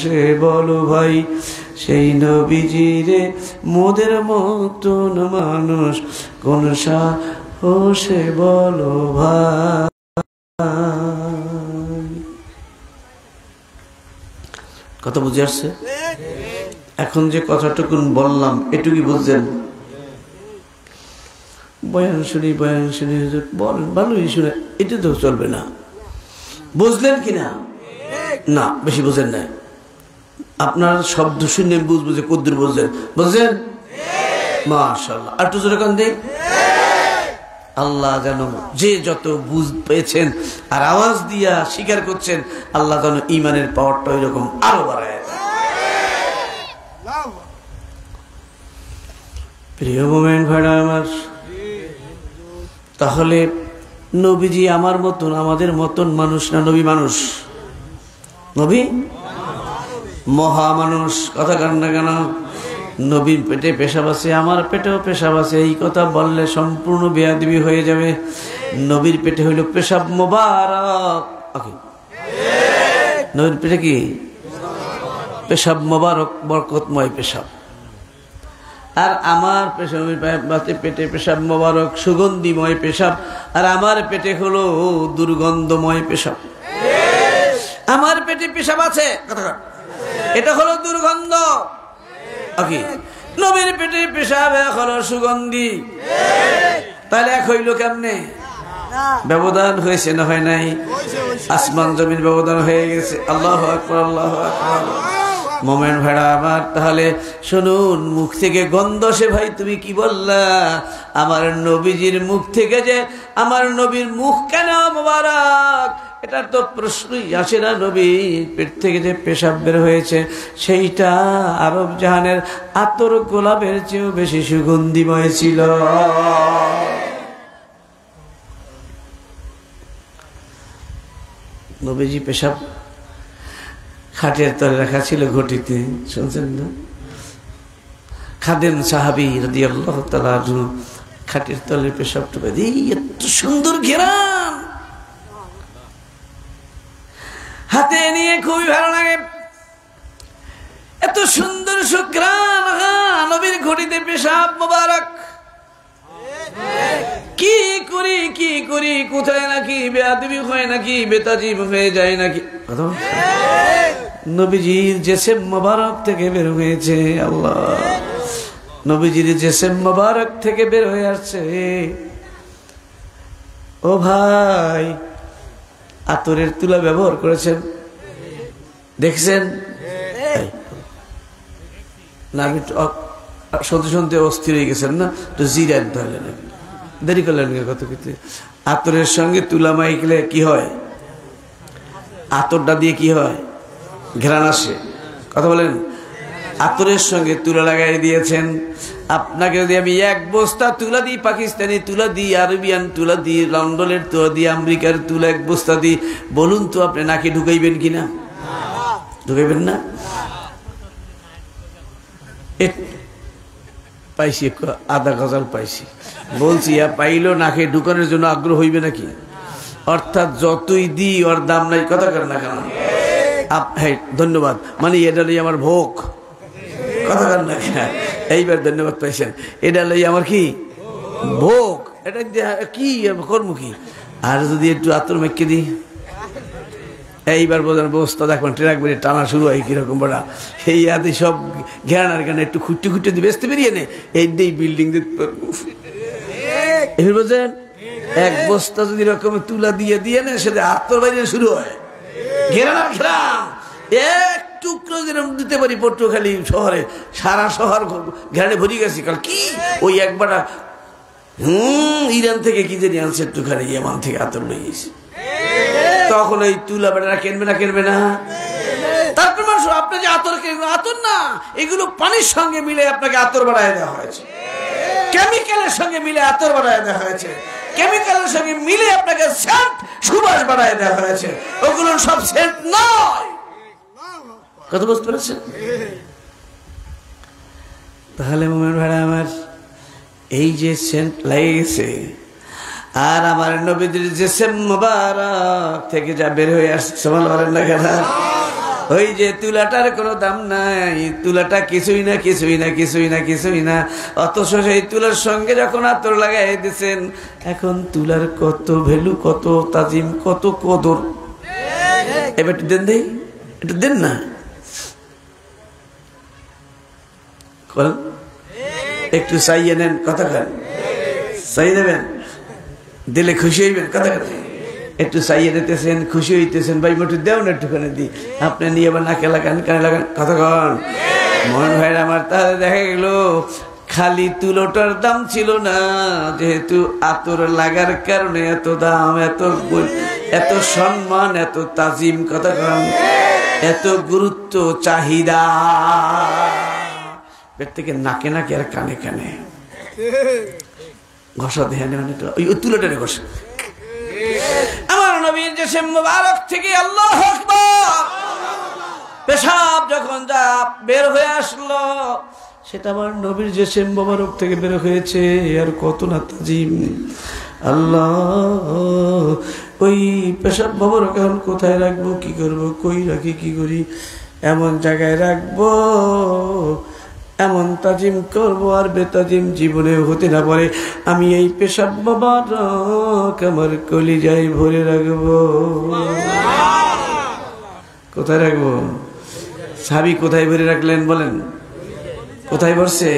সে বলো ভাই সেই নবীজিরে মোদের মতন মানুষ কোন সাহসে বলো ভাই। কথা বুঝে আসছে? এখন যে কথাটুকুন বললাম এটুকুই বুঝছেন? বয়ান শুনি বলেন ভালোই শুনে, এটা তো চলবে না। বুঝলেন কিনা? না, বেশি বুঝেন না। আপনার শব্দ শুনে বুঝবো যে কদ্দুর বুঝলেন। বুঝলেন? মাশাআল্লাহ। আর একটু জোরে কান দেই। আল্লাহ যেন যে যত বুঝ পেয়েছেন আর আওয়াজ দিয়া স্বীকার করছেন, আল্লাহ যেন ইমানের পাওয়ারটা এরকম আরো বাড়ায়। প্রিয় মোমেন ভাইরা আমার, তাহলে নবীজি আমার মতন আমাদের মতন মানুষ না? নবী মানুষ, নবী মহা মানুষ। কথা কান না কেন? নবীর পেটে পেশাব আছে, আমার পেটেও পেশাব আছে। এই কথা বললে সম্পূর্ণ বেয়াদবি হয়ে যাবে। নবীর পেটে হইল পেশাব মোবারক। নবীর পেটে কি? পেশাব মোবারক, বরকতময় পেশাব। আর আমার পেটে পেশাব মোবারক, সুগন্ধিময় পেশাব। আর আমার পেটে হলো দুর্গন্ধময় পেশাব। আমার পেটে পেশাব আছে, এটা হলো দুর্গন্ধ। নবীর পেটে পেশাব হলো সুগন্ধি। তাহলে এক হইল কেমনে? ব্যবধান হয়েছে না হয় নাই? আসমান জমিন ব্যবধান হয়ে গেছে। আল্লাহু আকবার, আল্লাহু আকবার। মোমেন ভাইরা আমার, তাহলে শুনুন, মুখ থেকে গন্ধ সে ভাই তুমি কি বললা? আমার নবীজির মুখ থেকে যে, আমার নবীর মুখ কেন মোবারক, এটার তো প্রশ্নই আসে না। নবীর পেট থেকে যে পেশাব বের হয়েছে সেইটা আরব জাহানের আতর গোলাপের চেয়েও বেশি সুগন্ধিময় ছিল। নবীজি পেশাব খাটের তলে রাখা ছিল, ঘটিতে। শুনছেন না? খাদেম সাহাবী রাদিয়াল্লাহু তাআলা আনহু খাটের তলে পেশাবটা বেঁধে, এত সুন্দর ঘেরান হাতে নিয়ে খুবই ভালো লাগে। এত সুন্দর সুঘ্রাণ, নবীর ঘটিতে পেশাব মোবারক। কি করি কোথায় নাকি বেয়াদবি হয় নাকি বেতাজিব হয়ে যায় নাকি? নবীজির জিসম মোবারক থেকে বের হয়েছে। আল্লাহ, নবীজির জিসম মোবারক থেকে বের হয়ে আসছে। ও ভাই, আতরের তুলা ব্যবহার করেছেন, দেখছেন না? আমি শুনতে শুনতে অস্থির হয়ে গেছেন না? তো জিরাত ধরলেন, দেরি করলেন কত কিছু। আতরের সঙ্গে তুলা মাইকলে কি হয়? আতরটা দিয়ে কি হয়? ঘ্রাণ আসে। কথা বলেন। আতরের সঙ্গে তুলা লাগাই দিয়েছেন। আপনাকে যদি আমি এক বস্তা তুলা দিই, পাকিস্তানি তুলা দিই, আরবিয়ান তুলা দিই, লন্ডনের তুলা দিই, আমেরিকার তুলা এক বস্তা দিই, বলুন তো আপনি নাকি ঢুকাইবেন কিনা? ঢুকাইবেন না? পাইছি, আধা গজাল পাইছি, বলছি পাইলো নাকে ঢুকানোর জন্য আগ্রহ হইবে নাকি? অর্থাৎ যতই দিই ওর দাম নাই। কথা কর না কেন? হ্যাঁ, ধন্যবাদ। মানে এটা লই আমার ভোগ। কথা কর না কেন? এইবার ধন্যবাদ পাইছেন। এটা লই আমার কি ভোগ, এটা কি কর্ম কি? আর যদি একটু আতর মেখে দিই, এইবার বোঝার ব্যবস্থা দেখবেন ট্রাক বেরিয়ে টানা শুরু হয় কিরকম বড়া। এই আদি সব ঘেরানার গানে একটু খুঁটে খুঁটে দিয়ে বেসতে বেরিয়ে নে, এই দিয়ে বিল্ডিং দিতে পারবো। এবার বোঝেন, এক বস্তা যদি রকম তুলা দিয়ে দিয়ে নেয়, সেটা আত্মর বাইরে শুরু হয়। ঘেরানার ঘেরান এক টুকরো যেরকম দিতে পারি পটুয়াখালী শহরে, সারা শহর ঘেরানে ভরি গেছি। কাল কি ওই একবার ইরান থেকে কি জানি আনছে একটুখানি, ইয়ামান থেকে আতর লই গেছে। তখন ওই তুলা বেড়া কেনবে না? কেনবে না? তারপর মানুষ আপনি যে আতর কেনবে, আতর না, এগুলো পানির সঙ্গে মিলে আপনাকে আতর বাড়ায় দেওয়া হয়েছে, কেমিক্যালের সঙ্গে মিলে আতর বাড়ায় দেওয়া হয়েছে, কেমিক্যালের সঙ্গে মিলে আপনাকে সেন্ট সুবাস বাড়ায় দেওয়া হয়েছে। ওগুলো সব সেন্ট নয়। কথা বুঝতে পেরেছেন? তাহলে মোমেন ভাইরা আমার, এই যে সেন্ট লেগে গেছে, আর আমার নবীদের জিসম মুবারক থেকে যা বের হয়ে আসছে, সুবহানাল্লাহ না কেন? ওই যে তুলাটার কোনো দাম নাই, তুলাটা কিছুই না কিছুই না কিছুই না কিছুই না, অথচ সেই তুলার সঙ্গে যখন আতর লাগাই দিয়েছেন, এখন তুলার কত ভ্যালু, কত তাজিম, কত কদর। এবার একটু দেন, দেই একটু দেন না, একটু চাইয়ে নেন, কথা কেন চাই দেবেন, দিলে খুশি হইবেন, কথা কেন একটু চাইয়ে দিতেছেন, খুশি হইতেছেন, ভাই একটু দেও না, একটুখানে দিই, আপনি নিয়ে আবার নাকে লাগান, কানে লাগান, কথা কন। মন ভাইয়ের আমার, তাহলে দেখা গেল খালি তুলোটার দাম ছিল না, যেহেতু আতর লাগার কারণে এত দাম, এত সম্মান, এত তাজিম, কথা কন, এত গুরুত্ব, চাহিদা। পেট থেকে নাকে নাকে আর কানে কানে ঘষা দেয়, ওই তুলোটারে ঘষা। আমার নবীর জিসিম মুবারক থেকে আল্লাহু আকবার পেশাব যখন যা বের হয়ে আসলো, সেটা আমার নবীর জিসিম মুবারক থেকে বের হয়েছে, আর কত না তাজিম। আল্লাহ, ওই পেশাব মুবারক এখন কোথায় রাখবো, কি করবো, কই রাখি, কি করি, এমন জায়গায় রাখবো, এমন তাজিম করবো আর বেতাজিম জীবনে হতে না পারে। আমি এই পেশাব মুবারক আমার কলিজায় ভরে রাখবো। কোথায় রাখবো? সাহাবী কোথায় ভরে রাখলেন বলেন? কোথায় ভরছে?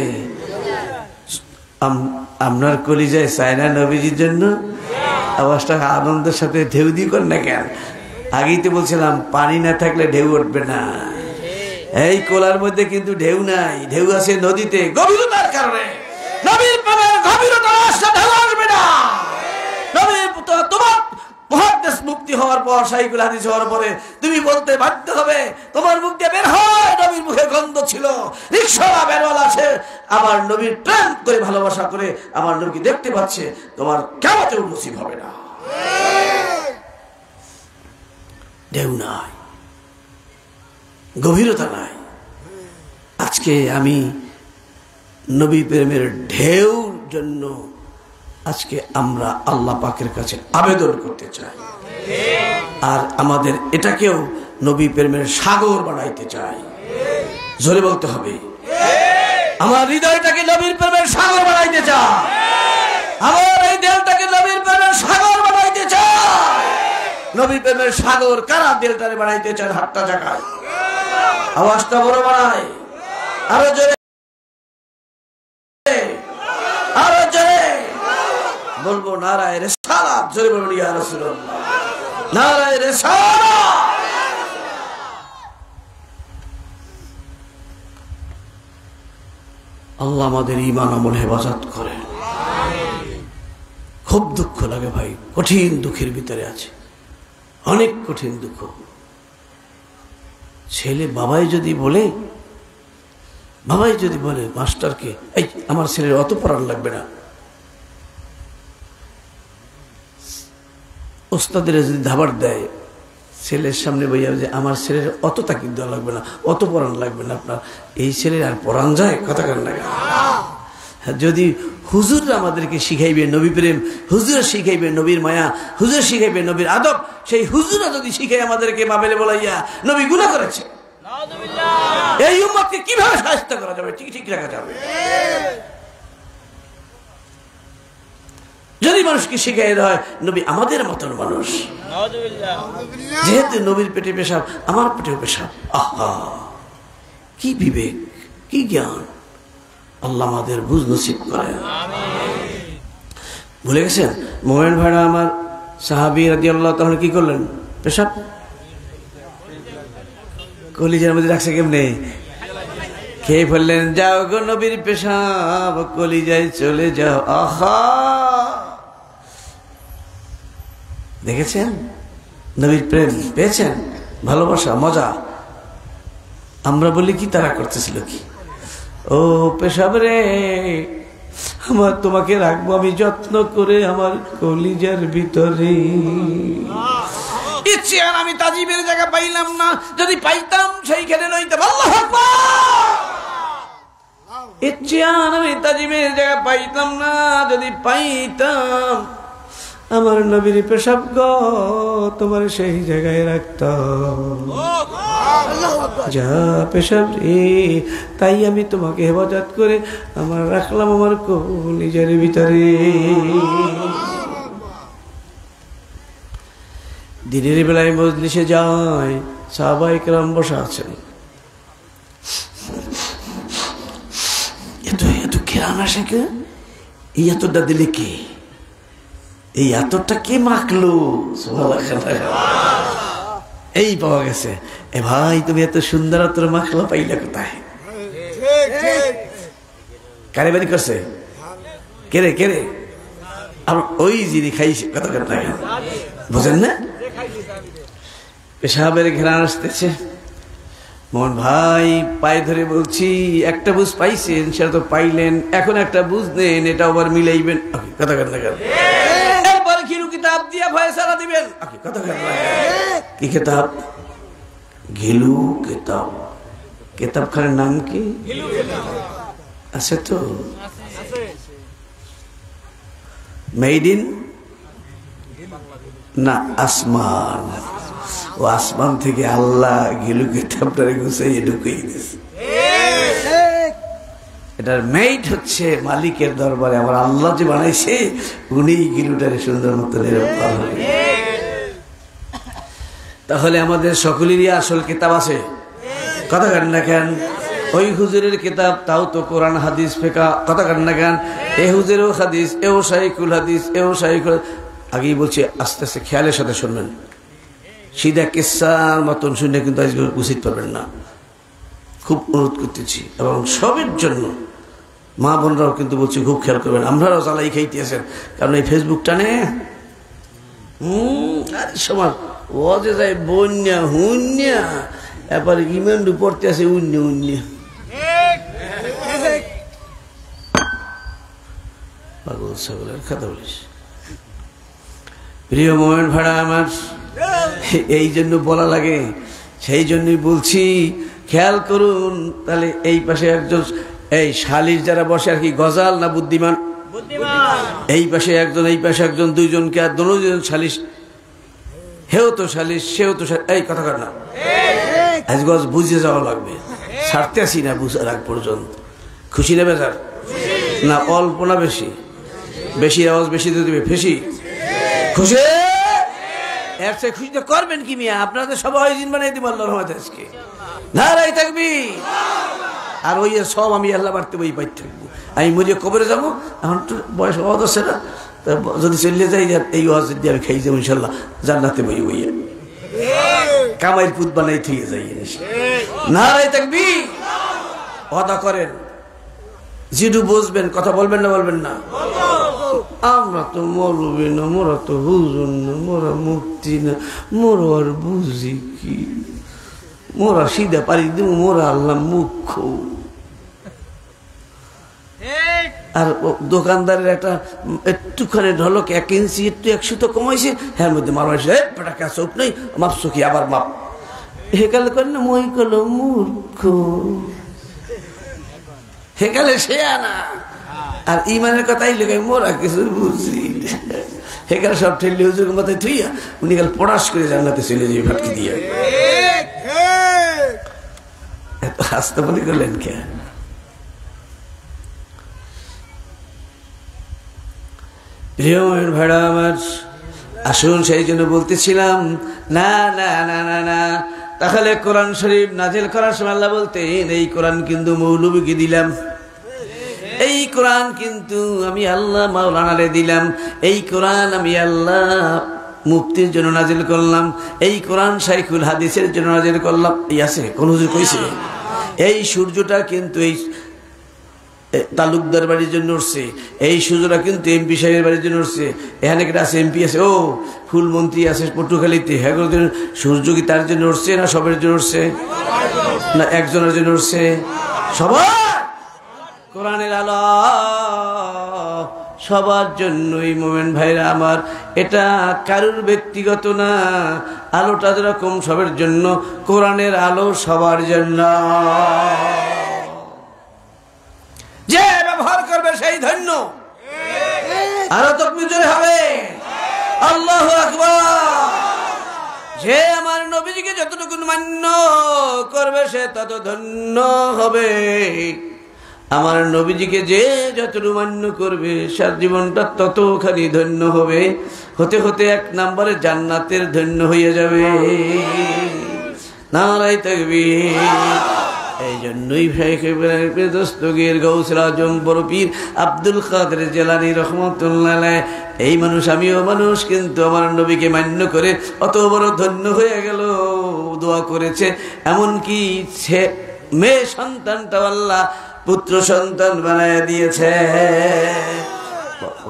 আপনার কলিজায় চায় না নবীজির জন্য? আওয়াজটা আনন্দের সাথে ঢেউ দিয়ে কর না কেন? আগেই তো বলছিলাম পানি না থাকলে ঢেউ উঠবে না। এই কোলার মধ্যে কিন্তু ঢেউ নাই, ঢেউ আছে নদীতে, গভীরতার কারণে। নবীর প্রেমের গভীরতা আসলে ঢেউ আসবে না। নবীর তোমার মুহাদ্দিস মুক্তি হওয়ার পর, সাহিকুল হাদিস হওয়ার পরে তুমি বলতে বাধ্য হবে, তোমার মুখ দিয়ে বের হয় নবীর মুখে গন্ধ ছিল। রিকশাওয়ালা বেরওয়ালা আছে, আমার নবীর প্রেম করে ভালোবাসা করে আমার নবীকে দেখতে পাচ্ছে, তোমার কিয়ামতেও নসিব হবে না। ঢেউ নাই, গভীরতা নাই। আজকে আমি নবী প্রেমের ঢেউ জন্য আজকে আমরা আল্লাহ পাকের কাছে আবেদন করতে চাই, আর আমাদের এটাকেও নবী প্রেমের সাগর বানাইতে চাই। জোরে বলতে হবে, আমার হৃদয়টাকে নবীর প্রেমের সাগর বানাইতে চাই, আমার এই দেহটাকে নবীর প্রেমের সাগর বানাইতে চাই। নবী প্রেমের সাগর কারা দিলটারে বানাইতে চান? হাতটা জাগায়, আওয়াজটা বড় বানায়, আরো জোরে, আরো জোরে বলবো নারায়ে রিসালাত। জোরে বলুন ইয়া রাসূলুল্লাহ, নারায়ে রিসালাত। আল্লাহ আমাদের ঈমান আমল হেফাজত করেন। খুব দুঃখ লাগে ভাই, কঠিন দুঃখের ভিতরে আছে, অনেক কঠিন দুঃখ। ছেলে বাবাই যদি বলে মাস্টারকে, এই আমার ছেলের অত পড়ার লাগবে না, ওস্তাদের যদি ধাবার দেয় ছেলের সামনে বইয়া যে আমার ছেলের অত তাকিদ দেওয়া লাগবে না, অত পড়ান লাগবে না আপনার, এই ছেলের আর পড়ান যায়? কথা কান লাগে। যদি হুজুররা আমাদেরকে শিখাইবে নবী প্রেম, হুজুর শিখাইবে নবীর মায়া, হুজুর শিখাইবে নবীর আদব, সেই হুজুররা যদি শিখাই আমাদেরকে মাবেলে বলাইয়া নবী গুনাহ করেছে, এই উম্মতকে কিভাবে শায়েস্তা করা যাবে, ঠিক রাখা যাবে? যদি মানুষকে শিখাই দেওয়া হয় নবী আমাদের মতন মানুষ, যেহেতু নবীর পেটে পেশাব, আমার পেটেও পেশাব, আহা কি বিবেক, কি জ্ঞান! আল্লাহ আমাদের বুঝ নসিব করেন। ভুলে গেছেন মোমেন ভাইরা আমার, সাহাবী রাদিয়াল্লাহু তাআলা কি করলেন? পেশাব কলিজার মধ্যে রাখছে, কেমনে খেয়ে ফেললেন। যাও গো নবীর পেশাব কলিজায় চলে যাও। আহা, দেখেছেন নবীর প্রেম পেয়েছেন, ভালোবাসা, মজা। আমরা বলি কি, তারা করতেছিল কি? ও পেশাব রে, আমার তোমাকে রাখবো আমি যত্ন করে আমার কলিজার ভিতরে। ইচ্ছে আর আমি তাজিমের জায়গা পাইলাম না, যদি পাইতাম সেইখানে নইতাম। আল্লাহু আকবার। ইচ্ছে আর আমি তাজিমের জায়গা পাইতাম না, যদি পাইতাম আমার নবীর পেশাব গো তোমার সেই জায়গায় রাখতাম। যা পেশাব রে, তাই আমি তোমাকে হেফাজত করে আমার রাখলাম আমার নিজের ভিতরে। দিনের বেলায় মজলিসে যায়, সাহাবায়ে কেরাম বসা আছেন, এত কেরাম আসে কে? এই এতটা দিলে কে? এই এতটা কে মাখলো? এই পাওয়া গেছে। এ ভাই, তুমি এত সুন্দর তোর মাখলা পাইলা কোথায়? কারে বাড়ি করছে? কেরে কেরে? ওই যিনি খাইছে, কথা কথা বুঝেন না? পেশাবের ঘেরান আসতেছে। মোহন ভাই পায়ে ধরে বলছি, একটা বুঝ পাইছেন, সেটা তো পাইলেন, এখন একটা বুঝ নেন, এটা আবার মিলাইবেন। কথা কথা এরপরে কিরু কিতাব দিয়ে ভয়ে সারা দিবেন। কথা কথা কি কিতাব? ঘিলু কিতাব। কিতাবখানার নাম কি আছে? তো মেড ইন না আসমান। ও আসমান থেকে আল্লাহ গিলু কিতাবটারে গুছাইয়ে ঢুকিয়ে দিয়েছে। এটার মেইড হচ্ছে মালিকের দরবারে আমার আল্লাহ যে বানাইছে, উনি গিলুটারে সুন্দর মতো নিরূপণ হবে। তাহলে আমাদের সকলেরই আসল কিতাব আছে। কথা কান না কেন? ওই হুজুরের কিতাব, তাও তো কোরআন হাদিস ফেকা। কথা কান না কেন? এ হুজুরেও হাদিস, এও শাইখুল হাদিস, এও শাইখুল। আগেই বলছি, আস্তে আস্তে খেয়ালের সাথে শুনবেন। সিধা কিসার মতন শুনে কিন্তু আজকে বুঝতে পারবেন না। খুব অনুরোধ করতেছি, এবং সবের জন্য মা বোনরাও কিন্তু বলছি খুব খেয়াল করবেন। আমরাও জ্বালাই খাইতেছেন, কারণ এই ফেসবুক টানে সমাজ ও যে যায় বন্যা হুন্যা, এবার ইমেন্ডু পড়তে আছে উন্য উন্য। পাগল ছাগলের কথা বলিস। প্রিয় মোমেন ভাড়া আমার, এই জন্য বলা লাগে, সেই জন্যই বলছি খেয়াল করুন। তাহলে এই পাশে একজন, এই শালির যারা বসে আর কি, গজাল না বুদ্ধিমান? এই পাশে একজন, এই পাশে একজন, দুইজনকে আর দুজন শালিশ। হেও তো শালিশ, সেও তো। এই কথা কর না, আজ গজ বুঝে যাওয়া লাগবে। ছাড়তে আসি না বুঝার আগ পর্যন্ত। খুশি না বেজার? না অল্প না বেশি? বেশি আওয়াজ বেশি দিয়ে দেবে। ফেসি খুশি? এর চেয়ে খুশি তো করবেন কি মিয়া? আপনাদের সবাই দিন বানিয়ে দিব আল্লাহর রহমতে আজকে। নারাই তাকবীর। আর ওই সব আমি আল্লাহ বাড়তে বই পাই থাকবো। আমি মরিয়ে কবরে যাবো, এখন তো বয়স অবাধ আছে না, যদি চলে যাই এই ওয়াজ দিয়ে আমি খাই যাবো ইনশাল্লাহ, জান্নাতে বই বইয়া কামাইয়ের পুত বানাই থেকে যাই। নারাই তাকবীর। ওয়াদা করেন, যেটু বুঝবেন কথা বলবেন না? বলবেন না? আমরা তো মৌলবি না, মোরা তো হুজুর না, মোরা মুক্তি না, মোরা আর বুঝি কি? মোরা সিধা পারি দিব, মোরা আল্লাহ মুখ্য। আর দোকানদারের একটা একটুখানি ঢলক 1 ইঞ্চি একটু 1 সুতো কমাইছে, হ্যাঁ মধ্যে মারমাইছে, পেটা চোখ নেই, মাপছো কি? আবার মাপ। হেকালে করেন না, মই কলো মূর্খ, হেকালে সে আনা। আর ইমানের কথাই লেগে মোরা কিছু বুঝি। হেকালে সব ঠেললি হুজুর মাথায় থুইয়া উনি কাল পড়াশ করে জান্নাতে চলে যাবে ফাটকি দিয়ে। এত হাসতে মনে করলেন কে? প্রিয় ভাড়া আমার, আসুন সেই জন্য বলতেছিলাম, না না না না না, তাহলে কোরআন শরীফ নাজিল করার সময় আল্লাহ বলতেন, এই কোরআন কিন্তু মৌলবীকে দিলাম, এই কোরআন কিন্তু আমি আল্লাহ মাওলানারে দিলাম, এই কোরআন আমি আল্লাহ মুফতির জন্য নাজিল করলাম, এই কোরআন শাইখুল হাদিসের জন্য নাজিল করলাম। এই আছে কোন হুজুর কইছে? এই সূর্যটা কিন্তু এই তালুকদার বাড়ির জন্য উঠছে, এই সূর্যটা কিন্তু এমপি সাহেবের বাড়ির জন্য উঠছে। এখানে একটা আছে এমপি আছে, ও ফুলমন্ত্রী আছে পটুখালীতে, হ্যাঁ সূর্য কি তার জন্য উঠছে না সবের জন্য উঠছে? না একজনের জন্য উঠছে? সবার কোরআনের আলো সবার জন্যই মোমেন ভাইরা আমার, এটা কারুর ব্যক্তিগত না। আলোটা যেরকম সবার জন্য, কোরআনের আলো সবার জন্য। যে ব্যবহার করবে সেই ধন্য। আরো তাকবীর জোরে হবে, আল্লাহু আকবার। যে আমার নবীজিকে যতটুকু মান্য করবে সে তত ধন্য হবে। আমার নবীজিকে যে যতটুকু মান্য করবে তার জীবনটা ততখানি ধন্য হবে, হতে হতে 1 নম্বরে জান্নাতের ধন্য হয়ে যাবে। নারায়ে তাকবীর। এই জন্যই দস্তগীর গৌসুল আজম বড় পীর আব্দুল কাদের জিলানী রাহমাতুল্লাহ আলাইহি এই মানুষ আমিও মানুষ, কিন্তু আমার নবীকে মান্য করে অত বড় ধন্য হয়ে গেল। দোয়া করেছে, এমনকি মেয়ে সন্তানটা আল্লাহ পুত্র সন্তান বানায় দিয়েছে।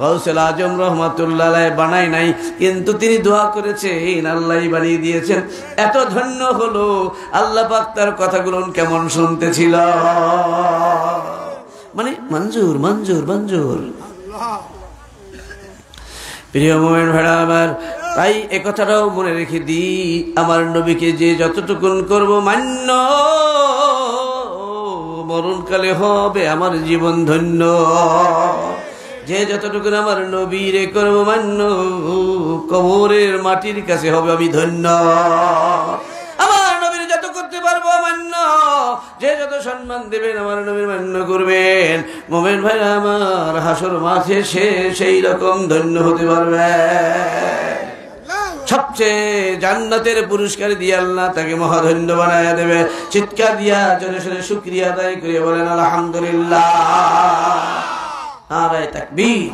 গৌসুল আজম রাহমাতুল্লাহ আলাইহি বানায় নাই, কিন্তু তিনি দোয়া করেছেন, আল্লাহই বানিয়ে দিয়েছেন। এত ধন্য হলো, আল্লাহ পাক তার কথাগুলো কেমন শুনতেছিল, মানে মঞ্জুর মঞ্জুর মঞ্জুর। প্রিয় মুমিন ভাইরা আমার, তাই এ কথাটাও মনে রেখে দিই, আমার নবীকে যে যতটুকুন করব মান্য, মরণকালে হবে আমার জীবন ধন্য। যে যতটুকু আমার নবীরে করব মান্য, কবরের মাটির কাছে হবে আমি ধন্য। আমার নবীর যত করতে পারবো মান্য, যে যত সম্মান দেবেন আমার নবীর মান্য করবেন, মুমিন ভাইরা আমার, হাসর মাঠে সে সেই রকম ধন্য হতে পারবে। সবচেয়ে জান্নাতের পুরস্কার দিয়ে আল্লাহ তাকে মহাধন্য বানায়া দেবে। চিৎকার দিয়া জোরে সোরে শুকরিয়া আদায় করে বলেন আলহামদুলিল্লাহ। নারায়ে তাকবীর।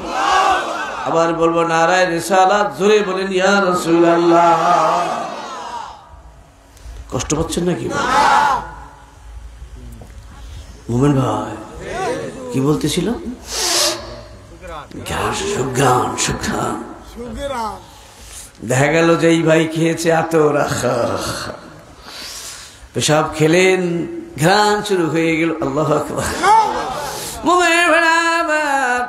আবার বলবো নারায়ে রিসালাত। জোরে বলেন ইয়া রাসূলুল্লাহ। কষ্ট পাচ্ছেন নাকি মুমিন ভাই? কি বলতেছিল? সুগান সুগান। দেখা গেল যে এই ভাই খেয়েছে আতর, পেশাব খেলেন, ঘ্রাণ শুরু হয়ে গেল। আল্লাহু আকবার। মুমিন ভাইরা,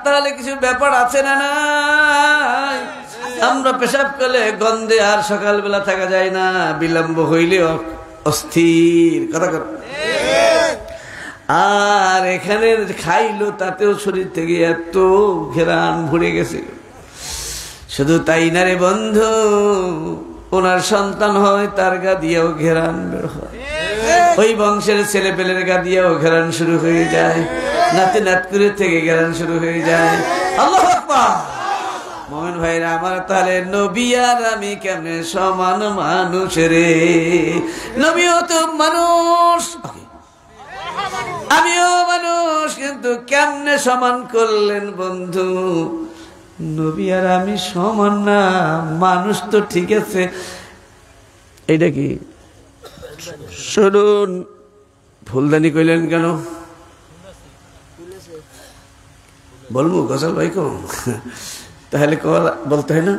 তাহলে কিছু ব্যাপার আছে না নাই? আমরা পেশাব করলে গন্ধে আর সকালবেলা থাকা যায় না, বিলম্ব হইলে অস্থির। কথা কর। আর এখানে খাইলো, তাতেও শরীর থেকে এত ঘেরান ভরে গেছে। শুধু তাই না রে বন্ধু, ওনার সন্তান হয়, তার গা দিয়েও ঘেরান বের হয়। ওই বংশের ছেলে পেলের গা দিয়েও ঘেরান শুরু হয়ে যায়, নাতি নাতকুরের থেকে ঘেরান শুরু হয়ে যায়। আল্লাহু আকবার। মুমিন ভাইরা আমার, তাহলে নবী আর আমি কেমনে সমান মানুষ রে? নবীও তো মানুষ, আমিও মানুষ, কিন্তু কেমনে সমান করলেন বন্ধু? নবী আর আমি সমান না। মানুষ তো ঠিক আছে, এইটা কি শুনুন, ফুলদানি কইলেন কেন বলবো? গজল ভাই কম, তাহলে বলতে হয় না?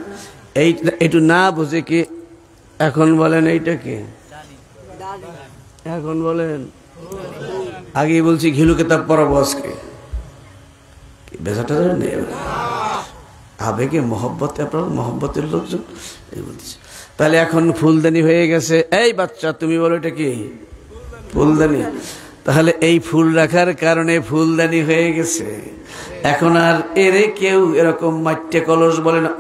এইটু না বুঝে কি এখন বলেন এইটা কি? এখন বলেন। আগে বলছি ঘিলু কেতাব পড়াবো আজকে, বেজাটা নেই আবেগে মহব্বতে, আপনার মহব্বতের লোকজন এই বলতেছে। তাহলে এখন ফুলদানি হয়ে গেছে। এই বাচ্চা তুমি বলো এটা কি? ফুলদানি। তাহলে এই ফুল রাখার কারণে ফুলদানি হয়ে গেছে। এখন আর এরে কেউ এরকম মাট্টে কলস বলে না।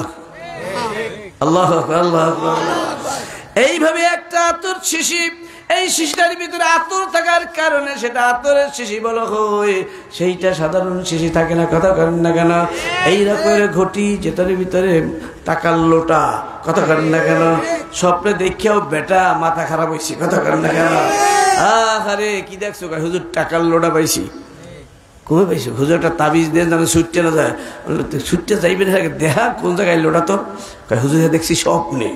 আল্লাহ আল্লাহ। এইভাবে একটা আতর শিশি, এই শিশিটার ভিতরে আতর থাকার কারণে সেটা আতরের শিশি বলা হয়, সেইটা সাধারণ শিশি থাকে না। কথা করেন না কেন? এই রকমের ঘটি যেটার ভিতরে টাকার লোটা, কথা করেন না কেন? স্বপ্নে দেখিয়াও বেটা মাথা খারাপ হয়েছে, কথা করেন না কেন? আরে কি দেখছো? হুজুর টাকার লোটা পাইছি। কমে পাইছো? হুজুর একটা তাবিজ দেন যেন ছুটতে না যায়। ছুটতে যাইবেন, দেখা কোন জায়গায় লোটা তোর? হুজুর দেখছি স্বপ্নে।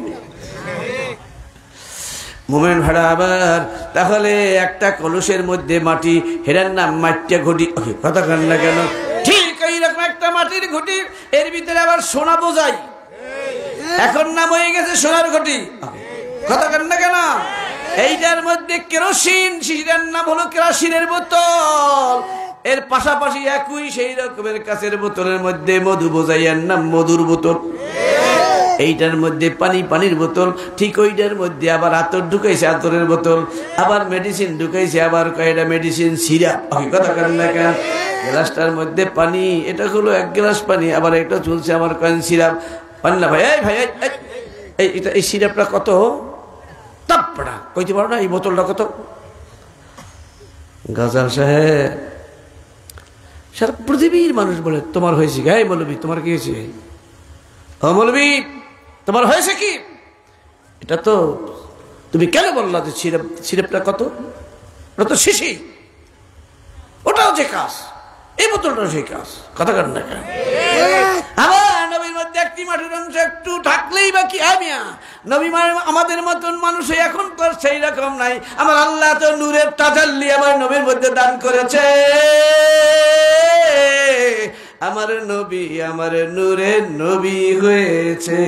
মুমিন ভাড়া আবার, তাহলে একটা কলসের মধ্যে মাটি, হেরার নাম মাটিয়া ঘটি, কথা কন না কেন? ঠিক এইরকম একটা মাটির ঘটি, এর ভিতরে আবার সোনা বোঝাই, এখন নাম হয়ে গেছে সোনার ঘটি, কথা কন না কেন? এইটার মধ্যে কেরোসিন, শিশিটার নাম হলো কেরোসিনের বোতল। এর পাশাপাশি একই সেই রকমের কাচের বোতলের মধ্যে মধু বোঝাইয়ার নাম মধুর বোতল। এইটার মধ্যে পানি, পানির বোতল। ঠিক ওইটার মধ্যে আবার আতর ঢুকাইছে, আতরের বোতল। আবার মেডিসিন ঢুকাইছে, আবার কয়টা মেডিসিন সিরাপ, কথা করেন না কেন? গ্লাসটার মধ্যে পানি, এটা হলো 1 গ্লাস পানি, আবার এটা চলছে আমার কয়েন সিরাপ। পান্না ভাই, এই ভাই, এই সিরাপটা কত? তাপড়া কইতে পারো না এই বোতলটা কত? গাজাল সাহেব সারা পৃথিবীর মানুষ বলে তোমার হয়েছে কি? এই মৌলবী তোমার কি হয়েছে? ও মৌলবী তোমার হয়েছে কি? এটা তো তুমি কেন বললা যে সিরাপটা কত? ওটা তো শিশি, ওটাও যে কাজ, এই বোতলটাও সেই কাজ। কথা কার না কেন? আমার নবীর মধ্যে একটি মাটির অংশ একটু থাকলেই বা কি আমিয়া নবী আমাদের মতন মানুষ এখন তো সেই রকম নাই। আমার আল্লাহ তো নূরের তাজাল্লি আমার নবীর মধ্যে দান করেছে। আমার নবী আমার নূরের নবী হয়েছে।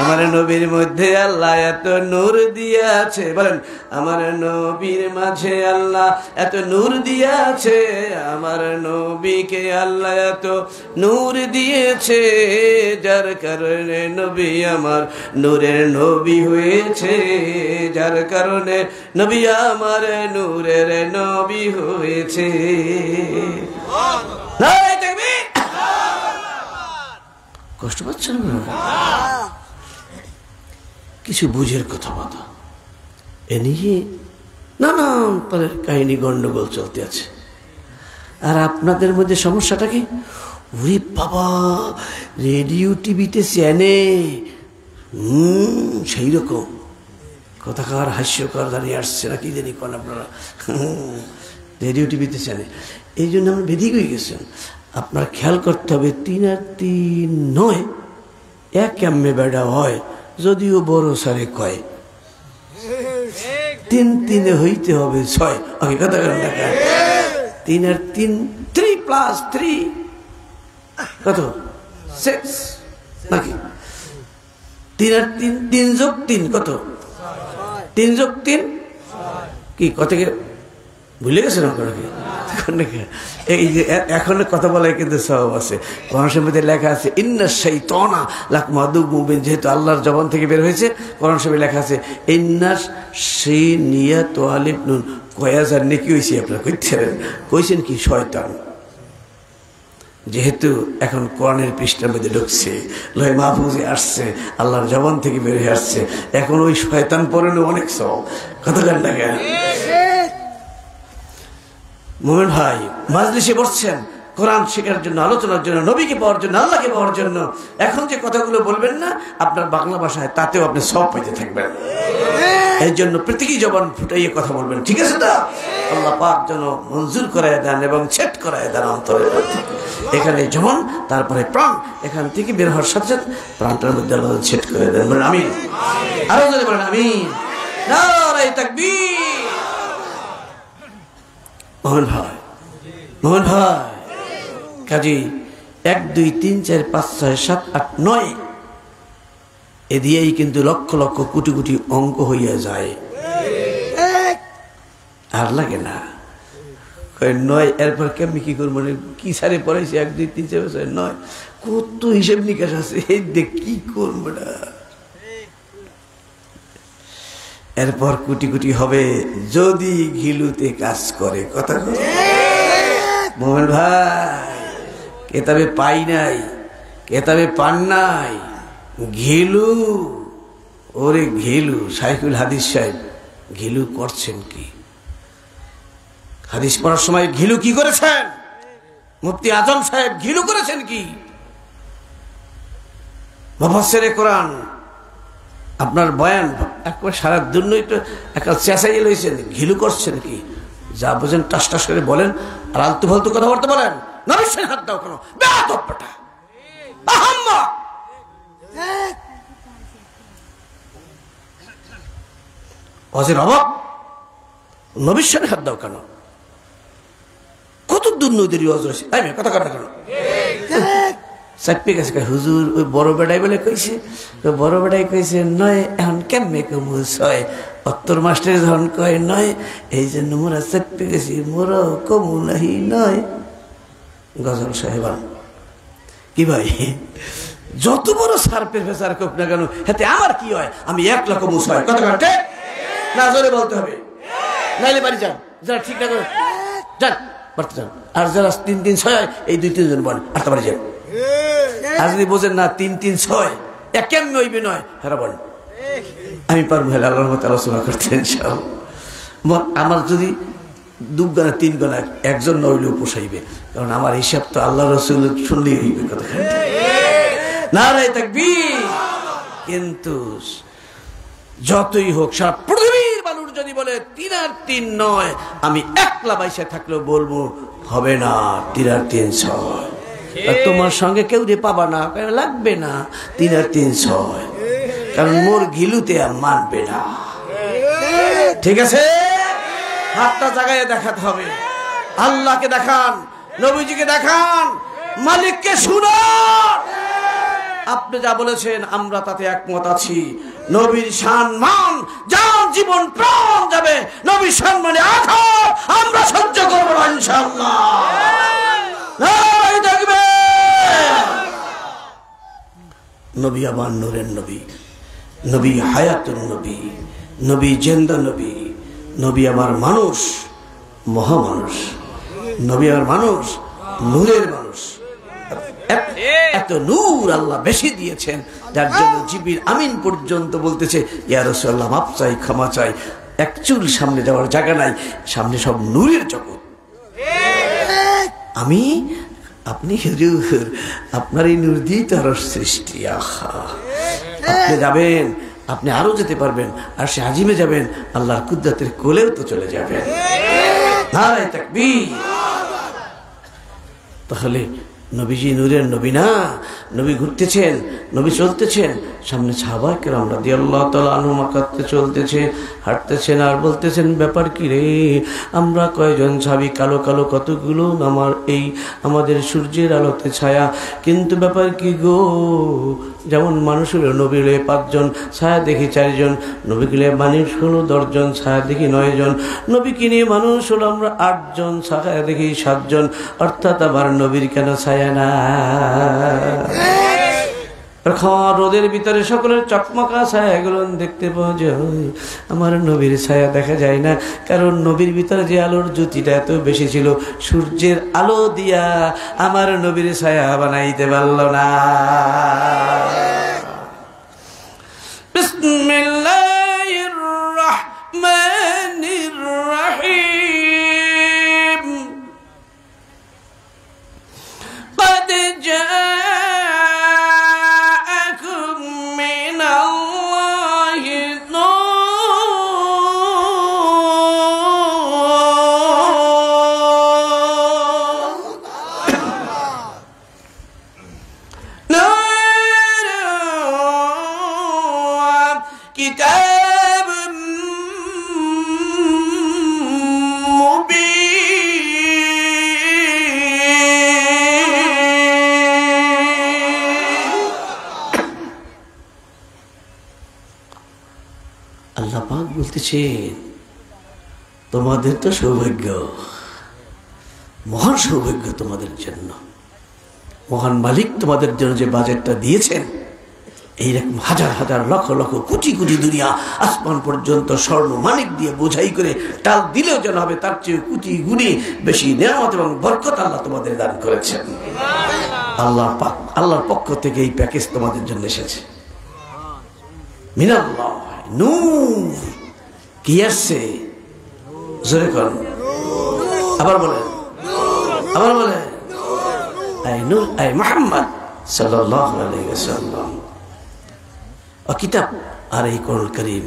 আমার নবীর মধ্যে আল্লাহ এত নূর দিয়েছে, বলেন আমার নবীর মাঝে আল্লাহ এত নূর দিয়েছে। আমার নবীকে আল্লাহ এত নূর দিয়েছে, যার কারণে নবী আমার নূরের নবী হয়েছে। যার কারণে নবী আমার নূরের নবী হয়েছে। কষ্ট পাচ্ছেন না? কিছু বুঝের কথা বলা এ নিয়ে নানান পরের কাহিনী গন্ডগোল চলতে আছে। আর আপনাদের মধ্যে সমস্যাটা কি? ওরে বাবা, রেডিও টিভিতে চ্যানে সেই রকম কথাকার হাস্যকর দাঁড়িয়ে আসছে না কি জানি কোন আপনারা রেডিও টিভিতে চ্যানে। এই জন্য আমরা বেদিক হয়ে গেছেন। আপনার খেয়াল করতে হবে 3 আর 3 নয়, এক এমএ বেড়া হয় যদিও বড় সারে কয় 3 3 হইতে হবে 6। ওকে কথা বলেন না? 3 আর 3 3 প্লাস 3 কত? 6 নাকি? 3 আর 3 3 যোগ 3 কত? 3 যোগ 3 কি কত? ভুলে গেছেন আপনারা কি? এই যে এখন কথা বলায় কিন্তু সওয়াব আছে। কোরআনের মধ্যে লেখা আছে ইন্না শাইতানা লাকুম আদুউম মুবিন, যেহেতু আল্লাহর জবান থেকে বের হয়েছে কোরআন শরীফে লেখা আছে ইন্না শাইনিয়াত আলিফ নুন। কয়াজার নেকি হইছে আপনারা কইছেন? কইছেন কি? শয়তান। যেহেতু এখন কোরআনের পৃষ্ঠার মধ্যে ঢুকছে, লয় মাহফুজে আসছে, আল্লাহর জবান থেকে বের হয়ে আসছে, এখন ওই শয়তান পড়ানো অনেক সওয়াব। কথা বলেন না কেন? মোমেন ভাই মাজলিসে বসছেন কোরআন শেখার জন্য, আলোচনার জন্য, নবীকে পাওয়ার জন্য, আল্লাহকে পাওয়ার জন্য। এখন যে কথাগুলো বলবেন না আপনার বাংলা ভাষায়, তাতেও আপনি সব পাইতে থাকবেন। এই জন্য প্রত্যেকই জবান ফুটাইয়ে কথা বলবেন, ঠিক আছে? তা আল্লাহ পাক যেন মঞ্জুর করায় দেন এবং ছেদ করায় দেন অন্তরের মধ্যে। এখানে জবান, তারপরে প্রাণ, এখান থেকে বের হওয়ার সাথে সাথে প্রাণটার মধ্যে আল্লাহ ছেদ করে দেন। বলেন আমিন। আরো জোরে বলেন আমিন। নারে তাকবীর। মোহন ভাই, মোহন ভাই, কাজী 1 2 3 4 5 6 7 8 9 এ দিয়েই কিন্তু লক্ষ লক্ষ কোটি কোটি অঙ্ক হইয়া যায়। আর লাগে না 9। এরপর কেমনি কি করবো? কি সারে পড়াইছে 1 2 3 4 5 9 কত হিসেব নিকাশ আছে, এই দেখ কি করবো না। এরপর কোটি কোটি হবে যদি ঘিলুতে কাজ করে। কথা মোহন ভাই, কেতাবে পাই নাই, কেতাবে পান নাই, ঘিলু। ওরে ঘিলু, শাইখুল হাদিস সাহেব ঘিলু করছেন কি? হাদিস পড়ার সময় ঘিলু কি করেছেন? মুফতি আজম সাহেব ঘিলু করেছেন কি? মুফাসসিরে কোরআন আপনার বয়ান একবার সারা দুনিয়ায় তো একটা চেঁচাইয়ে লইছেন, ঘিলু করছেন কি? যা বোঝেন টাস টাস করে বলেন, আর আলতু ফালতু কথাবার্তা বলেন। নবীর হাত দাও কেন? বেয়াদব বেটা, আহাম্মক। অজের অবাক, নবীর হাত দাও কেন? কত দুর্নীতির ওয়াজ রয়েছে। কথা কাটা কেন? চাপে গেছে হুজুর, ওই বড় বেড়াই বলে কইছে, বড় বেড়াই কইছে নয়, এখন কেমনে কমু 6। অত্তর মাস্টার যখন কয় নয়, এই জন্য মোরা চাপে গেছি, মোরা কমু নাহি নয়। গজল সাহেবান কি ভাই, যত বড় সার্পের ফেসার কোক না কেন, হাতে আমার কি হয়? আমি 1 লাখ কমু 6। কথা কাটে না, জোরে বলতে হবে, নাইলে বাড়ি যান। যারা ঠিক না করে যান, বাড়তে যান। আর যারা 3 3 6 হয়, এই 2 3 জন বলেন, আর বাড়ি যান। আর যদি বোঝেন না 3 3 6 কেমনে হইবে নয়, হেরা বলেন আমি পারবো আল্লাহর রহমতে আলোচনা করতে ইনশাআল্লাহ। আমার যদি 2 গণা 3 গণা একজন নইলেও পোষাইবে, কারণ আমার হিসাব তো আল্লাহ রাসূল শুনলেই হইবে কথা। নারায়ে তাকবীর। কিন্তু যতই হোক সারা পৃথিবীর মানুষ যদি বলে 3 আর 3 নয়, আমি একলা বাইসে থাকলেও বলবো হবে না 3 আর 3 6। তোমার সঙ্গে কেউ রে পাবা না, লাগবে না 3 আর 3 6, কারণ মোর গিলুতে আর মানবে না। ঠিক আছে, হাতটা জায়গায় দেখাতে হবে। আল্লাহকে দেখান, নবীজিকে দেখান, মালিককে শুনুন। আপনি যা বলেছেন আমরা তাতে একমত আছি। নবীর সম্মান জান জীবন প্রাণ যাবে, নবীর সম্মানে আঘাত আমরা সহ্য করব না ইনশাআল্লাহ। নারায়ে তাকবীর। নবী আমার নূরের নবী, নবী হায়াতুন নবী, নবী জিন্দা নবী, নবী আমার মানুষ, মহামানুষ, নবী আমার মানুষ, নূরের মানুষ। এত নূর আল্লাহ বেশি দিয়েছেন, যার জন্য জিবরিল আমিন পর্যন্ত বলতেছে ইয়া রাসূলুল্লাহ মাপ চাই, ক্ষমা চাই, এক চুল সামনে যাওয়ার জায়গা নাই, সামনে সব নূরের জগৎ। আমি আপনি হুজুর, আপনার এই নূর দিয়ে তো আরো সৃষ্টি। আহা, আপনি যাবেন, আপনি আরো যেতে পারবেন, আর সে আজিমে যাবেন, আল্লাহর কুদরতের কোলেও তো চলে যাবেন। নারায়ে তাকবীর। তাহলে নবীজি নূরের নবী না, নবী ঘুরতেছেন, নবী চলতেছেন, সামনে সাহাবায়ে কেরাম রাদিয়াল্লাহু তাআলা আনহুম কাঁদতে চলতেছে, হাঁটতেছেন আর বলতেছেন ব্যাপার কি রে, আমরা কয়জন সাহাবী, কালো কালো কতগুলো আমাদের সূর্যের আলোতে ছায়া, কিন্তু ব্যাপার কি গো, যেমন মানুষ হলো নবী হলে 5 জন, ছায়া দেখি 4 জন, নবী গেলে মানুষ হলো 10 জন, ছায়া দেখি 9 জন, নবী কিনে মানুষ হলো আমরা 8 জন, ছায়া দেখি 7 জন, অর্থাৎ আবার নবীর কেন ছায়া না? রোদের ভিতরে সকলের চকমকা ছায়া এগুলো দেখতে পাওয়া যায়, আমার নবীর ছায়া দেখা যায় না, কারণ নবীর ভিতরে যে আলোর জ্যোতিটা এত বেশি ছিল, সূর্যের আলো দিয়া আমার নবীর ছায়া বানাইতে পারল না। বিসমিল্লাহির রাহমানির রাহিম। قد جاءكم من الله نور كتاب আল্লাহ পাক বলতেছেন তোমাদের তো সৌভাগ্য, মহান সৌভাগ্য তোমাদের জন্য। মহান মালিক তোমাদের জন্য যে বাজেটটা দিয়েছেন, এইরকম হাজার হাজার লক্ষ লক্ষ কোটি কোটি দুনিয়া আসমান পর্যন্ত স্বর্ণ মানিক দিয়ে বোঝাই করে টাল দিলেও যেন হবে, তার চেয়ে কোটি গুণে বেশি নেয়ামত এবং বরকত আল্লাহ তোমাদের দান করেছেন। আল্লাহ পাক, আল্লাহর পক্ষ থেকে এই প্যাকেজ তোমাদের জন্য এসেছে। মিনাল্লাহ নূর। কি আসছে? জোরে করেন, আবার বলেন, আবার বলেন, আই নূর আই মুহাম্মদ সাল্লাল্লাহু আলাইহি ওয়াসাল্লাম। কিতাব আর এই কোরআন কারীম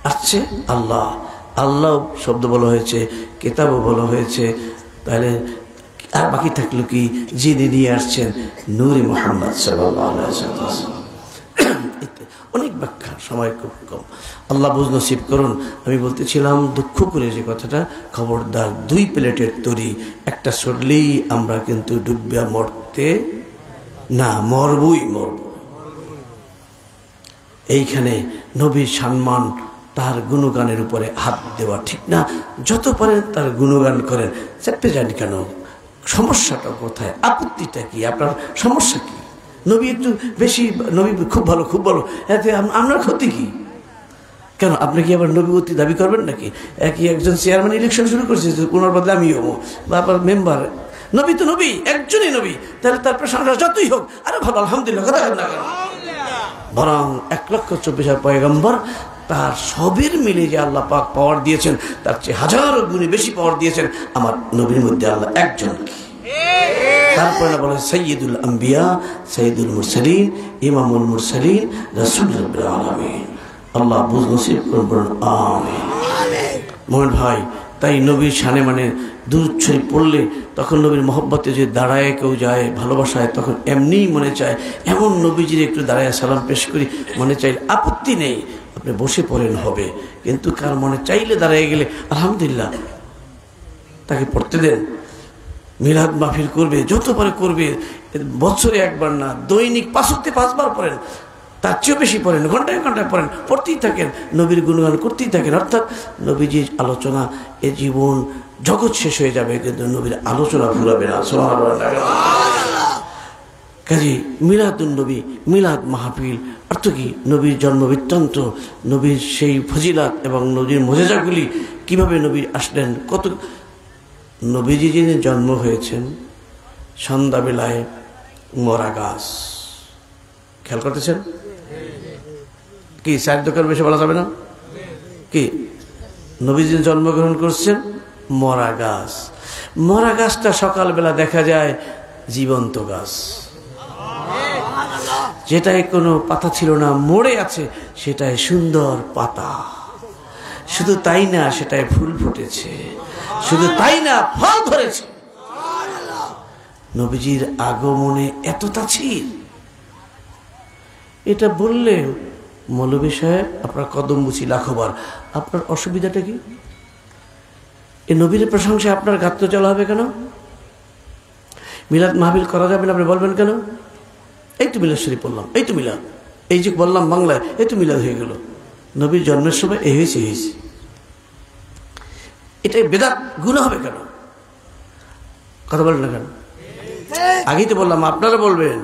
আসছে। আল্লাহ আল্লাহ শব্দ বলা হয়েছে, কিতাবও বলা হয়েছে, তাহলে আর বাকি থাকলো কি? যিনি নিয়ে আসছেন নূরে মুহাম্মদ সাল্লাল্লাহু আলাইহি ওয়াসাল্লাম। অনেক ব্যাখ্যা, সময় খুব কম, আল্লাহ বুঝ নসিব করুন। আমি বলতেছিলাম দুঃখ করে যে কথাটা, খবরদার 2 প্লেটের তরি একটা সরলেই আমরা কিন্তু ডুবিয়া মরতে না, মরবই মরব। এইখানে নবীর সম্মান, তার গুণগানের উপরে হাত দেওয়া ঠিক না। যত পারেন তার গুণগান করেন, চেপে যান কেন? সমস্যাটা কোথায়? আপত্তিটা কি? আপনার সমস্যা কি? নবী একটু বেশি, নবী খুব ভালো, খুব ভালো, এতে আপনার ক্ষতি কি? কেন আপনি কি আবার নবীবতী দাবি করবেন নাকি? একজন চেয়ারম্যান ইলেকশন শুরু করছে, ওনার বদলে আমি হবো, বা আপনার মেম্বার। নবী তো নবী, একজনই নবী, তাহলে তার প্রশংসা যতই হোক আরে ভালো, আলহামদুলিল্লাহ, কথা না, বরং 1,24,000 পয়গম্বর, তার সবের মিলে যে আল্লাহ পাক পাওয়ার দিয়েছেন তার চেয়ে হাজারো গুণে বেশি পাওয়ার দিয়েছেন আমার নবীর মধ্যে আল্লাহ একজনকে। তারপরে বলে সৈয়দুল আম্বিয়া, সৈয়দুল মুরসালিন, ইমামুল মুরসালিন, রাসূল রাব্বিল আলামিন। আল্লাহ বুঝ নসিব করুন, আমিন। মোহন ভাই, তাই নবীর শানে মানে দুরূদ শরীফ পড়লে তখন নবীর মহব্বতে যে দাঁড়ায় কেউ যায় ভালোবাসায়, তখন এমনিই মনে চায় এমন নবীজির একটু দাঁড়ায় সালাম পেশ করি, মনে চাইলে আপত্তি নেই, আপনি বসে পড়েন হবে, কিন্তু কার মনে চাইলে দাঁড়ায় গেলে আলহামদুলিল্লাহ তাকে পড়তে দেন। মিলাদ মাহফিল করবে, যত পারে করবে, বছরে একবার না, দৈনিক 5 থেকে 5 বার পড়েন, তার চেয়েও বেশি পড়েন, ঘন্টায় ঘন্টায় পড়েন, পড়তেই থাকেন, নবীর গুণগান করতেই থাকেন। অর্থাৎ নবীজির আলোচনা, এ জীবন জগৎ শেষ হয়ে যাবে কিন্তু নবীর আলোচনা ভুলাবে না। কাজী মিলাদুন নবী, মিলাদ মাহফিল অর্থ কি? নবীর জন্ম বৃত্তান্ত, নবীর সেই ফজিলাত এবং নবীর মুজিজাগুলি, কিভাবে নবী আসলেন, কত নবীজি যিনি জন্ম হয়েছেন সন্ধ্যাবেলায় মরা গাছ, খেয়াল করতেছেন কি? চায়ের দোকান বেশি বলা যাবে না কি? নবীজি জন্মগ্রহণ করছেন মরা গাছ। মরা গাছটা সকালবেলা দেখা যায় জীবন্ত গাছ, যেটায় কোনো পাতা ছিল না, মরে আছে, সেটায় সুন্দর পাতা। শুধু তাই না, সেটায় ফুল ফুটেছে, শুধু তাই না, ফল ধরেছে। নবীজির আগমনে এত তাছির। এটা বললে মৌলভী সাহেব আপনার কদম বুঝি লাখবার, আপনার অসুবিধাটা কি? এই নবীর প্রশংসায় আপনার গাত্র জ্বালা হবে কেন? মিলাদ মাহফিল করা যাবে না আপনি বলবেন কেন? এই তো মিলাদ শরীফ বললাম, এই তো মিলাদ, এই যে বললাম বাংলায়, এই তো মিলাদ হয়ে গেল। নবীর জন্মের সময় এই হয়েছে, এই হয়েছে, এটাই বেদাত গুনাহ হবে কেন? কথা বলেন না কেন? আগেই তো বললাম আপনারা বলবেন,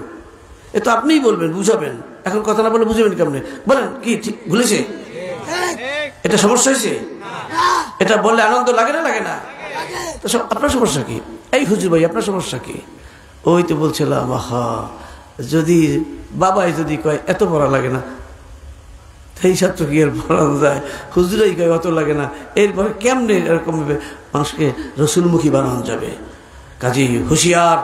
এ তো আপনিই বলবেন, বুঝাবেন। এখন কথা না বলে বুঝাবেন কেমনে? বলেন কি ঠিক ভুলেছে? এটা সমস্যা হয়েছে? এটা বললে আনন্দ লাগে না, লাগে না? তো আপনার সমস্যা কি? এই হুজুর ভাই আপনার সমস্যা কি? ওই তো বলছিলাম, আহা যদি বাবাই যদি কয় এত পড়া লাগে না, সেই ছাত্র কি এর পড়ানো যায়? হুজুরাই কয় অত লাগে না, এরপরে কেমনে এরকম মানুষকে রসুলমুখী বানানো যাবে? কাজেই হুঁশিয়ার,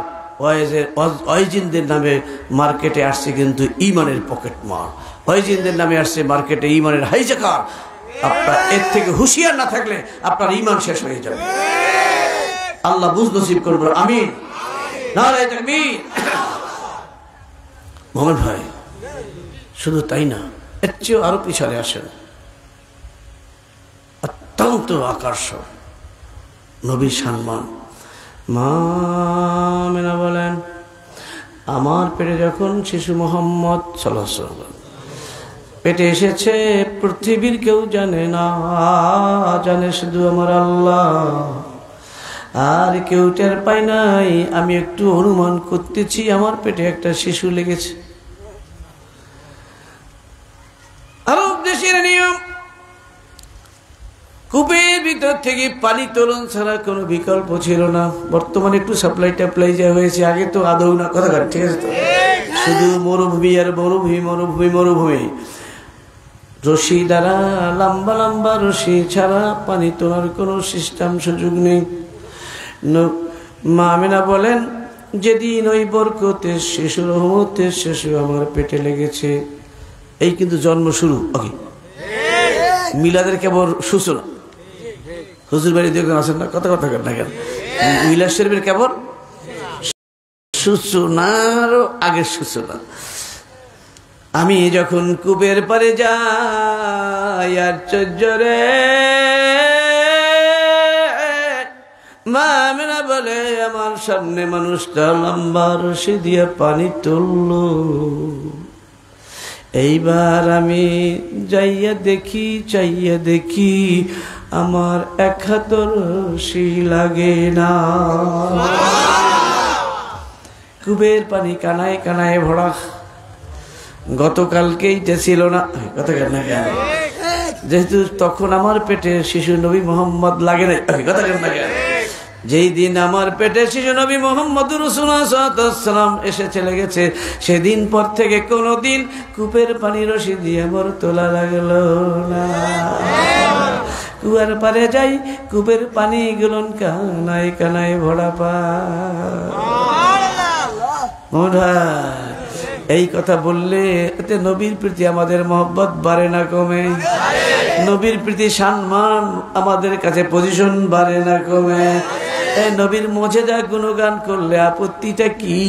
ওয়াইজিনদের নামে মার্কেটে আসছে কিন্তু ইমানের পকেট মার, ওয়াইজিনদের নামে আসছে মার্কেটে ইমানের হাইজাকার। আপনার এর থেকে হুঁশিয়ার না থাকলে আপনার ইমান শেষ হয়ে যাবে। আল্লাহ বুঝ নসিব করবেন, আমিন। নারায়ে তাকবীর। মোহাম্মদ ভাই, শুধু তাই না, এর চেয়েও আরো পিছনে আসেন, অত্যন্ত আকর্ষণ নবীর সম্মান। মা আমেনা বলেন, আমার পেটে যখন শিশু মোহাম্মদ সাল্লাল্লাহু আলাইহি ওয়াসাল্লাম পেটে এসেছে, পৃথিবীর কেউ জানে না, জানে শুধু আমার আল্লাহ, আর কেউ টের পায় নাই। আমি একটু অনুমান করতেছি আমার পেটে একটা শিশু লেগেছে। আরব দেশের নিয়ম, কূপের ভিতর থেকে পানি তোলন ছাড়া কোনো বিকল্প ছিল না। বর্তমানে একটু সাপ্লাই টাপ্লাই যা হয়েছে, আগে তো আদৌ না। কথা কার ঠিক আছে তো? শুধু মরুভূমি আর মরুভূমি, মরুভূমি, মরুভূমি। রশি দ্বারা, লম্বা লম্বা রশি ছাড়া পানি তোলার কোনো সিস্টেম, সুযোগ নেই। মা আমেনা বলেন, যেদিন ওই বরকতের শিশু, রহমতের শিশু আমার পেটে লেগেছে, এই কিন্তু জন্ম শুরু। ওকে, মিলাদের কেবল সূচনা। হুজুর বাড়ি দেখেন আসেন না, কথা কথা না কেন? মিলাদ শরীফের কেবল সূচনার আগের সূচনা। আমি যখন কূপের পারে যাই, আশ্চর্যরে মা আমেনা বলে, আমার সামনে মানুষটা লম্বা রশি দিয়ে পানি তুলল। এইবার আমি যাইয়া দেখি, চাইয়া দেখি, আমার এক হাত রশি লাগে না। কূপের পানি কানায় কানায় ভরা। গতকালকেই যে ছিল না, কথা কেন? যেহেতু তখন আমার পেটে শিশু নবী মোহাম্মদ লাগে নাই, কথা কেন? যেই দিন আমার পেটে শিশু নবী মুহাম্মদুর রাসূলুল্লাহ সাল্লাল্লাহু আলাইহি ওয়াসাল্লাম এসে চলে গেছে, সেদিন পর থেকে কোনোদিন কূপের পানি রশি দিয়ে আমার তোলা লাগলো না। কুয়ার পারে যাই, কূপের পানি গুলন কানায় কানায় ভরা পায়। এই কথা বললে এতে নবীর প্রতি আমাদের মহব্বত বাড়ে না কমে? নবীর প্রতি সম্মান আমাদের কাছে পজিশন বাড়ে না কমে? এই নবীর মজেদা গুণগান করলে আপত্তিটা কি?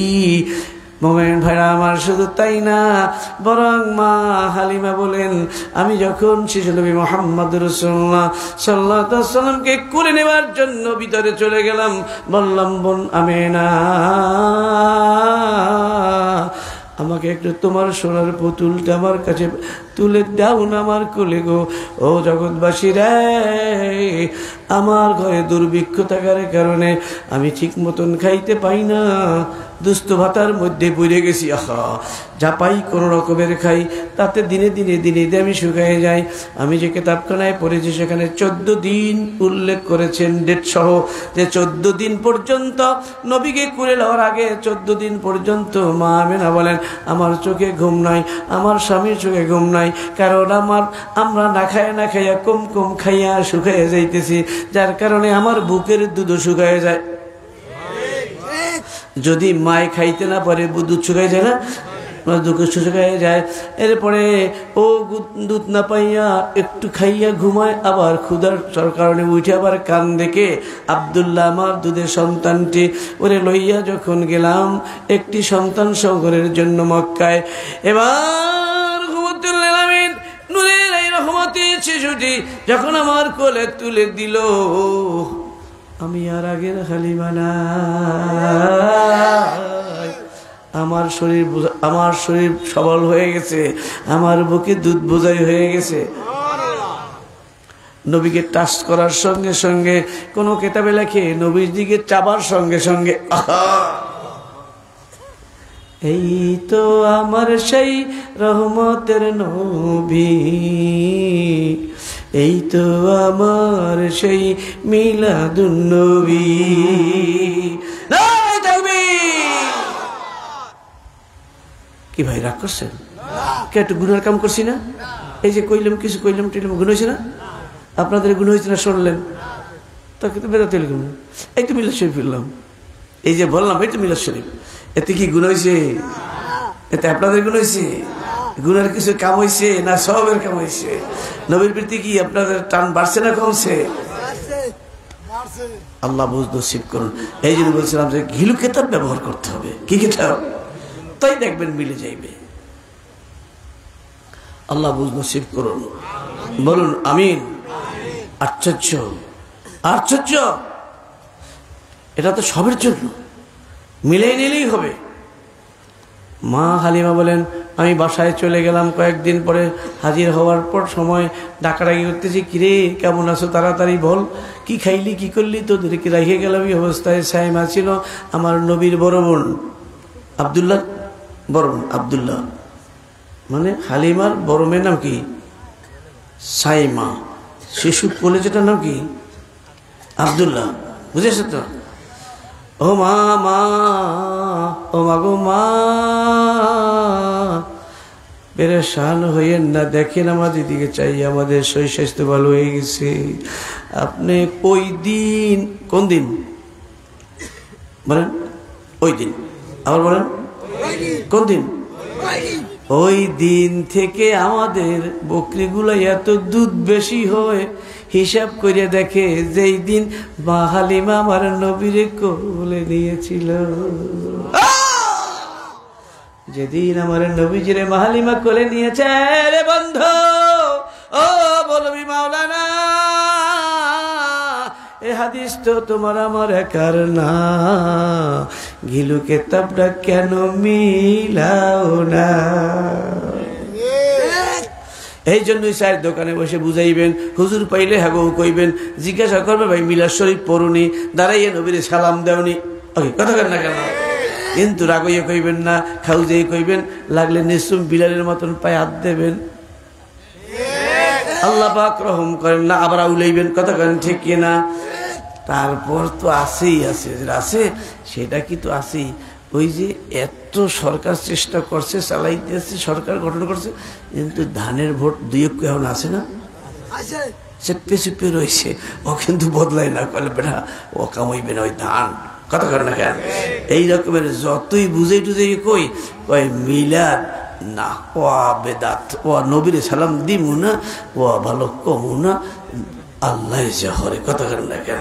মোমেন ভাইরা আমার, শুধু তাই না, বরং মা হালিমা বলেন, আমি যখন শিশু নবী মুহাম্মদুর রাসূলুল্লাহ সাল্লাল্লাহু আলাইহি ওয়াসাল্লামকে কোলে নেওয়ার জন্য ভিতরে চলে গেলাম, বললাম, বোন আমেনা, আমাকে একটু তোমার সোনার পুতুলটা আমার কাছে তুলে দাও না আমার কোলে গো। ও জগৎবাসী রে, আমার ঘরে দুর্ভিক্ষ থাকার কারণে আমি ঠিক মতন খাইতে পাই না, দুস্থ ভাতার মধ্যে পড়ে গেছি। আহা, যা পাই কোনো রকমের খাই, তাতে দিনে দিনে দিনে দিনে আমি শুকায় যাই। আমি যে কিতাবখানায় পড়েছি সেখানে 14 দিন উল্লেখ করেছেন, ডেট সহ, যে 14 দিন পর্যন্ত নবীকে কুলে নেওয়ার আগে 14 দিন পর্যন্ত মা আমেনা বলেন, আমার চোখে ঘুম নাই, আমার স্বামীর চোখে ঘুম নাই, কারণ আমরা না খাইয়া কম কম খাইয়া শুকাইয়া যাইতেছি, যার কারণে আমার বুকের দুধও শুকায় যায়। যদি মায় খাইতে না পারে দুধ শুকায় যায় না, দুঃখ শুকায় যায়। এরপরে ও দুধ না পাইয়া একটু খাইয়া ঘুমায়, আবার ক্ষুধার কারণে উঠে আবার কান দেখে আব্দুল্লাহ আমার দুধের সন্তানটি ওরে লইয়া যখন গেলাম একটি সন্তান সংগ্রহের জন্য মক্কায়, এবার রহমতুল্লিল আমিন নূরের এই রহমতের শিশুটি যখন আমার কোলে তুলে দিল, আমি আর আগের হালিমা না, আমার শরীর সবল হয়ে গেছে, আমার বুকে দুধ বোঝাই হয়ে গেছে। নবীকে টাচ করার সঙ্গে সঙ্গে কোন কেতাবে লেখে নবীর দিকে চাবার সঙ্গে সঙ্গে এই তো আমার সেই রহমতের নবী, এই তো আমার সেই মিলাদুন নবী। কি ভাই রাগ করছেন? কে একটু গুনার কাম করছি না? এই যে কইলাম কিছু কইলাম টিলাম, গুণ হয়েছে না? আপনাদের গুণ হয়েছে না? শুনলেন তাকে তো বেরোতে লিখুন, এই তো মিলাদ শরীফ ফিরলাম, এই যে বললাম এই তো মিলাদ শরীফ, এতে কি গুণ হয়েছে? এতে আপনাদের গুণ হয়েছে? গুণের কিছু কাম হয়েছে না সবের কাম হয়েছে? নবীর প্রতি কি আপনাদের টান বাড়ছে না কমছে? আল্লাহ বুঝ নসিব করুন। এই জন্য বলছিলাম যে ঘিলু কেতাব ব্যবহার করতে হবে। কি কেতাব? তাই দেখবেন মিলে যাইবে। আল্লাহ বুঝ নসিব করুন, বলুন আমিন। আশ্চর্য, আশ্চর্য, এটা তো সবের জন্য, মিলেই নিলেই হবে। মা হালিমা বলেন, আমি বাসায় চলে গেলাম, কয়েকদিন পরে হাজির হওয়ার পর সময় ডাকাডাকি করতেছি, কিরে কেমন আছো, তাড়াতাড়ি বল, কি খাইলি, কি করলি, তোদেরকে রেখে গেলাম এই অবস্থায়। সাইমা ছিল আমার নবীর বড় বোন, আব্দুল্লাহ বড় বোন, আব্দুল্লাহ মানে হালিমার বড় মেয়ের নাম কি? সাইমা। শিশু কলেজেটার নাম কি? আব্দুল্লাহ। বুঝেছ তো? ও মা, মা, ও মা গো মা, পেরেশান হইয়েন না, দেখেন আমাদের দিকে চাই, আমাদের শরীর স্বাস্থ্য ভালো হয়ে গেছে। আপনি ওই দিন, কোন দিন বলেন? ওই দিন, আবার বলেন কোন দিন? ওই দিন থেকে আমাদের বকরিগুলো এত দুধ বেশি হয়, হিসাব করে দেখে যেই দিন মা হালিমা আমার নবীরে কোলে নিয়েছিল, যেদিন আমার নবীজিরে মা হালিমা কোলে নিয়েছে, রে বন্ধু ও বলবি মাওলানা, এ হাদিস তো তোমার আমার একার না, ঘিলু কেতাবটা কেন মিলাও না? এই জন্যই স্যার দোকানে বসে বুঝাইবেন, হুজুর পাইলে হাগো কইবেন, জিজ্ঞাসা করবে ভাই মিলাদ শরীফ পড়ুনি, দাঁড়াইয়া নবীরে সালাম দেওনি, কথা কেন না কেন? কিন্তু রাগইয়ে কইবেন না, খাউজে কইবেন, লাগলে নিশ্চুম বিলালের মতন পায়ে হাত দেবেন, আল্লাহ পাক রহম করেন না, আবার উলাইবেন, কথা কেন ঠিক কিনা? তারপর তো আছেই আছে, আছে সেটা কি তো আছেই। ওই যে এত সরকার চেষ্টা করছে, চালাইতেছে, সরকার গঠন করছে, কিন্তু ধানের ভোট দুই এখন আছে না, চেপে চেপে রয়েছে। ও কিন্তু বদলায় না, কলে বেটা ও কামাইবে না ওই ধান, কথা কর না কেন। এই রকমের যতই বুঝে টুঝে কই মিলাদ না, ও বেদাত, ও নবীর সালাম দিমু না, ও ভালো কমু না, আল্লাহ জহরে, কথা কর না কেন।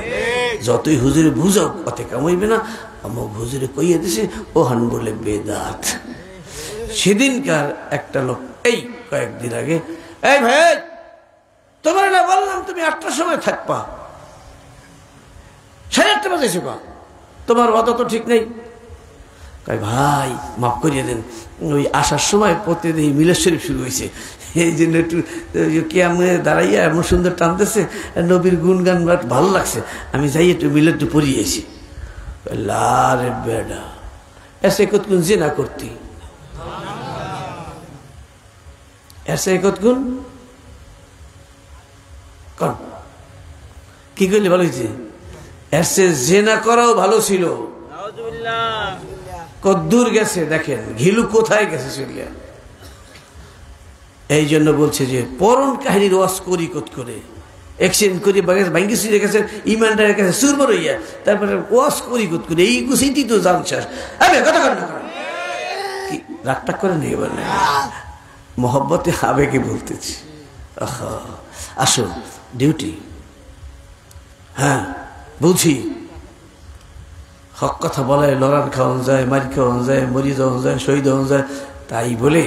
যতই হুজুরে বুঝাও অতে কামাইবে না, আমার হুজুরে কইয়া দিছে ও হান বলে বেদাত। সেদিনকার একটা লোক এই কয়েকদিন আগে, এই ভাই তোমার না বললাম তুমি 8টার সময় থাকবা, 8:30 বাজেছে বা, তোমার অত তো ঠিক নেই। কয় ভাই মাফ করিয়ে দেন, ওই আসার সময় প্রতিদিন মিলাদ শরীফ শুরু হয়েছে, এই জন্য একটু কেমনে দাঁড়াইয়া এমন সুন্দর টানতেছে, নবীর গুণগান ভালো লাগছে, আমি যাই একটু মিলাদ একটু পড়িয়েছি। লারে বেডা এসে কতক্ষণ জেনা করতি, এসে কতক্ষণ কন কি করলে ভালো হয়েছে, এসে জেনা করাও ভালো ছিল। কদ্দূর গেছে দেখেন, ঘিলু কোথায় গেছে চলিয়া। এই জন্য বলছে যে পরন কাহিনীর ওয়াজ করি কত করে, এক্সচেঞ্জ করি ভাঙ্গি চুরি গেছে, ইমানদারের কাছে সুরমর হইয়া, তারপরে ওয়াজ করি কত করে, এই গুছিটি তো জান শেষ। কথা কর না, কি রাগটাক করে নেই বলে মহব্বতে আবেগে বলতেছি। আসো ডিউটি, হ্যাঁ বুঝি, হক কথা বলায় লড়ান খাওয়ান যায়, মারি খাওয়ান যায়, মরি যাওয়ান যায়, শহীদ হওয়ান যায়। তাই বলে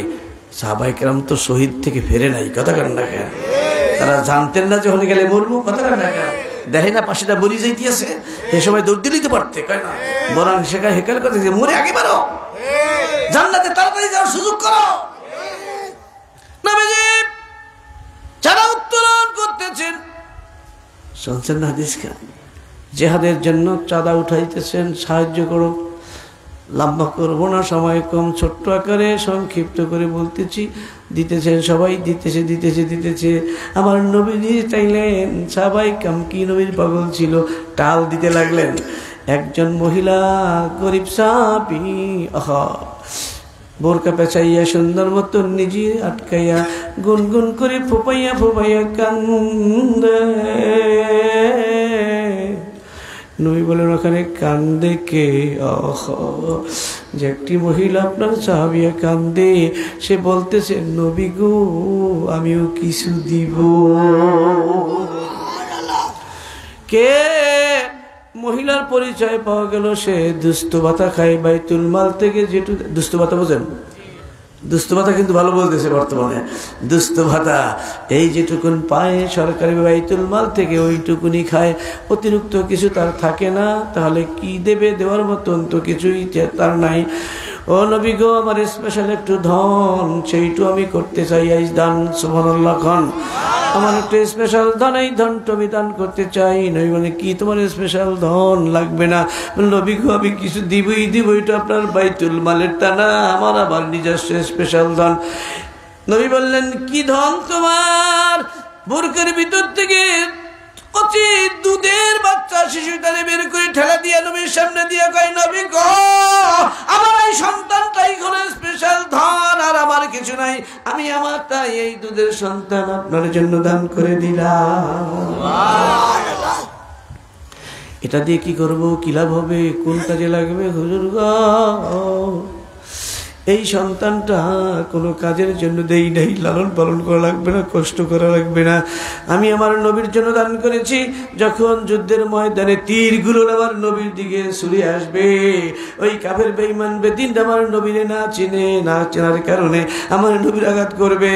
সাহাবায়ে কেরাম তো শহীদ থেকে ফেরে নাই, কথা কেন না কেন। তারা জানতেন না যে হলে গেলে মরবো, কথা কেন না কেন। দেখে না পাশেটা বলি যাইতে আছে, সে সময় দৌড় দিলেই তো পারতে, কয় না বরান শেখায় হেকাল কথা, মরে আগে পারো, জান্নাতে তাড়াতাড়ি যাওয়ার সুযোগ করো। নবীজি যারা উত্তোলন করতেছেন, শুনছেন না হাদিস খান, জেহাদের জন্য চাঁদা উঠাইতেছেন, সাহায্য করো। লম্বা করবো না, সময় কম, ছোট্ট আকারে সংক্ষিপ্ত করে বলতেছি। দিতেছেন সবাই, দিতেছে দিতেছে দিতেছে। আমার নবীজি চাইলেন, সবাই কাম কি নবীর পাগল ছিল, টাল দিতে লাগলেন। একজন মহিলা গরিব সাহাবী বোরকা পেঁচাইয়া সুন্দর মতো নিজে আটকাইয়া গুনগুন করে ফোপাইয়া ফোপাইয়া কান্দে। নবী বলেন ওখানে কান্দে কে? যে একটি মহিলা আপনার সাহাবিয়া কান্দে, সে বলতেছে নবী গো আমিও কিছু দিব। কে? মহিলার পরিচয় পাওয়া গেল, সে দুস্থ ভাতা খায় বাইতুল মাল থেকে। যেটু দুস্থ ভাতা বোঝেন, দুস্থ ভাতা কিন্তু ভালো বলতেছে বর্তমানে, দুস্থ ভাতা এই যেটুকুন পায় সরকারি বাইতুল মাল থেকে ওইটুকুনি খায়, অতিরিক্ত কিছু তার থাকে না। তাহলে কি দেবে? দেওয়ার মতন তো কিছুই তার নাই। ও নবী গো আমার স্পেশাল একটু ধন, সেইটু আমি করতে চাই, আইজ দান সুবহানাল্লাহ খান, আমার একটা স্পেশাল ধন, এই ধনটা আমি দান করতে চাই। নবী বলে কি তোমার স্পেশাল ধন লাগবে না? নবী গো আমি কিছু দিবই দিব, এটা আপনার বাইতুল মালের টানা, আমার আবার নিজস্ব স্পেশাল ধন। নবী বললেন কি ধন তোমার? বুরকার ভিতর থেকে কচি দুধের বাচ্চা শিশুটারে বের করে ঠেলা দিয়ে নবীর সামনে দিয়ে কয় নবী গো আমার এই সন্তানটাই হলো স্পেশাল ধন, আর আমার কিছু নাই, আমি আমার তাই এই দুধের সন্তান আপনার জন্য দান করে দিলাম। এটা দিয়ে কি করব, কি লাভ হবে, কোন কাজে লাগবে? হুজুর গো এই সন্তানটা কোনো কাজের জন্য দেই নাই, লালন পালন করা লাগবে না, কষ্ট করা লাগবে না, আমি আমার নবীর জন্য দান করেছি। যখন যুদ্ধের ময়দানে তীরগুলো আমার নবীর দিকে ছুড়ে আসবে, ওই কাফের বেঈমান বেদিন আমার নবীরে না চিনে, না চেনার কারণে আমার নবীর আঘাত করবে।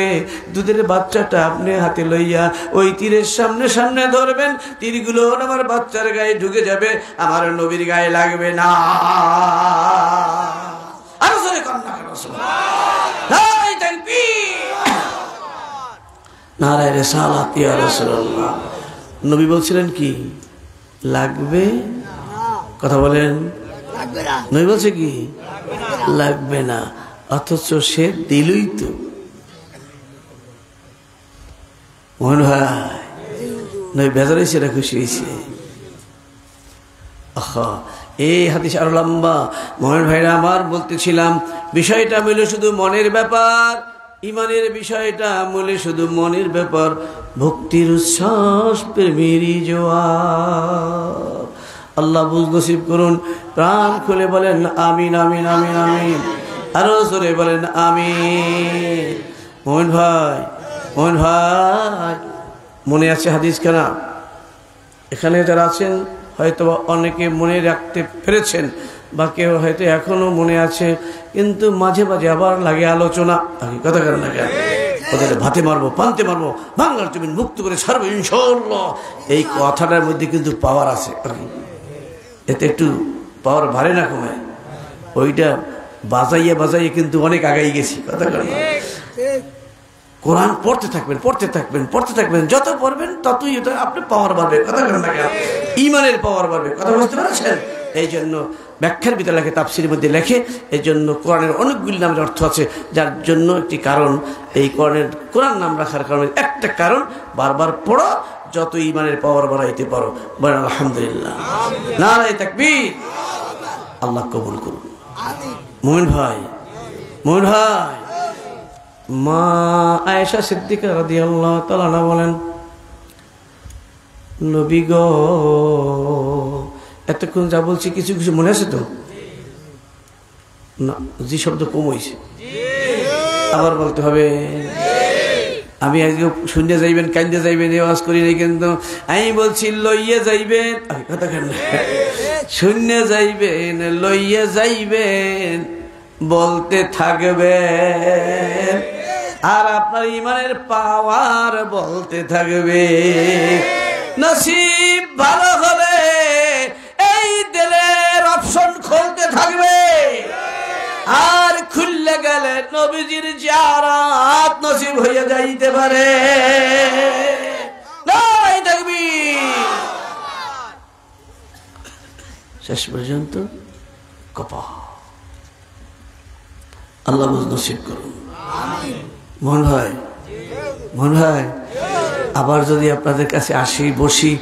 দুধের বাচ্চাটা আপনি হাতে লইয়া ওই তীরের সামনে সামনে ধরবেন, তীরগুলো আমার বাচ্চার গায়ে ঢুকে যাবে, আমার নবীর গায়ে লাগবে না। নারায়ে রিসালাত ইয়া রাসূলুল্লাহ। নবী বলছিলেন কি লাগবে? কথা বলেন, নবী বলছে কি লাগবে না, অথচ সে দিলই তো। মনে হয় নবী বেজার হয়েছে না খুশি হয়েছে? আহা, এই হাদিস আরো লম্বা। মোহন ভাইরা আমার, বলতেছিলাম বিষয়টা মিলে শুধু মনের ব্যাপার, ইমানের বিষয়টা মূলে শুধু মনের ব্যাপার। ভক্তির উচ্ছ্বাস প্রেমেরই জোয়ার। আল্লাহ বুঝ নসিব করুন। প্রাণ খুলে বলেন আমিন আমিন আমিন আমিন। আরো জোরে বলেন আমিন। মোহন ভাই, মোহন ভাই, মনে আছে হাদিস খানা? এখানে যারা আছেন হয়তো অনেকে মনে রাখতে পেরেছেন, বা কেউ হয়তো এখনো মনে আছে, কিন্তু মাঝে মাঝে আবার লাগে আলোচনা। কথা কেন না, কেন ওদের ভাতে মারবো, পান্তে মারবো, বাংলার জমিন মুক্ত করে ছাড়বো ইনশাআল্লাহ। এই কথাটার মধ্যে কিন্তু পাওয়ার আছে। এতে একটু পাওয়ার বাড়ে না কমে? ওইটা বাজাইয়ে বাজাইয়ে কিন্তু অনেক আগাই গেছি। কথা কেন? কোরআন পড়তে থাকবেন, পড়তে থাকবেন, পড়তে থাকবেন, যত পড়বেন ততই আপনি পাওয়ার বাড়বে। কথা কেন না, কেন ইমানের পাওয়ার বাড়বে। কথা বুঝতে পারছেন? এই জন্য ব্যাখ্যার ভিতরে লেখে, তাফসীরের মধ্যে লেখে, এই জন্য কোরআনের অনেকগুলি নামের অর্থ আছে, যার জন্য একটি কারণ এই কোরআন নাম রাখার কারণে একটা কারণ, বারবার পড়ো, যত ইমানের পাওয়ার বাড়াইতে পারো। বলেন আলহামদুলিল্লাহ, নারায়ে তাকবীর। আল্লাহ কবুল করুন। মুমিন ভাই, মুমিন ভাই, মা আয়েশা সিদ্দিকা রাদিয়াল্লাহু তাআলা আনহা বলেন, নবী গো, এতক্ষণ যা বলছি কিছু কিছু মনে আছে তো? না, জি শব্দ কম হয়েছে, আবার বলতে হবে। আমি আজকে শুনে যাইবেন, কান্দে যাইবেন, এই ওয়াজ করি নাই, কিন্তু আমি বলছি লইয়ে যাইবেন। কথা কেন? শূন্য যাইবেন, লইয়ে যাইবেন, বলতে থাকবেন, আর আপনার ইমানের পাওয়ার বলতে থাকবে। নসিব ভালো হলে এই দিলের অপশন খুলতে থাকবে, আর খুললে গেলে নবীজির জিয়ারত নসিব হয়ে যাইতে পারে। নারায়ে তাকবীর। শেষ পর্যন্ত কপা আল্লাহ নসিব করুন। মন ভাই, মন ভাই, আবার যদি আপনাদের কাছে আসি, বসি,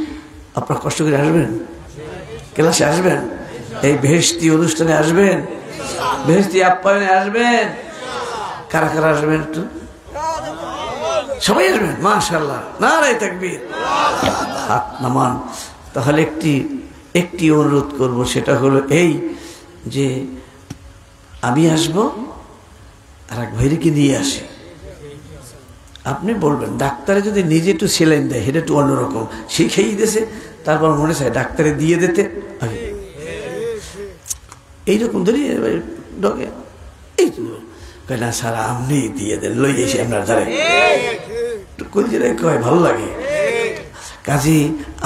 আপনারা কষ্ট করে আসবেন, ক্লাসে আসবেন, এই বেহেশতি অনুষ্ঠানে আসবেন, বেহেশতি আপ্যায়নে আসবেন। কারা কারা আসবেন? একটু সবাই আসবেন, মাশাআল্লাহ, নারায়ে তাকবীর। হাত নামান। তাহলে একটি অনুরোধ করব, সেটা হলো এই যে আমি আসবো, আর এক ভাইকে নিয়ে আসি। আপনি বলবেন ডাক্তারে যদি নিজে একটু সেলাইন দেয়, সেটা একটু অন্যরকম, শিখেই দিয়েছে, তারপর মনে চায় ডাক্তারে দিয়ে দিতে। এইরকম ধরি ডগে, এই না স্যার আপনি দিয়ে দেন, লই এসে আপনার ধারে কয় ভালো লাগে। কাজে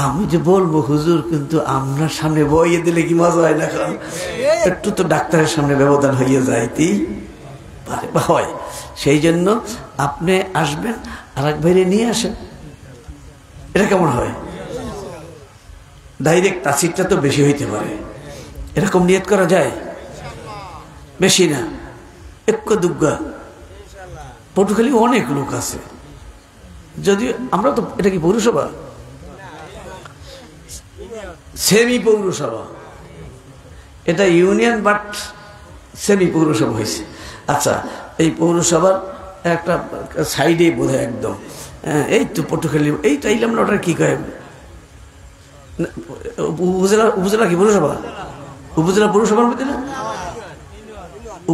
আমি যে বলবো হুজুর, কিন্তু আপনার সামনে বইয়ে দিলে কি মজা হয় না? কারণ একটু তো ডাক্তারের সামনে ব্যবধান হয়ে যাইতেই পারে বা হয়। সেই জন্য আপনি আসবেন, আর এক ভাইরে নিয়ে আসেন। এটা কেমন হয়? ডাইরেক্ট তাসিরটা তো বেশি হইতে পারে, এরকম নিয়ত করা যায়? বেশি না, একটু দুগ্গা। পটুখালী অনেক লোক আছে, যদিও আমরা তো, এটা কি পৌরসভা? সেমি পৌরসভা, এটা ইউনিয়ন বাট সেমি পৌরসভা হয়েছে। আচ্ছা, এই পৌরসভার একটা সাইডে বোধ হয় একদম, এই তো পটুখালী, এই তো এইলাম না, ওটা কি কয়, উপজেলা? উপজেলা কি পৌরসভা? উপজেলা পৌরসভার মধ্যে না,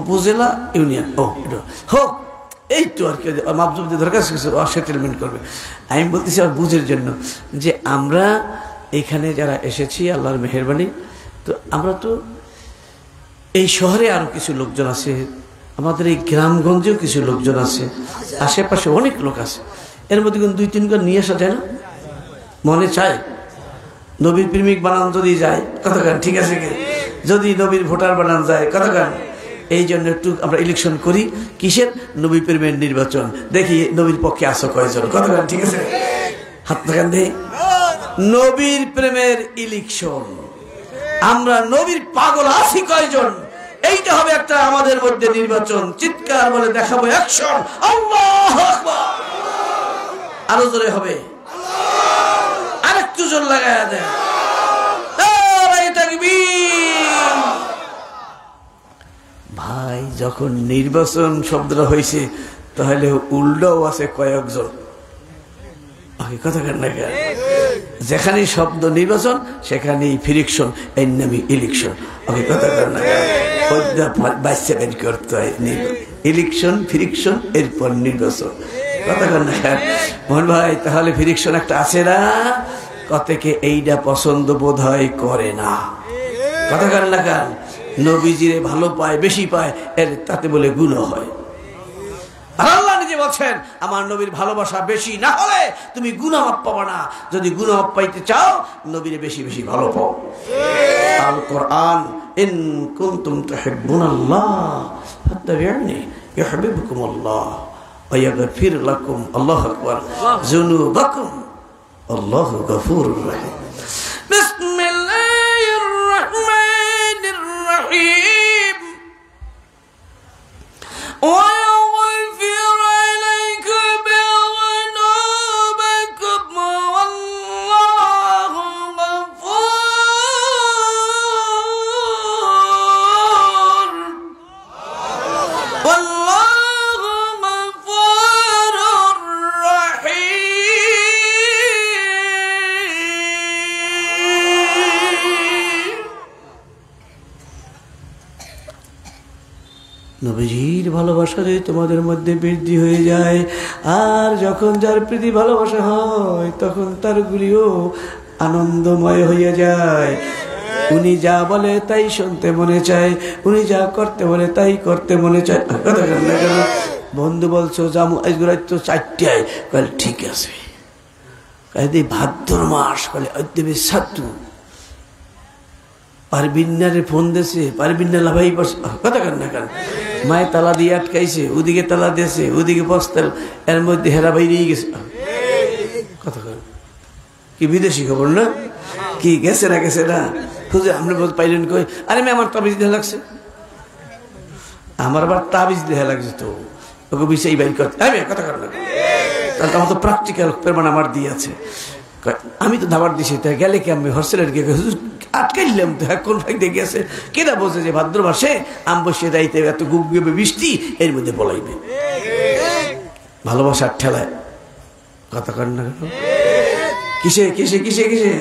উপজেলা ইউনিয়ন। ও এটা হোক, এই তো আর কি মাপজুবদের দরখাস্ত কিছু সেটেলমেন্ট করবে। আমি বলতেছি আর বুঝের জন্য, যে আমরা এখানে যারা এসেছি আল্লাহর মেহেরবানি, তো আমরা তো এই শহরে আরো কিছু লোকজন আছে, আমাদের এই গ্রামগঞ্জেও কিছু লোকজন আছে, আশেপাশে অনেক লোক আছে। এর মধ্যে কিন্তু 2-3 জন নিয়ে আসা যায় না? মনে চায় নবীর প্রেমিক বানান যদি যায়, কতক্ষণ ঠিক আছে, যদি নবীর ভোটার বানান যায়, কতক্ষণ। এই জন্য একটু আমরা ইলেকশন করি, কিসের? নবী প্রেমের নির্বাচন। দেখি নবীর পক্ষে আসো কয়জন, কতক্ষণ ঠিক আছে, হাত দেখান দে। নবীর প্রেমের ইলেকশন, আমরা নবীর পাগল আছি কয়জন, এইটা হবে একটা আমাদের মধ্যে নির্বাচন। চিৎকার বলে দেখাবো অ্যাকশন, আল্লাহু আকবার। আরো জোরে হবে, আরেকটু জোর লাগায়া দেন, নারায়ে তাকবীর। যখন নির্বাচন শব্দটা হয়েছে তাহলে উল্টাও আছে কয়েকজন, কথা কেন না কেন? যেখানে শব্দ নির্বাচন সেখানেই ফ্রিকশন, এর নামই ইলেকশন। কথা কেন না বাচ্চা বের করতে হয়, ইলেকশন ফ্রিকশন এরপর নির্বাচন। কথা কেন না কেন মোহন ভাই? তাহলে ফ্রিকশন একটা আছে না, কতকে এইটা পছন্দ বোধ হয় করে না। কথা কেন না কেন? নবীজিরে ভালো পায়, বেশি পায়, এর তাতে বলে গুনাহ হয়। আর আল্লাহ নিজে বলছেন আমার নবীর ভালোবাসা বেশি না হলে তুমি গুনাহ মাপ পাবে না। যদি গুনাহ মাপ পাইতে চাও নবীরে বেশি বেশি ভালো পাও। আল কোরআন, ইন কুনতুম তুহিব্বুনাল্লাহ ফাত্তাবিউনি ইউহিব্বুকুমুল্লাহ ওয়া ইয়াগফির লাকুম, আল্লাহু আকবার, যুনুবাকুম, আল্লাহু গফুরুর রহিম। বিসমিল্লাহির রহমানির রহিম। নবীজির ভালোবাসারে তোমাদের মধ্যে বৃদ্ধি হয়ে যায়। আর যখন যার প্রীতি ভালোবাসা হয় তখন তার গুলিও আনন্দময় হইয়া যায়। উনি যা বলে তাই শুনতে মনে চায়, উনি যা করতে বলে তাই করতে মনে চায়। বন্ধু বলছো জামু আজগুলাই তো 4টায়, কলে ঠিক আছে। ভাদ্র মাস, কলে ছাত্র পারবিন্নারে ফোন দিয়েছে, পারবিন্না লাভাই বসে। কথা কেন না কেন? মায়ে তালা দিয়ে আটকাইছে, ওদিকে তালা দিয়েছে, ওদিকে বস্তাল, এর মধ্যে হেরা বাইরেই গেছে। কথা কেন? কি বিদেশি খবর না? কি গেছে না গেছে না? খুঁজে আমরা পাইলেন কই? আরে মেয়ে আমার তাবিজ দেওয়া লাগছে, আমার আবার তাবিজ দেওয়া লাগছে, তো ওকে বিষয় বাইর করতে। কথা কেন না? তাহলে আমার তো প্র্যাকটিক্যাল প্রমাণ আমার দিয়ে আছে। আমি তো দাবার দিছি, তাই গেলে কি আমি হরসেলের গিয়ে আটকাইলাম তো, কোন ভাই দেখে আছে কেটা বলছে যে ভাদ্র মাসে আম বসে রাইতে এত গুবগুবে বৃষ্টি, এর মধ্যে বলাইবে ভালোবাসার ঠেলায়। কথা কর না কিসে কিসে কিসে কিসে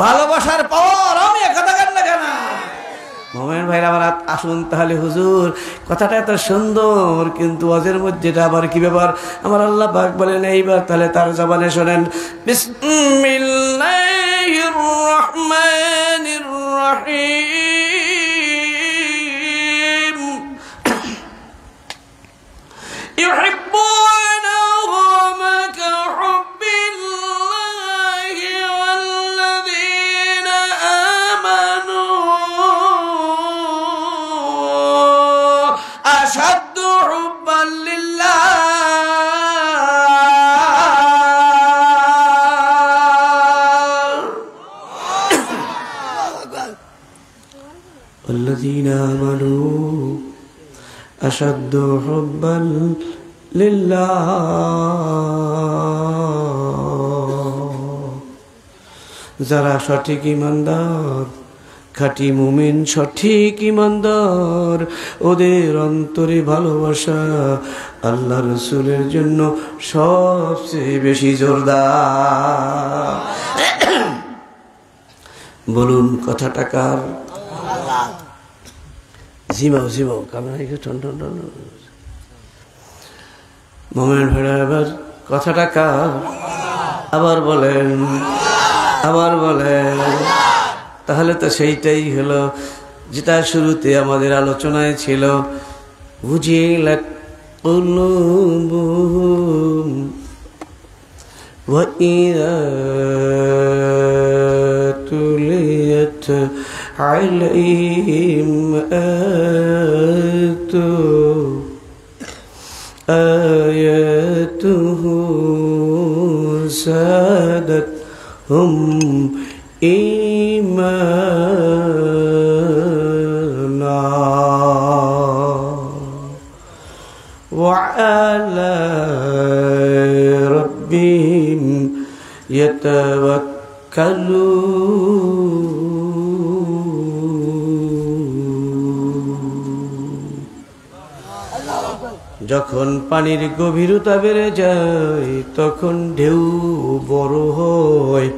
ভালোবাসার পাওয়ার। আমি কথা কর না কেন? মোমেন ভাইরা আমার আসুন তাহলে। হুজুর কথাটা এত সুন্দর, কিন্তু ওয়াজের মধ্যে এটা আবার কি ব্যাপার? আমার আল্লাহ পাক বলেন এইবার তাহলে তার জবানে শোনেন। বিসমিল্লাহির রহমানির রহিম। ইউহিব্বুনাহুম কাহুব্বিল্লাহি ওয়াল্লাযীনা আমানু আশাদ্দু হুব্বান লিল্লাহ। والذين آمنوا أشد حبا لله। যারা সঠিক ইমানদার, খাঁটি মুমিন, সঠিক ইমানদার, ওদের অন্তরে ভালোবাসা আল্লাহ রসুলের জন্য সবচেয়ে বেশি জোরদার। বলুন কথাটা কার? জিমাও জিমাও কামে টন টন টন। মোমেন ভাইরা এবার কথাটা কার? আবার বলেন, আবার বলেন। তাহলে তো সেইটাই হলো যেটা শুরুতে আমাদের আলোচনায় ছিল। বুঝিলাত কুলুবুহুম ওয়া ইযা তুলিয়াত আলাইহিম আয়াতুহু সাদাতহুম ঈমানা ওয়া আলা রাব্বিহিম ইয়াতাওয়াক্কালুন। যখন পানির গভীরতা বেড়ে যায় তখন ঢেউ বড় হয়।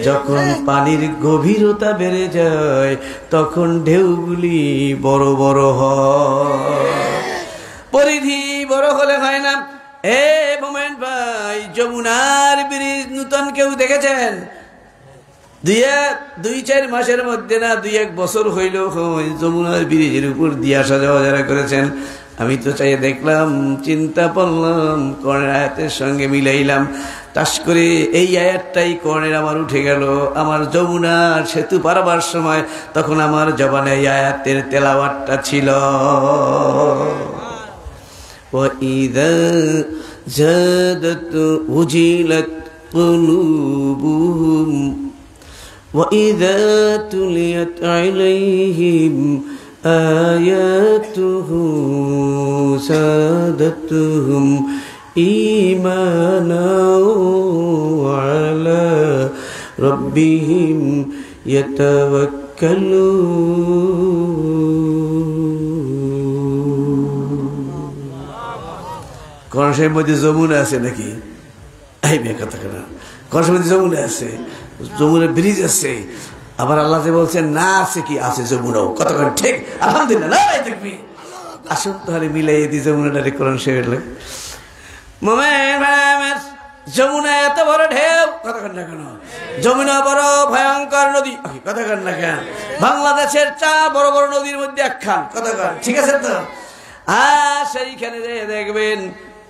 যখন পানির গভীরতা বেড়ে যায় তখন ঢেউগুলি বড় বড় হয়। পরিধি বড় হলে হয় না। এ মোমেন ভাই, যমুনার ব্রিজ নূতন কেউ দেখেছেন? 2-4 মাসের মধ্যে না 2-1 বছর হইল যমুনার ব্রিজের উপর দিয়ে আসা যাওয়া যারা করেছেন। আমি তো চাই দেখলাম, চিন্তা করলাম, কোরআনের আয়াতের সঙ্গে মিলাইলাম, তাস করে এই আয়াতটাই কোরআনের আমার উঠে গেল। আমার যমুনার সেতু পারাবার সময় তখন আমার জবানে এই আয়াতের তেলাওয়াতটা ছিল। وَإِذَا زَادَتْ وُجِلَتْ قُلُوبُهُمْ وَإِذَا تُلِيَتْ عَلَيْهِمْ آيَاتُهُ زَادَتْهُمْ إِيمَانًا وَعَلَى رَبِّهِمْ يَتَوَكَّلُونَ। কোরআনের মধ্যে যমুনা আছে নাকি? এই মেয়ে কথা কেন? কোরআনের মধ্যে যমুনা আছে, যমুনা ব্রিজ আছে। আবার আল্লাহ যে বলছেন না আছে, কি আছে যমুনাও। কতক্ষণ ঠিক, আলহামদুলিল্লাহ। আসুন তাহলে মিলাই দিই যমুনাটারে কোরআন শরীফে। যমুনা এত বড় ঢেউ, কতক্ষণ না কেন? যমুনা বড় ভয়ঙ্কর নদী, কতক্ষণ না কেন? বাংলাদেশের 4 বড় বড় নদীর মধ্যে একখান, কতক্ষণ ঠিক আছে তো? আর সেইখানে দেখবেন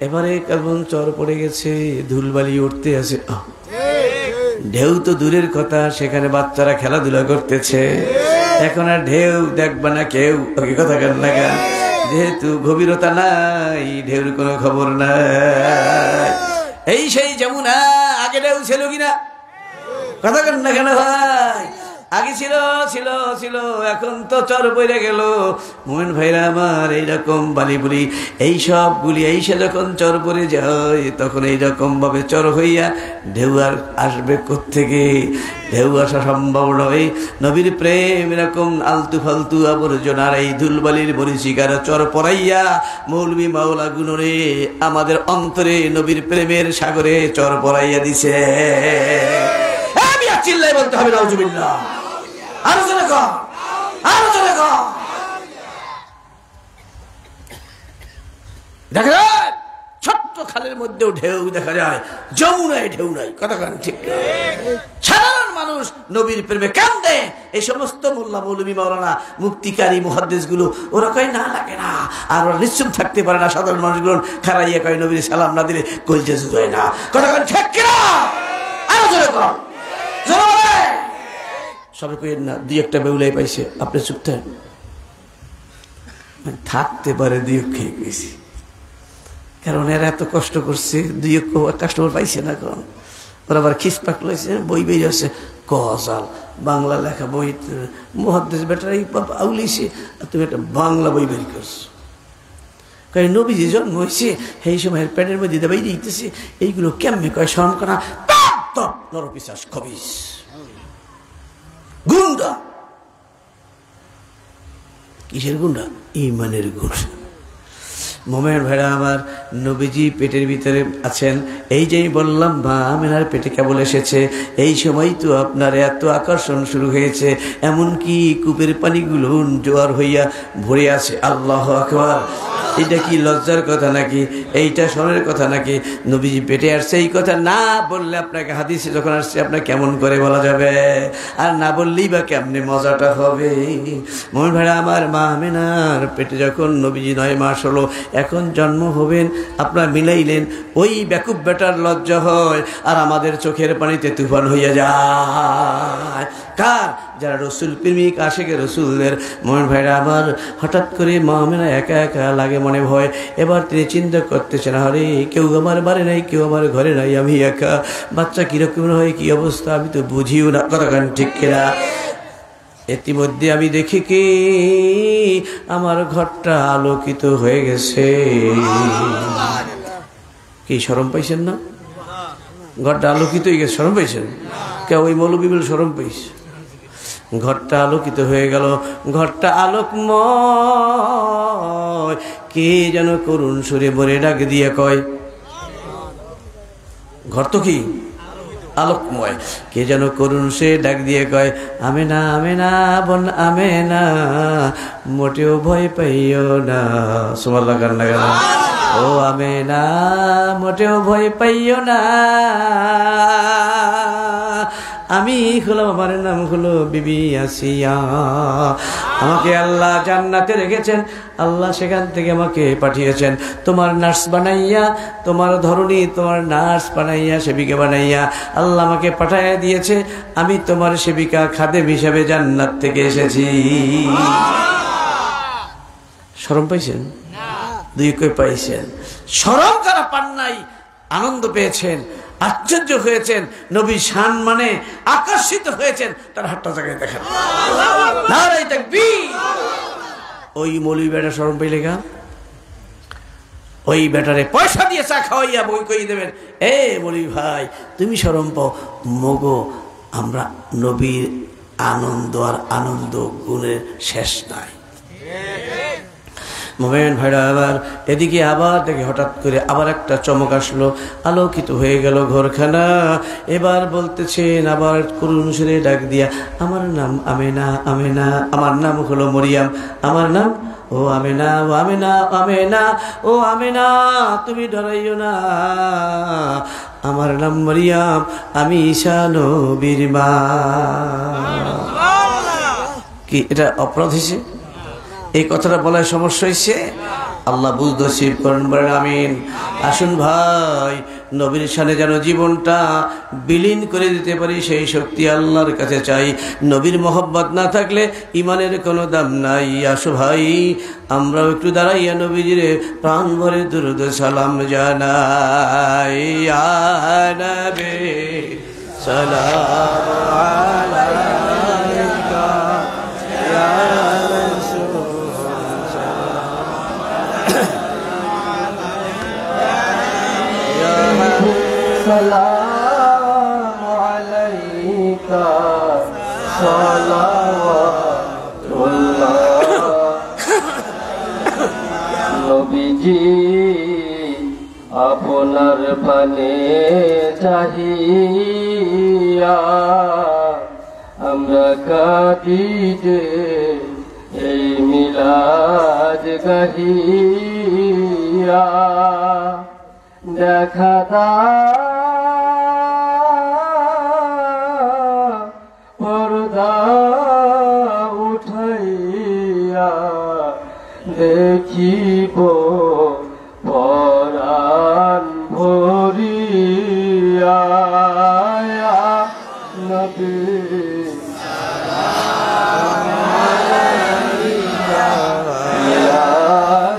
এবারে কেমন চর পড়ে গেছে, ধুলবালি উঠতে আছে। ঢেউ তো দূরের কথা, সেখানে বাচ্চারা খেলাধুলা করতেছে। এখন আর ঢেউ দেখবা না কেউ, কথা কেন লাগা? যেহেতু গভীরতা নাই, ঢেউর কোনো খবর নাই। এই সেই যমুনা, আগে ঢেউ ছিল কিনা? কথা কেন না কেন ভাই? আগে ছিল ছিল ছিল, এখন তো চর পড়ে গেল। মোমেন ভাইরা আমার, এইরকম বালি বুলি এই সবগুলি এইসে যখন চর পড়ে যায় তখন এইরকম ভাবে চর হইয়া ঢেউ আর আসবে কোত্থেকে? ঢেউ আসা সম্ভব নয়। নবীর প্রেম এরকম আলতু ফালতু আবর্জনার এই ধুলবালির মরিচিকার চর পড়াইয়া মৌলবী মাওলা গুণরে আমাদের অন্তরে নবীর প্রেমের সাগরে চর পড়াইয়া দিছে। চিল্লাই বলতে হবে নাউজুবিল্লাহ। আরো জোরে কর, আরো জোরে কর। দেখা যায় ছোট্ট খালের মধ্যেও ঢেউ দেখা যায়, যমুনায় ঢেউ নাই। কতক্ষণ ঠিক? সাধারণ মানুষ নবীর প্রেমে কান্দে। এই সমস্ত মোল্লা মৌলবী মাওলানা মুক্তিকারী মুহাদ্দিস গুলো ওরা কয় না লাগে না, আর ওরা নিশ্চুপ থাকতে পারে না। সাধারণ মানুষগুলো খারাইয়া কয় নবীর সালাম না দিলে কইতে জুড়ায় না। কতক্ষণ ঠিক কিনা? আরো জোরে কর। সবাই কই না 2-1টা বেউলাই পাইছে, আপনি চুপ থাকতে পারে। 2 খেয়ে গেছি, কারণ এরা এত কষ্ট করছে, 2 কাস্টমার পাইছে না। কারণ ওরা আবার খিসপাক লইছে, বই বের আছে কসাল বাংলা লেখা বই, মুহাদ্দিস বেটারাই আউলিছে, আর তুমি একটা বাংলা বই বের করছো। কারণ নবীজি জন্ম হয়েছে সেই সময়ের প্যানের মধ্যে দেবাই দিতেছে, এইগুলো কেমনে কয় স্মরণ করা নরপিশাচ খবিস গুন্ডা। কিসের গুন্ডা? ঈমানের গুন্ডা। মোমেন ভাইরা আমার, নবীজি পেটের ভিতরে আছেন। এই যে বললাম মা আমেনার পেটে কেবল এসেছে, এই সময় তো আপনার এত আকর্ষণ শুরু হয়েছে, এমনকি কূপের পানিগুলো জোয়ার হইয়া ভরে আছে। আল্লাহু আকবার। এটা কি লজ্জার কথা নাকি? এইটা শরমের কথা নাকি? নবীজি পেটে আসছে এই কথা না বললে আপনাকে হাদিসে যখন আসছে আপনার কেমন করে বলা যাবে? আর না বললেই বা কেমনে মজাটা হবে? মোমেন ভাইরা আমার, মা আমেনার পেটে যখন নবীজি 9 মাস হলো, এখন জন্ম হবেন, আপনার মিলাইলেন, ওই বেকুব বেটার লজ্জা হয় আর আমাদের চোখের পানিতে তুফান হইয়া যায়। কার? যারা রসুল প্রেমিক, আশেকে রসুলদের। মোমেন ভাইরা আমার, হঠাৎ করে মা আমেনা একা একা লাগে মনে ভয়। এবার তিনি চিন্তা করতেছেন, আরে কেউ আমার বাড়ি নাই, কেউ আমার ঘরে নাই, আমি একা। বাচ্চা কিরকম হয়, কি অবস্থা আমি তো বুঝিও না। কতক্ষণ ঠিক কিনা? ইতিমধ্যে আমি দেখি কি আমার ঘরটা আলোকিত হয়ে গেছে। কি শরম পাইছেন না? ঘরটা আলোকিত হয়ে গেছে, শরম পাইছেন? কেউ ওই মৌলবী বলে শরম পাইছে? ঘরটা আলোকিত হয়ে গেল, ঘরটা আলোকময়। কে যেন করুণ সুরে বলে ডাক দিয়ে কয়, ঘর তো কি আলোকময়, কে যেন করুণ সে ডাক দিয়ে কয়, আমেনা আমেনা বোন আমেনা, মোটেও ভয় পাইও না। সুবহানাল্লাহ কান্না গেল, ও আমেনা মোটেও ভয় পাইও না, আমি হলাম, আমার নাম হলো বিবি আসিয়া। আমাকে আল্লাহ জান্নাতে রেখেছেন, আল্লাহ সেখান থেকে আমাকে পাঠিয়েছেন তোমার নার্স বানাইয়া, তোমার ধরনী তোমার নার্স বানাইয়া, সেবিকা বানাইয়া আল্লাহ আমাকে পাঠাইয়া দিয়েছে। আমি তোমার সেবিকা খাদেম হিসাবে জান্নাত থেকে এসেছি। শরম পাইছেন? দুই কই পাইছেন? শরম কারা পান নাই, আনন্দ পেয়েছেন, আশ্চর্য হয়েছেন, নবী শান মানে আকর্ষিত হয়েছেন, তার হাতটা জায়গায় দেখেন। নারে তাকবীর। ওই মৌলভী বেটা শরম পাইলে গা, ওই বেটারে পয়সা দিয়ে চা খাওয়াইয়া বই কই দেবেন, এ মৌলভী ভাই তুমি শরম পাও, মগো আমরা নবীর আনন্দ আর আনন্দ গুণের শেষ নাই। মোমেন ভাইরা আবার এদিকে আবার দেখে হঠাৎ করে আবার একটা চমক আসলো, আলোকিত হয়ে গেল ঘরখানা। এবার বলতেছেন আবার করুণ সুরে ডাক দিয়া, আমার নাম আমেনা, আমেনা আমার নাম হলো মরিয়াম, আমার নাম ও আমেনা, ও আমেনা, আমেনা ও আমেনা তুমি ডরাইও না, আমার নাম মরিয়াম, আমি ঈসা নবীর মা। কি এটা অপরাধ হয়েছে? এই কথাটা বলার সমস্যা হয়েছে? আল্লাহ বুঝ নসিব করেন, বলেন আমিন। আসুন ভাই, নবীর শানে যেন জীবনটা বিলীন করে দিতে পারি সেই শক্তি আল্লাহর কাছে চাই। নবীর মহব্বত না থাকলে ইমানের কোনো দাম নাই। আসো ভাই, আমরাও একটু দাঁড়াইয়া নবীজিরে প্রাণ ভরে দুরূদ সালাম জানাই। ইয়া নবী সালাম আলাইকা ইয়া সালামু আলাইকা সালাওয়াতুল্লাহ। নবীজি আপনার পানে চাহিয়া আমরা কাঁদি যে এই মিলাদ গাহিয়া, দেখা পর্দা উঠাইয়া দেখিব পরাণ ভরিয়া। নবী ইয়া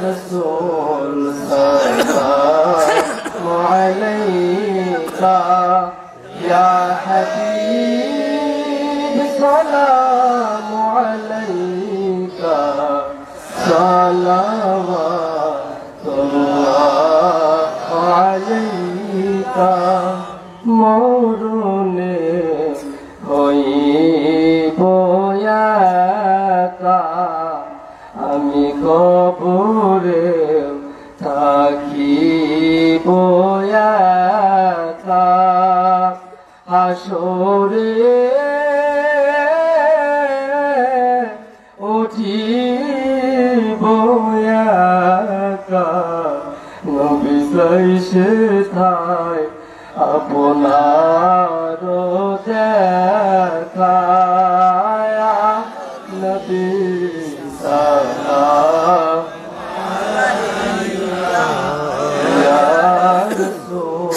রাসূল সাল্লাল্লাহু আলাইকা ইয়া হাবিব সালামু আলাইকা সালাওয়াতুল্লাহ আলাইকা। মরণে হইব একা, আমি কবরে থাকিব একা, হাসরে উঠিব একা। নবী সে থাই আপনার দেখা, নবী সালাম ইয়া রাসূল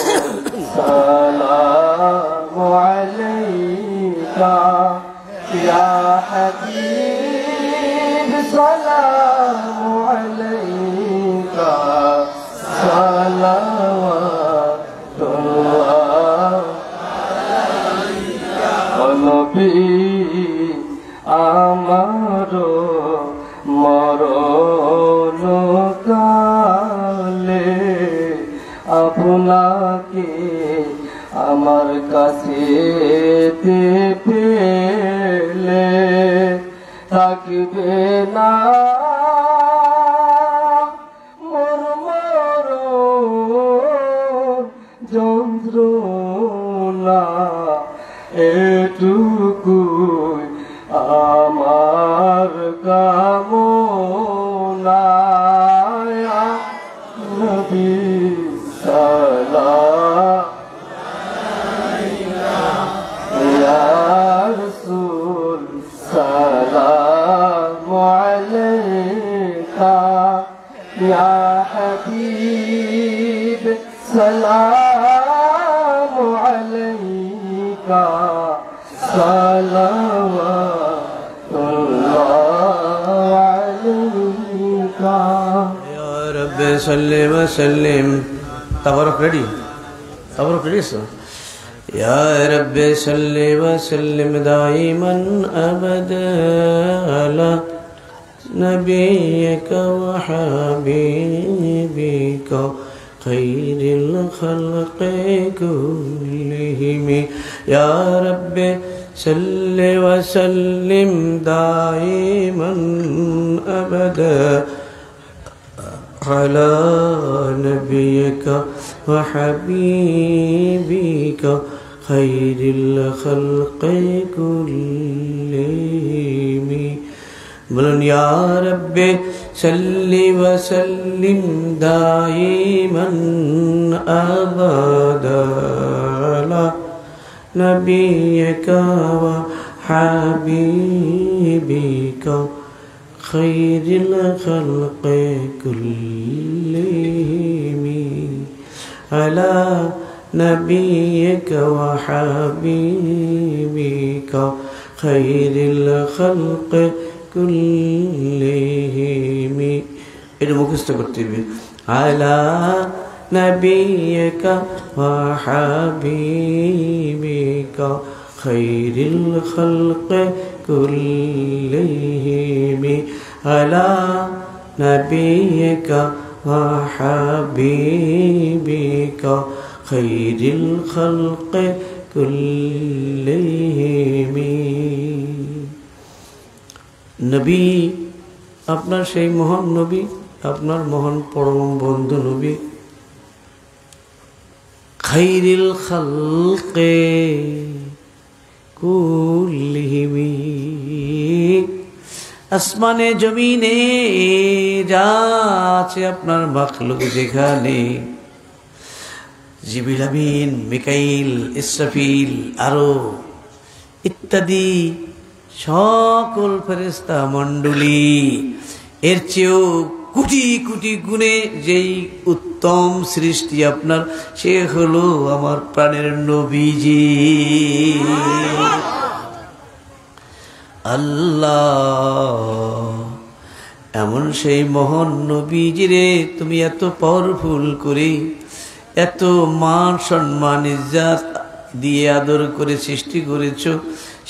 সালামু আলাইকা ইয়া হাবিব সালামু আলাইকা সালাওয়াতুল্লাহ। নবী আমার মরণ কালে আপনাকে আমার কাছে পেলে থাকবে না তোমার কামনায় নবী সালাম ইয়া রাসূল সালাম আলাইকা ইয়া হাবিব সালাম আলাইকা সালাওয়াতুল্লাহ আলাইকা ইয়া রাব্বি সাল্লি ওয়া সাল্লিম তাবারক রেডি সো يا رب صل وسلم دائما أبدا على نبيك وحبيبك خير الخلق كلهم يا رب صل وسلم دائما أبدا على نبيك وحبيبك خير الخلق كلهم بلن يا رب صل وسلم دائما أبدا على نبيك وحبيبك خير الخلق كلهم على نبيك وحبيبك خير الخلق كلهم এটা মুখস্থ করতে হবে على نبيك وحبيبك خير الخلق كلهم على نبيك وحبيبك خير الخلق كلهم নবী আপনার সেই মহান নবী আপনার মহান পরম বন্ধু নবী খাইরিল খালকে কুল্লিহিম আসমানে জমিনে যা আছে আপনার মাখলুক যেখানে জিবরিল আমিন মিকাইল ইসরাফিল আরো ইত্যাদি সকল ফেরেশতা মণ্ডলী এর চেয়েও কোটি কোটি গুণে যেই উত্তম সৃষ্টি আপনার সে হলো আমার প্রাণের নবীজি আল্লাহ এমন সেই মহান নবীজি রে তুমি এত পাওয়ারফুল করে এত মান সম্মান ইজ্জত দিয়ে আদর করে সৃষ্টি করেছো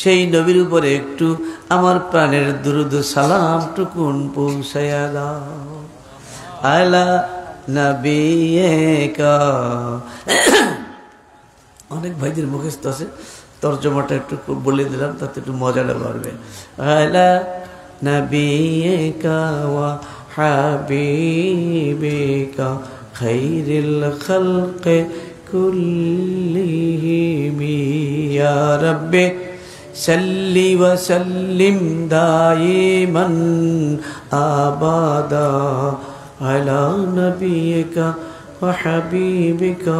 সেই নবীর উপরে একটু আমার প্রাণের দুরুদ সালাম টুকুন পৌঁছায়া দাও আলা নবিয়িকা অনেক ভাইদের মুখস্থ আছে তরজমাটা একটু বলে দিলাম তাতে একটু মজাটা বাড়বে আলা নবিয়িকা ওয়া হাবিবিকা খাইরিল খালকি কুল্লিহিম ইয়া রাব্বি সাল্লি ওয়া সাল্লিম দাইমান আবাদা আলা নবিয়িকা ওয়া হাবিবিকা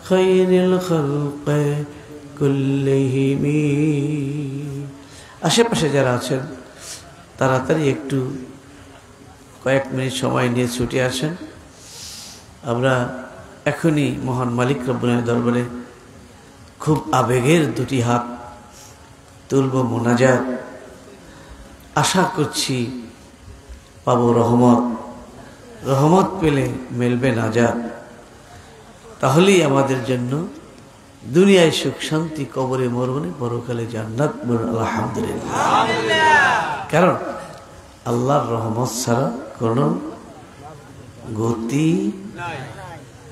খাইরিল খালকি কুল্লিহিম আশেপাশে যারা আছেন তাড়াতাড়ি একটু কয়েক মিনিট সময় নিয়ে ছুটে আসেন আমরা এখনই মহান মালিক রব্বুল আলামিনের দরবারে খুব আবেগের দুটি হাত তুলব মোনাজাত আশা করছি পাবো রহমত রহমত পেলে মিলবে নাজাত তাহলেই আমাদের জন্য দুনিয়ায় সুখ শান্তি কবরে মরণে পরকালে জান্নাত আলহামদুলিল্লাহ কারণ আল্লাহর রহমত ছাড়া কোনো গতি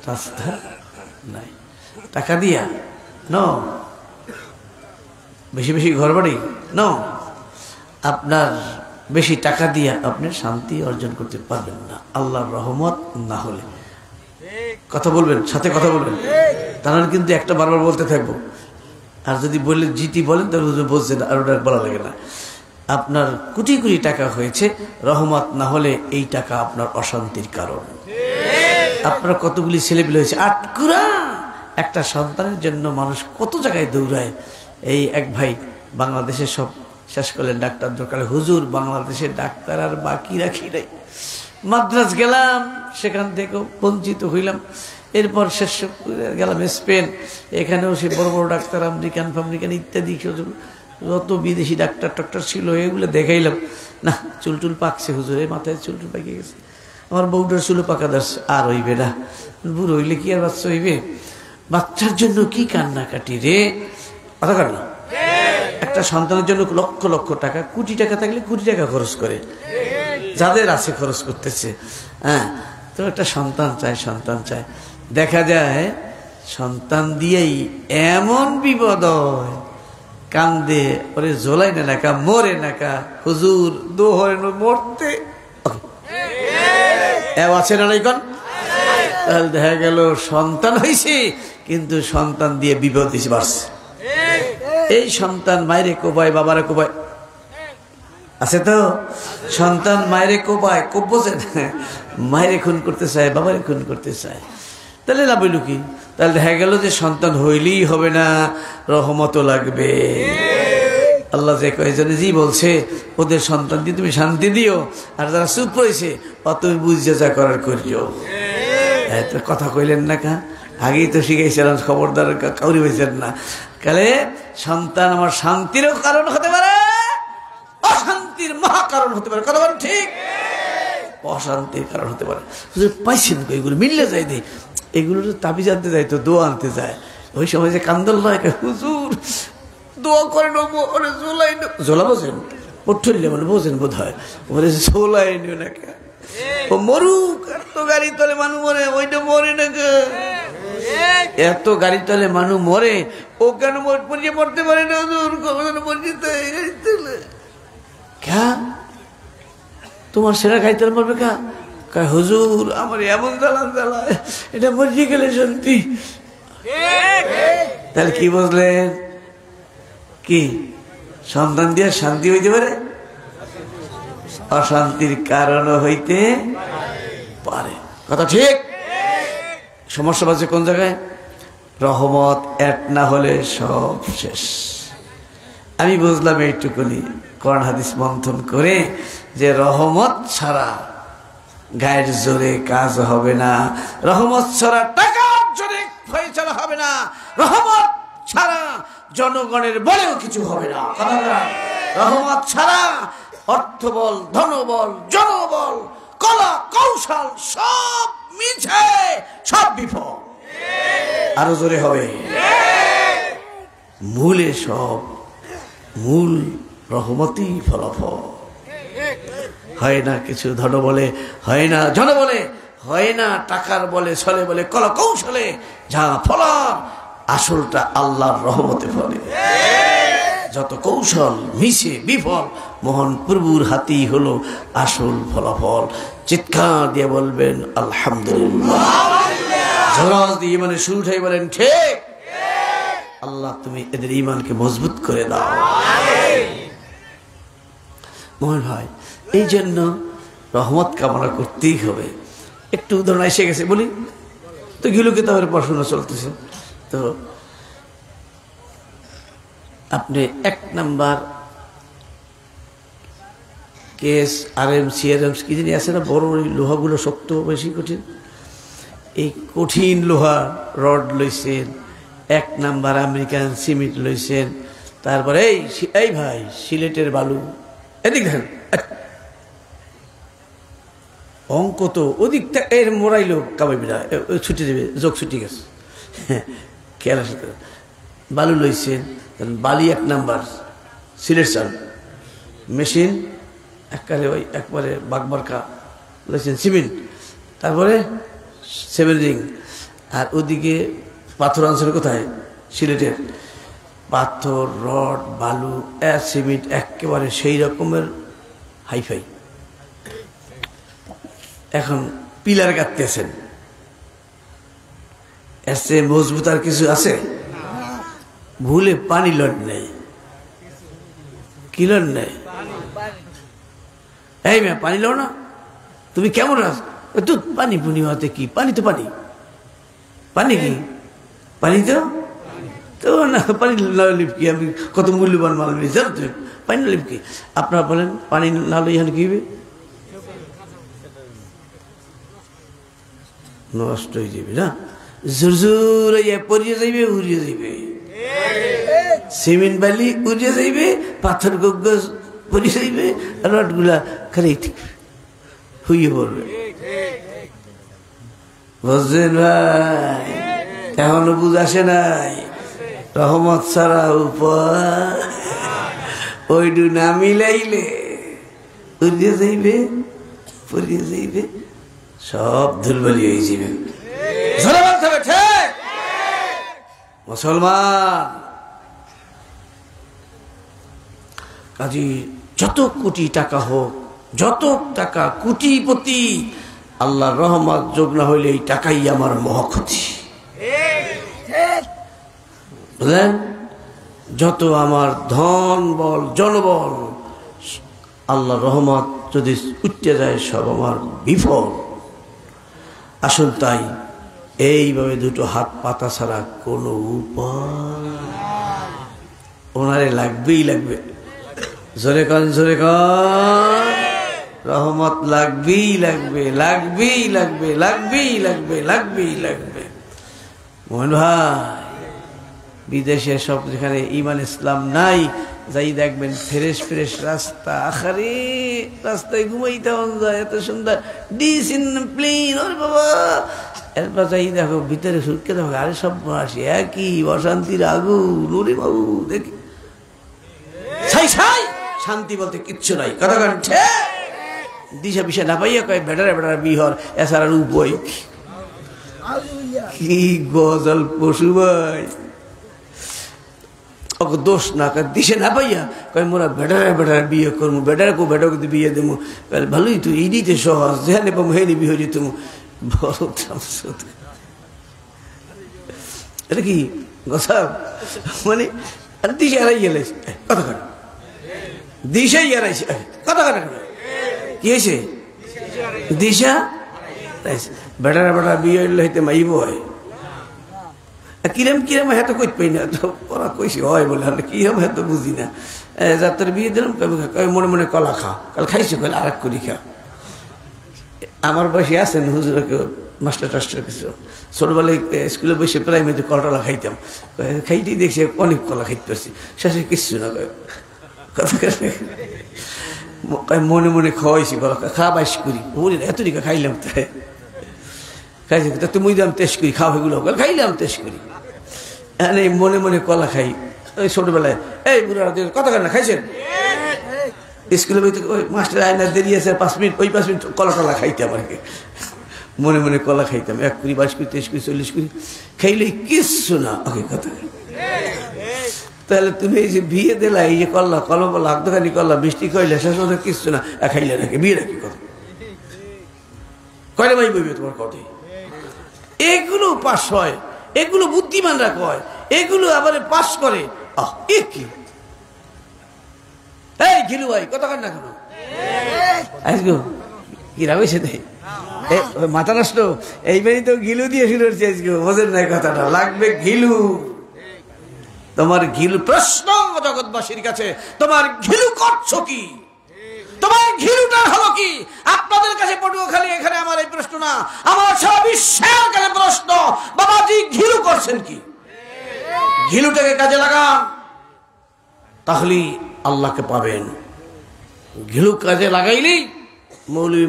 রাস্তা নাই টাকা দিয়া ন বেশি বেশি ঘর বাড়ি ন আপনার বেশি টাকা দিয়া আপনি শান্তি অর্জন করতে পারবেন না আল্লাহর রহমত না হলে কথা বলবেন সাথে কথা বলবেন তাহলে কিন্তু একটা বারবার বলতে থাকবো আর যদি বললে জিটি বলেন তাহলে বুঝছেন আর ওটা বলা লাগে না আপনার কোটি কোটি টাকা হয়েছে, রহমত না হলে এই টাকা আপনার অশান্তির কারণ। আপনার কতগুলি ছেলেপিলে হয়েছে, আটকুরা একটা সন্তানের জন্য মানুষ কত জায়গায় দৌড়ায়। এই এক ভাই বাংলাদেশে সব শেষ করলেন, ডাক্তার দরকার, হুজুর বাংলাদেশের ডাক্তার আর বাকি রাখি নাই। মাদ্রাজ গেলাম, সেখান থেকেও বঞ্চিত হইলাম। এরপর শেষ গেলাম স্পেন, এখানেও সে বড় বড় ডাক্তার আমেরিকান ফামেরিকান ইত্যাদি যত বিদেশি ডাক্তার টাক্তার ছিল, এগুলো দেখাইলাম না, চুলটুল পাকছে হুজুর, এই মাথায় চুলটুল পাকিয়ে গেছে। আমার বউটার চুলো পাকা ধরছে, আর হইবে না, বুড়ো হইলে কি আর বাচ্চা হইবে? বাচ্চার জন্য কি কান্নাকাটি রে, কথা কর না। একটা সন্তানের জন্য লক্ষ লক্ষ টাকা, কোটি টাকা থাকলে কোটি টাকা খরচ করে, যাদের আছে খরচ করতেছে। হ্যাঁ, তো একটা সন্তান চায়, সন্তান চায়। দেখা যায় সন্তান দিয়েই এমন বিপদ হয়, কান্দে, ওরে জোলাই না নাকা, মরে নাকা, হুজুর দোহরে মরতে আছে না নাই কন। তাহলে দেখা গেল সন্তান হয়েছে, কিন্তু সন্তান দিয়ে বিপদ দিছে বাড়ছে। এই সন্তান মায়েরে কোপায়, বাবারে কোপায়, আছে তো? সন্তান মায়েরে কোপায়, কোপ বোঝেন, মায়েরে খুন করতে চায়, বাবারে খুন করতে চায়। তাহলে লাভ হইল কি? তাহলে দেখা গেল যে সন্তান হইলেই হবে না, রহমতও লাগবে। আল্লাহ যে কয়েকজনে জি বলছে, ওদের সন্তান দিয়ে তুমি শান্তি দিও, আর যারা চুপ রয়েছে তুমি বুঝে যা করার করিও। কথা কইলেন না কা, আগেই তো শিখাইছিলাম, খবরদার কাউরি হয়েছেন না। কালে সন্তান আমার শান্তিরও কারণ হতে পারে, অশান্তির মহা কারণ হতে পারে। কথা বলেন ঠিক? অশান্তির কারণ হতে পারে। পাইছেন এগুলো মিললে যাই দেয়, এগুলো তাবিজ আনতে যায়, তো দোয়া আনতে যায়। ওই সময় যে কান্দল নয়, হুজুর দোয়া করেন, জোলাই জোলা বোঝেন, পঠলে মানে বোঝেন বোধ হয়, বলে জোলাই নিও না কে, ও মরুক, এত গাড়ি তলে মানুষ মরে, ওইটা মরে না কে, এত গাড়ি তলে মানুষ মরে, ও কেন মরতে পারে না হুজুর, তোমার সেরা গাড়ি তলে মরবে কা? হুজুর আমার এমন জ্বালান জ্বালায়, এটা মরিয়ে গেলে শান্তি। তাহলে কি বুঝলেন? কি সন্তান দিয়ে শান্তি হইতে পারে, অশান্তির কারণ হইতে পারে। কথা ঠিক? সমস্যা আছে কোন জায়গায়? রহমত এক না হলে সব শেষ। আমি বুঝলাম এইটুকুনি কোরআন হাদিস মন্থন করে, যে রহমত ছাড়া গায়ের জোরে কাজ হবে না, রহমত ছাড়া টাকার জোরে ফয়সালা হবে না, রহমত ছাড়া জনগণের বলেও কিছু হবে না। রহমত ছাড়া অর্থবল, ধনবল, জনবল, কলা কৌশল সব মিছে, সব বিফল। আরো জোরে হবে, মূলে সব, মূল রহমতই ফলাফল। হয় না কিছু ধন বলে, হয় না জন বলে, হয় না টাকার বলে, ছলে বলে, কলা কৌশলে, যা ফলার আসলটা আল্লাহর রহমতে ফলে। যত কৌশল মিশে বিফল, মোহন প্রভুর হাতেই হলো আসল ফলাফল। চিৎকার দিয়ে বলবেন আলহামদুলিল্লাহ, জোরাজ দিয়ে মানে শুরু উঠাই বলেন ঠিক। আল্লাহ তুমি এদের ইমানকে মজবুত করে দাও। মোহন ভাই, এই জন্য রহমত কামনা করতেই হবে। একটু উদাহরণ এসে গেছে বলি তো, গিলুকে তাহলে পড়াশোনা চলতেছে, তো আপনি 1 নাম্বার কেস RM CRM কি জানি আছে না, বড় লোহাগুলো শক্ত, বেশি কঠিন, এই কঠিন লোহা রড লইছেন, 1 নাম্বার আমেরিকান সিমেন্ট লইছেন, তারপরে এই ভাই সিলেটের বালু, এদিক দেখেন অঙ্ক তো ওদিকটা এর মোড়াইলো কামাইবি না, ছুটে যাবে, যোগ ছুটি গেছে, খেয়াল আসে। বালু লইছেন, বালি 1 নাম্বার সিলেট চাল মেশিন, একবারে বাগমার্কা লইছেন সিমেন্ট, তারপরে সেভেরিং, আর ওদিকে পাথর আনছেন কোথায়? সিলেটের। পাথর, রড, বালু, সিমেন্ট একেবারে সেই রকমের হাইফাই। এখন পিলার গাঁথতেছেন, এর চেয়ে মজবুত আর কিছু আছে? ভুলে পানি লড নেই, কি লড নেই, এই মেয়ে পানি লো না, তুমি কেমন আছো? দুধ পানি পুনি হতে কি, পানি তো পানি, পানি কি পানি তো তো না, পানি লিপ কি, আমি কত মূল্যবান মাল নিয়ে জানো তুমি, পানি লিপ কি? আপনারা বলেন পানি না লই এখানে কি হবে? নষ্ট হয়ে যাবে না, জোর জোর পরিয়ে যাইবে, উড়িয়ে যাইবে, সিমেন্ট বালি উড়িয়ে যাইবে, পাথর গগজ পরিয়ে যাইবে, রড গুলা খালি হুইয়ে পড়বে। বুঝছেন ভাই? এখনো বুঝ আসে নাই? রহমত ছাড়া উপর ওইটু না মিলাইলে উড়িয়ে যাইবে, পরিয়ে যাইবে, সব ধুলবালি হয়ে যাবে। মুসলমান কাজী যত কোটি টাকা হোক, যত টাকা কোটিপতি, আল্লাহর রহমত যোগ না হইলে এই টাকাই আমার মহাক্ষতি। বুঝলেন? যত আমার ধন বল, জনবল, আল্লাহর রহমত যদি উঠতে যায় সব আমার বিফল। আসল তাই এইভাবে দুটো হাত পাতা ছাড়া কোনো উপায়, ওনারে লাগবেই লাগবে। জোরে কন, জোরে কন, রহমত লাগবেই লাগবে, লাগবেই লাগবে, লাগবেই লাগবে, লাগবেই লাগবে। মোহন ভাই, বিদেশে সব যেখানে ইমান ইসলাম নাই, যাই দেখবেন ফ্রেশ ফ্রেশ রাস্তা, আখারে রাস্তায় ঘুমাইতে মন যায়, এত সুন্দর ডিসিপ্লিন। ওরে বাবা, এরপর যাই দেখো ভিতরে সুরকে দেখো, আরে সব আসি একই অশান্তির আগুন। ওরে বাবু দেখি ছাই ছাই, শান্তি বলতে কিচ্ছু নাই। কথা কাটছে দিশা পিসা না পাইয়া কয় বেটারা বেটারা বিহর, এছাড়া উপায় কি? গজল পশু ভাই, দোষ না দিশে না পাইয়া কয় মোরা বেটারা বেটারা বিয়ে করবো, বেটারা কো বেটাকে বিয়ে দেবো। ভালোই তো এই দিতে সহজ, যেখানে পাবো হেনি বিয়ে হয়ে যেত। এটা কি গসাব মানে দিশা হারাই গেলে কথা কাটা, দিশাই হারাইছে কথা কাটা। কি হয়েছে? দিশা বেটারা বেটারা বিয়ে হইলে হইতে মাইব হয়। কিরম কিরম হ্যাঁ তো কইতে পাই না, তো ওরা কইছে হয় বলে, আমরা কিরম হ্যাঁ তো বুঝি না। যাত্রার বিয়ে দিলাম, মনে মনে কলা খা, কাল খাইছো, কাল আর এক করি খা। আমার বয়সে আছেন হুজুরকে মাস্টার টাস্টার কিছু, ছোটবেলায় স্কুলে বসে প্রাইমারিতে কলাটলা খাইতাম, খাইতেই দেখছি অনেক কলা খাইতে পারছি, শেষে কিচ্ছু না। মনে মনে খাওয়াইছি কলা, খা বাইশ করি, বলি এত দিকে খাইলাম, তাই খাইছি তুমি দাম তেজ করি, খাও এগুলো খাইলাম তেজ করি। এই মনে মনে কলা খাই ওই ছোটবেলায়। এই বুড়া কথা কেন খাইছেন? স্কুলে ওই মাস্টার আয়না দেরি আছে 5 মিনিট, ওই 5 মিনিট কলা টলা খাইতাম আর কি। মনে মনে কলা খাইতাম 1 করি, 22 করি, 23 করি, 40 করি, খাইলে কিচ্ছু না। ওকে কথা, তাহলে তুমি এই যে বিয়ে দিলা, এই যে করলা কলম লাখ দোকানি করলা, বৃষ্টি কইলে শেষ হতে কিচ্ছু না, খাইলে নাকি বিয়ে রাখি কথা কয়লে ভাই বইবে তোমার কথা। এগুলো পাস হয়, এগুলো বুদ্ধিমানরা কয়, এগুলো আবার পাস করে। কি এই ঘিলু ভাই কথা কান না কেন আজগো কি রাখছে মাথা নষ্ট? এইবারই তো ঘিলু দিয়ে শুরু হচ্ছে আজকে, বোঝেন না কথাটা? লাগবে ঘিলু। তোমার ঘিলু প্রশ্ন জগৎবাসীর কাছে, তোমার ঘিলু করছো কি? তোমার ঘিলুটা হলো কি? আপনাদের কাছে পটুয়াখালী এখানে আমার এই প্রশ্ন না, আমার সারা বিশ্বের কাছে প্রশ্ন, বাবাজি ঘিলু করছেন কি? ঘিলুটাকে কাজে লাগান, তাহলেই আল্লাহকে পাবেন। ঘিলু কাজে লাগাইলেই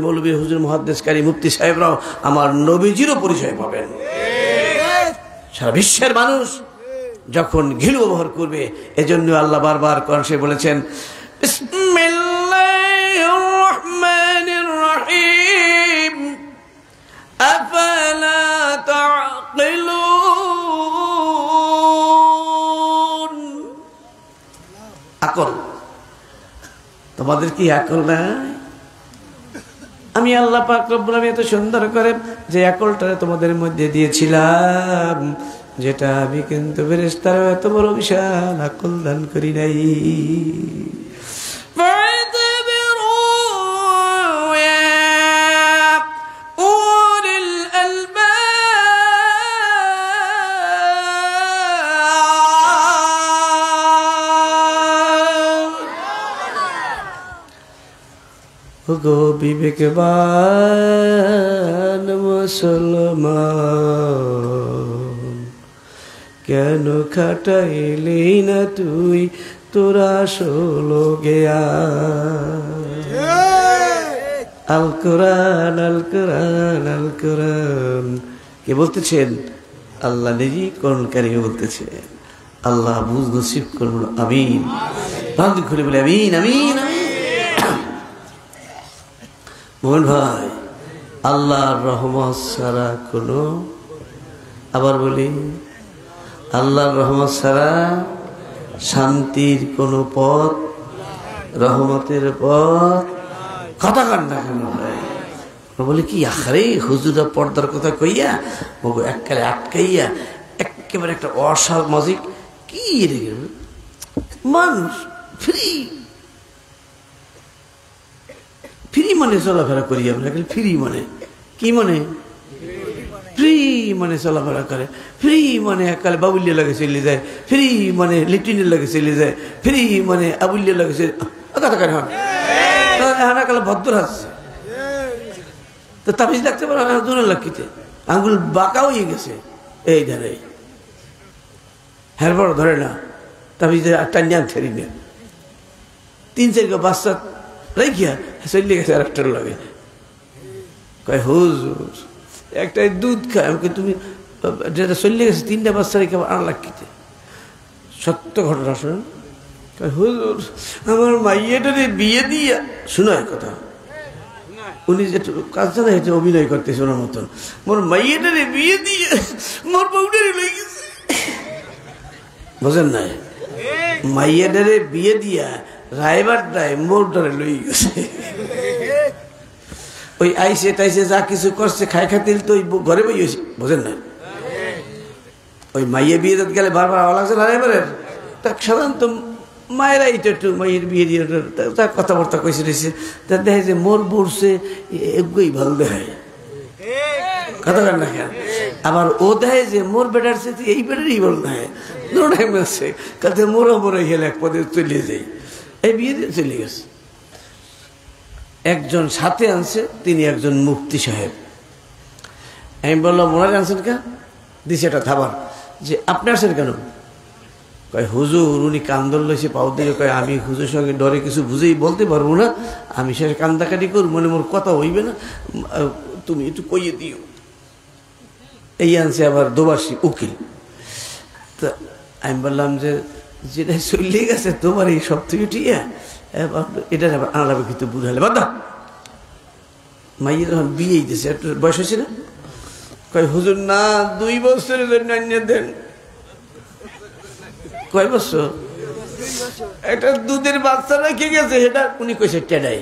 মৌলবী হুজুর মুহাদ্দিস কারি মুফতি সাহেবরাও আমার নবীজিরও পরিচয় পাবেন। সারা বিশ্বের মানুষ যখন ঘিলু ব্যবহার করবে, এজন্য আল্লাহ বারবার কোরআনে বলেছেন বিসমিল্লাহির রহমানির রহিম আফালা তাকিলুন। আকল, তোমাদের কি আকল নাই? আমি আল্লাহ পাক রব্বুল আলামিন এত সুন্দর করে যে আকলটা তোমাদের মধ্যে দিয়েছিলাম, যেটা আমি কিন্তু ফেরেশতারা এত বড় বিশাল আকল দান করি নাই। গো বিবেকবান মুসলমান, কেন খাটাইলি না তুই তোরা ষোলো গেয়া। আল কোরআন আল কোরআন আল কোরআন কে বলতেছেন? আল্লাহ নিজেই কোরআনকারী বলতেছেন। আল্লাহ বুঝ নসিব করুন, আমিন। বান্ধব খুলে বলে আমিন আমিন। মোহন ভাই, আল্লাহর রহমত ছাড়া কোনো, আবার বলি, আল্লাহর রহমত ছাড়া শান্তির কোনো পথ, রহমতের পথ কথা কান না কেন ভাই? বলে কি আরে হুজুরা পর্দার কথা কইয়া মগো এককালে আটকাইয়া একেবারে একটা অসামাজিক কি রেগে মানুষ ফ্রি ফ্রি মানে চলাফেরা করি আমরা। ফ্রি মানে কি? মানে ফ্রি মানে চলাফেরা করে, ফ্রি মানে এককালে বাবুল্য লাগে চলে যায়, ফ্রি মানে লিটিনের লাগে চলে যায়, ফ্রি মানে আবুল্য লাগে চলে কথা কারে হন কালে ভদ্র আসছে। তো তাবিজ লাগতে পারে দুনের লাকিতে আঙ্গুল বাঁকা হয়ে গেছে, এই ধারে হ্যাঁ বড় ধরে না তাবিজ টান্যান ছেড়ি না, 3-4 বাচ্চা রাখিয়া চলে গেছে আর একটার লাগে। কয় হুজুর একটাই দুধ খায়, আমাকে তুমি যেটা চলে গেছে 3টা বাচ্চা রেখে আর লাকিতে। সত্য ঘটনা শুনুন। কয় হুজুর আমার মাইয়াটারে বিয়ে দিয়া, শোনায় কথা, উনি যে কাজ জানা হয়েছে অভিনয় করতেছে ওনার মতন, মোর মাইয়াটারে বিয়ে দিয়ে মোর বউটারে লই গেছে। বুঝেন নাই? মাইয়াটারে বিয়ে দিয়া রাইবার দায় মোরটারে লই গেছে। ওই আইসে টাইসে যা কিছু করছে খাই খাতিল তো ওই ঘরে বই হয়েছে। বুঝেন না? ওই মাইয়া বিয়ে গেলে বারবার আওয়া লাগছে না রাইবারের। তা সাধারণত মায়েরাই তো একটু মাইয়ের বিয়ে দিয়ে তার কথাবার্তা কইছে রয়েছে, তা দেখে যে মোর বসছে এগুলোই ভালো দেখায় কথা বলেন না কেন? আবার ও দেখে যে মোর বেটার সাথে এই বেটারই ভালো দেখায়, দুটাই মাসে কাছে মোরা মোরা গেলে এক পদে চলে যাই, এই বিয়ে দিয়ে চলে গেছে। একজন সাথে আনছে, তিনি একজন মুফতি সাহেব। আমি বললাম ওনারে আনছেন কেন? দিছে একটা খাবার, যে আপনি আসেন কেন? কয় হুজুর উনি কান্দল লইছে পাও দিয়ে, কয় আমি হুজুর সঙ্গে ডরে কিছু বুঝেই বলতে পারবো না, আমি সে কান্দাকাটি করব, মনে মোর কথা হইবে না, তুমি একটু কইয়ে দিও। এই আনছে আবার দোবাসী উকিল। তা আমি বললাম যে যেটা চলে গেছে তোমার এই সব থেকে টিয়া এটা আনালাবে কিন্তু বুঝালে বাদা। মাইয়ের যখন বিয়েই দিয়েছে, একটু বয়স হয়েছে না? কয় হুজুর না 2 বছরের জন্য আনিয়ে দেন। কয় বছর? একটা দুধের বাচ্চা রেখে গেছে, সেটা উনি কইছে টেডাই।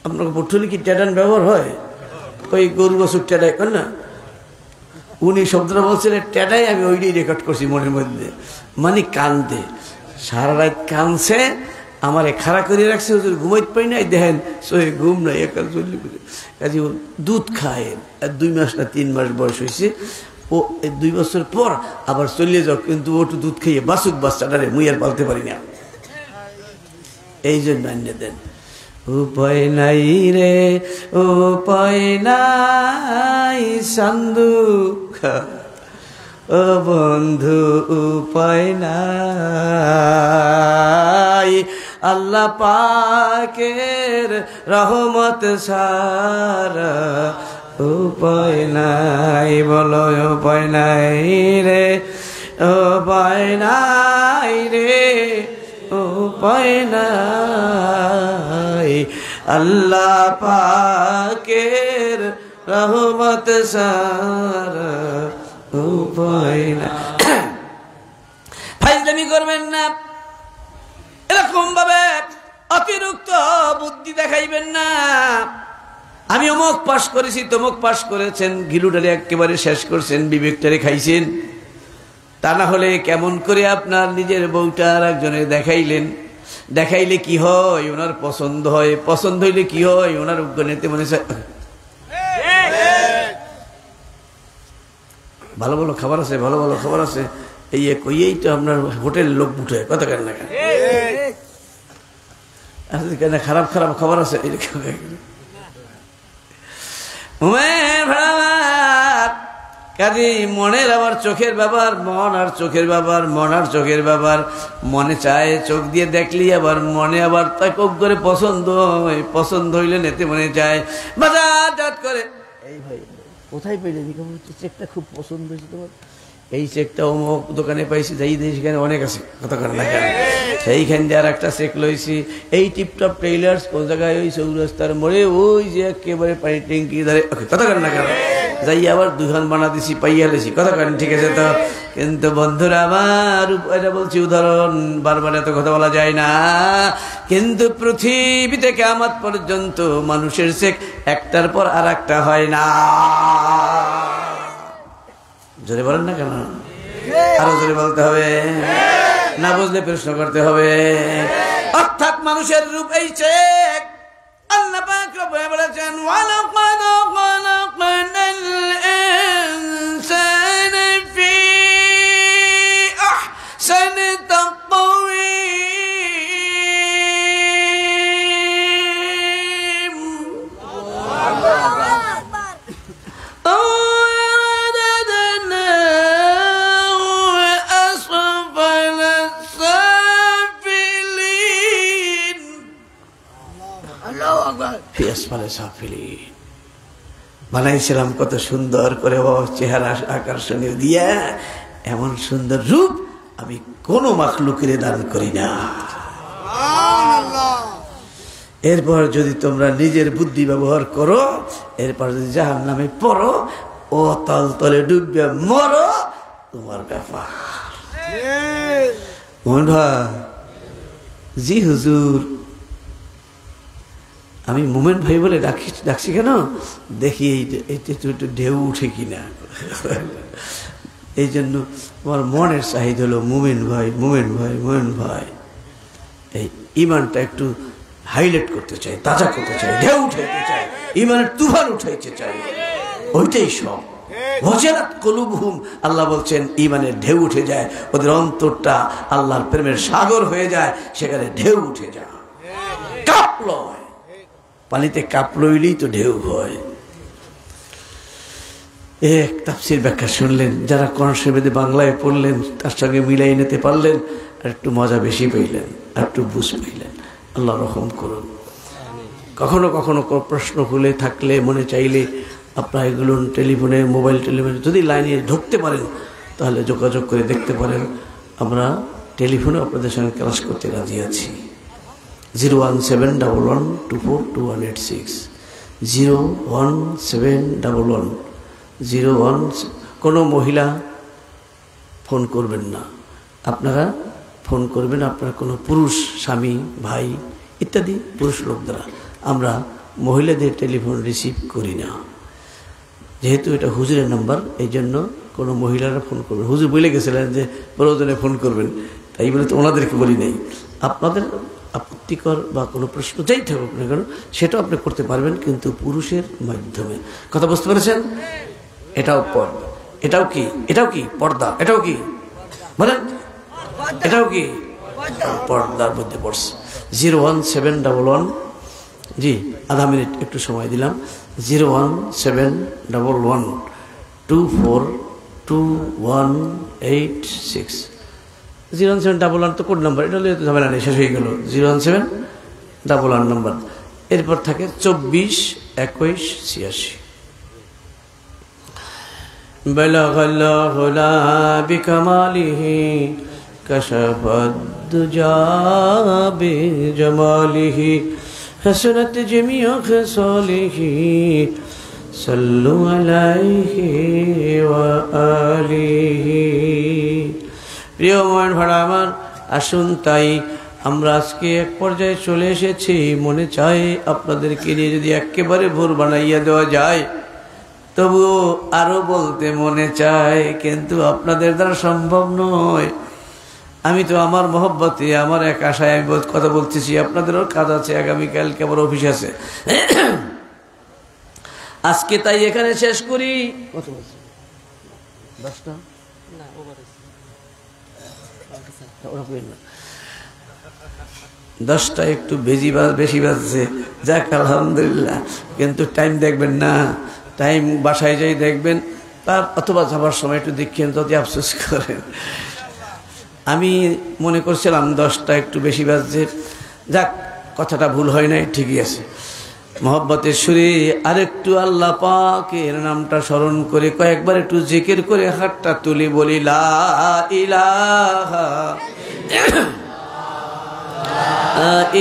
আপনার পড়লে কি টেডান ব্যবহার হয়? ওই গরু বছর টেডাই কর না, উনি শব্দটা বলছেন টেডাই, আমি ওইটাই রেকর্ড করছি মনের মধ্যে। মানে কান্দে, সারা রাত কানছে, আমার খাড়া করে রাখছে, ঘুমাইতে পারি নাই, দেখেন সহি ঘুম নাই, একাল চল্লি করে কাজে দুধ খায়। আর 2 মাস না 3 মাস বয়স হয়েছে, ও 2 বছর পর আবার চলে যাও, কিন্তু ওটু দুধ খাইয়ে বাসুক বাচ্চাটারে মুই আর পালতে পারি না, এই জন্য আনিয়ে দেন। উপায় নাই রে উপায় নাই সান্দু ও বন্ধু উপায় নাই, আল্লাহ পাকের রহমত সারা উপায় নাই। বলো উপায় নাই রে উপায় নাই রে উপায় নাই, আল্লাহ পাকের রহমত সারা উপায় না। ফাইজলামি করবেন না, এরকম ভাবে অতিরিক্ত বুদ্ধি দেখাইবেন না। আমি অমুক পাশ করেছি, তমুক পাশ করেছেন, গিলুটারে একেবারে শেষ করছেন, বিবেকটারে খাইছেন। তা না হলে কেমন করে আপনার নিজের বউটা আর একজনের দেখাইলেন? দেখাইলে কি হয়? ওনার পছন্দ হয়, পছন্দ হইলে কি হয়? ওনার উজ্ঞানীতে মনে ভালো ভালো খাবার আছে, ভালো ভালো খাবার আছে, এই কইয়েই তো আপনার হোটেল লোক উঠে কথা কেন না। কেন খারাপ খারাপ খবর আছে এরকম কাজে মনের আবার চোখের ব্যাপার, মন আর চোখের ব্যাপার, মন আর চোখের ব্যাপার। মনে চায় চোখ দিয়ে দেখলি, আবার মনে আবার তাই কোক করে পছন্দ হয়, পছন্দ হইলে নেতে মনে চায় বাজার করে। এই ভাই কোথায় পেলে চেকটা খুব পছন্দ হয়েছে তোমার, এই চেকটা অমুক দোকানে পাইছি, যাই দিই সেখানে অনেক আছে, কথা কর না কেন, সেইখান দিয়ে আর একটা চেক লইছি, এই টিপটপ টেইলার্স কোন জায়গায়, ওই চৌরাস্তার মোড়ে, ওই যে একেবারে পানি ট্যাঙ্কি ধরে, কথা কর না কেন, যাই আবার দুখান বানা দিছি, পাইয়া লেছি, কথা করেন ঠিক আছে তো। কিন্তু বন্ধুরা আমার, এটা বলছি উদাহরণ, বারবার এত কথা বলা যায় না। কিন্তু পৃথিবী থেকে কিয়ামত পর্যন্ত মানুষের চেক একটার পর আর একটা হয় না। জোরে বলেন না কেন, আরো জোরে বলতে হবে, না বুঝলে প্রশ্ন করতে হবে। অর্থাৎ মানুষের রূপ এই চেক। আল্লাহ পাক রব্বুল বলেছেন, ওয়ালাকাদ খালাকনাল ইনসানা ফি আহসানি তাকওয়িম। বানাইছিলাম কত সুন্দর করে, চেহারা আকর্ষণীয় দিয়া, এমন সুন্দর রূপ আমি কোন মাখলুকের দান করি না। এরপর যদি তোমরা নিজের বুদ্ধি ব্যবহার করো, এরপর যদি জাহান্নামে পড়ো, ও তল তলে ডুববে মরো, তোমার ব্যাপার। মোহন ভাই, জি হুজুর, আমি মোমেন ভাই বলে ডাকছি কেন, দেখি এইটা একটু ঢেউ উঠে কিনা। এই জন্য আমার মনের চাহিদা হলো মোমেন ভাই, মোমেন ভাই, মোমেন ভাই। এই ইমানটা একটু হাইলাইট করতে চাই, তাজা করতে চাই, ঢেউ উঠাইতে চাই, ইমানের তুফান উঠাইতে চাই, ওইটাই সব। ওয়াজালাত কুলুবুহুম, আল্লাহ বলছেন ইমানের ঢেউ উঠে যায়, ওদের অন্তরটা আল্লাহর প্রেমের সাগর হয়ে যায়, সেখানে ঢেউ উঠে যায়, কাঁপলো, পানিতে কাপ লইলেই তো ঢেউ হয়। এক তাফসীর ব্যাখ্যা শুনলেন, যারা কোরআন শরীফে বাংলায় পড়লেন, তার সঙ্গে মিলাই নিতে পারলেন, আর একটু মজা বেশি পাইলেন, আর একটু বুঝ পাইলেন। আল্লাহ রহম করুন। কখনো কখনো প্রশ্ন খুলে থাকলে, মনে চাইলে আপনারা এগুলো টেলিফোনে, মোবাইল টেলিফোনে যদি লাইনে ঢুকতে পারেন, তাহলে যোগাযোগ করে দেখতে পারেন। আমরা টেলিফোনে আপনাদের সঙ্গে ক্লাস করতে রাজি আছি। 01711242186 0171101। কোনো মহিলা ফোন করবেন না, আপনারা ফোন করবেন আপনার কোনো পুরুষ স্বামী, ভাই ইত্যাদি পুরুষ লোক দ্বারা। আমরা মহিলাদের টেলিফোন রিসিভ করি না, যেহেতু এটা হুজুরের নাম্বার, এই জন্য কোনো মহিলারা ফোন করবেন। হুজুর বলে গেছিলেন যে প্রয়োজনে ফোন করবেন, তাই বলে তো ওনাদেরকে বলি নাই। আপনাদের আপত্তিকর বা কোনো প্রশ্ন যাই থাকুক না কেন, সেটাও আপনি করতে পারবেন, কিন্তু পুরুষের মাধ্যমে। কথা বুঝতে পেরেছেন? এটাও পর্দা, এটাও কি, এটাও কি পর্দা, এটাও কি বলেন, এটাও কি পর্দার মধ্যে পড়ছে। 01711, জি আধা মিনিট একটু সময় দিলাম। 01711242186 01711 তো কোড নাম্বার, এটা হলে ঝামেলা নেই, শেষ হয়ে গেল। 01711 নাম্বার। এরপর থাকে 242186। বালাগাল্লাহু লা বিকামালিহি কাশাফাদ-দুজা বিজামালিহি হাসানাত জামিউ খিসালিহি সাল্লু আলাইহি ওয়া আলিহি। প্রিয় মোমেন ভাড়া আমার, আসুন তাই আমরা আজকে এক পর্যায়ে চলে এসেছি। মনে চাই আপনাদেরকে নিয়ে যদি একেবারে ভোর বানাইয়া দেওয়া যায়, তবুও আরো বলতে মনে চায়, কিন্তু আপনাদের দ্বারা সম্ভব নয়। আমি তো আমার মহব্বতে, আমার এক আশায় আমি কথা বলতেছি, আপনাদেরও কাজ আছে, আগামীকালকে আবার অফিস আছে। আজকে তাই এখানে শেষ করি। কত বলছি? 10টা 10টা একটু বেশি বাজছে, যাক আলহামদুলিল্লাহ। কিন্তু টাইম দেখবেন না, টাইম বাসায় যাই দেখবেন, তার অথবা যাবার সময় একটু দেখেন, যদি আফসোস করেন। আমি মনে করছিলাম 10টা একটু বেশি বাজছে, যাক কথাটা ভুল হয় নাই, ঠিকই আছে। মোহব্বতের সুরে আরেকটু আল্লাহ পাকের নামটা স্মরণ করে কয়েকবার একটু জিকির করে হাতটা তুলি, বলি লা ইলাহা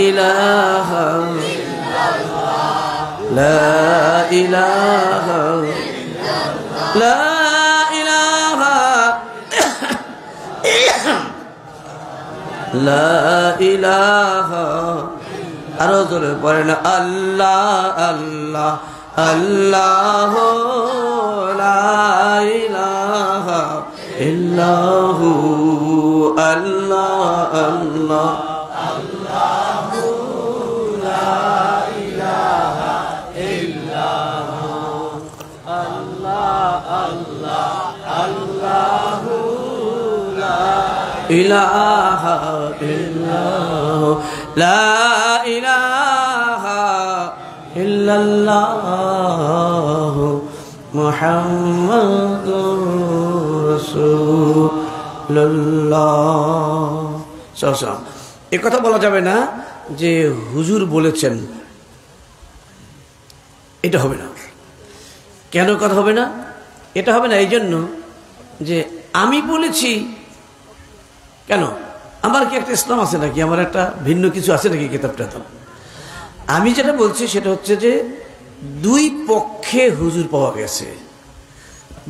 ইলাহা লা ইলাহা লা ইলাহা লা ইলাহা, আরো জোরে পড়েন আল্লাহ আল্লাহ আল্লাহ লা ইলাহা ইল্লাহু আল্লাহ আল্লাহ আল্লাহু লা ইলাহা ইল্লাহু আল্লাহ আল্লাহ আল্লাহু লা ইলাহা ইল্লাহু লা ইলাহা ইল্লাল্লাহ মুহাম্মাদুর রাসূলুল্লাহ। এই কথা বলা যাবে না যে হুজুর বলেছেন, এটা হবে না। কেন কথা হবে না? এটা হবে না এই জন্য যে আমি বলেছি। কেন? আমার কি একটা ইসলাম আছে নাকি? আমার একটা ভিন্ন কিছু আছে নাকি কিতাবটা? তো আমি যেটা বলছি সেটা হচ্ছে যে দুই পক্ষে হুজুর পাওয়া গেছে,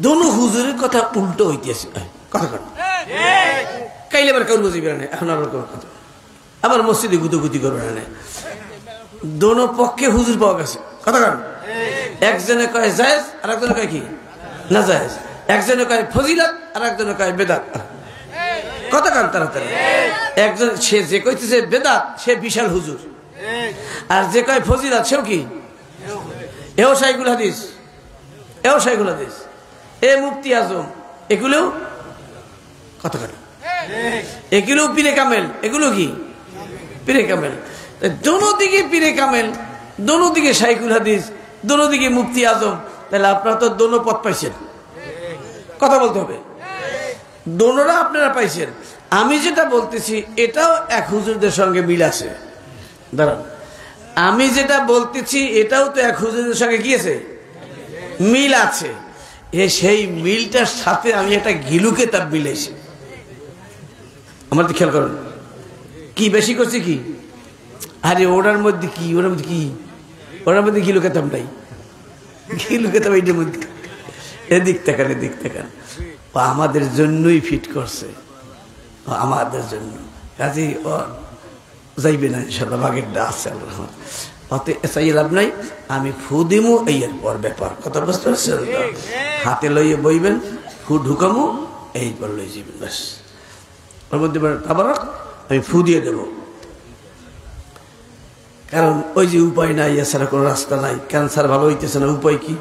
দোনো হুজুরের কথা উল্টো হইতেছে। কথা কর কাইলে আবার কাউর বুঝিবে না, এখন আবার কথা আবার মসজিদে গুতোগুতি করবে না। দোনো পক্ষে হুজুর পাওয়া গেছে। কথা কর, একজনে কয় জায়েজ আর একজনে কয় কি না জায়েজ, একজনে কয় ফজিলত আর একজনে কয় বেদাত। কথা কান তাড়াতাড়ি। একজন সে যে কইতেছে বেদাত সে বিশাল হুজুর, আর যে কয় ফজিলত সেও কি এও শাইখুল হাদিস, এও শাইখুল হাদিস, এ মুফতি আজম, এগুলোও কথা কান, এগুলো পীরে কামেল, এগুলো কি পীরে কামেল। দোনো দিকে পীরে কামেল, দোনো দিকে শাইখুল হাদিস, দোনো দিকে মুফতি আজম। তাহলে আপনারা তো দোনো পথ পাইছেন। কথা বলতে হবে, দোনোরা আপনারা পাইছেন। আমি যেটা বলতেছি এটাও এক হুজুরদের সঙ্গে মিল আছে। দাঁড়ান, আমি যেটা বলতেছি এটাও তো এক হুজুরদের সঙ্গে কি আছে? মিল আছে। সেই মিলটার সাথে আমি একটা গিলুকে তার মিলেছি। আমার তো খেয়াল করেন কি বেশি করছি কি? আরে ওটার মধ্যে কি, ওটার মধ্যে কি, ওটার মধ্যে গিলু খেতাম নাই, গিলু খেতাম এইটার মধ্যে। এদিক তাকান, এদিক তাকান, আমাদের জন্যই ফিট করছে, আমাদের জন্য। কাজে ও যাইবে না ইনশাল্লাহ, বাগেরটা আছে অতে চাই লাভ নাই। আমি ফু দিমু এই পর ব্যাপার। কথা বুঝতে পারছেন? হাতে লইয়ে বইবেন, ফু ঢুকামু, এই পর লই যাবেন, ব্যাস। ওর মধ্যে আবার আমি ফু দিয়ে দেব, কারণ ওই যে উপায় নাই, এছাড়া কোনো রাস্তা নাই। ক্যান্সার ভালো হইতেছে না, উপায় কি?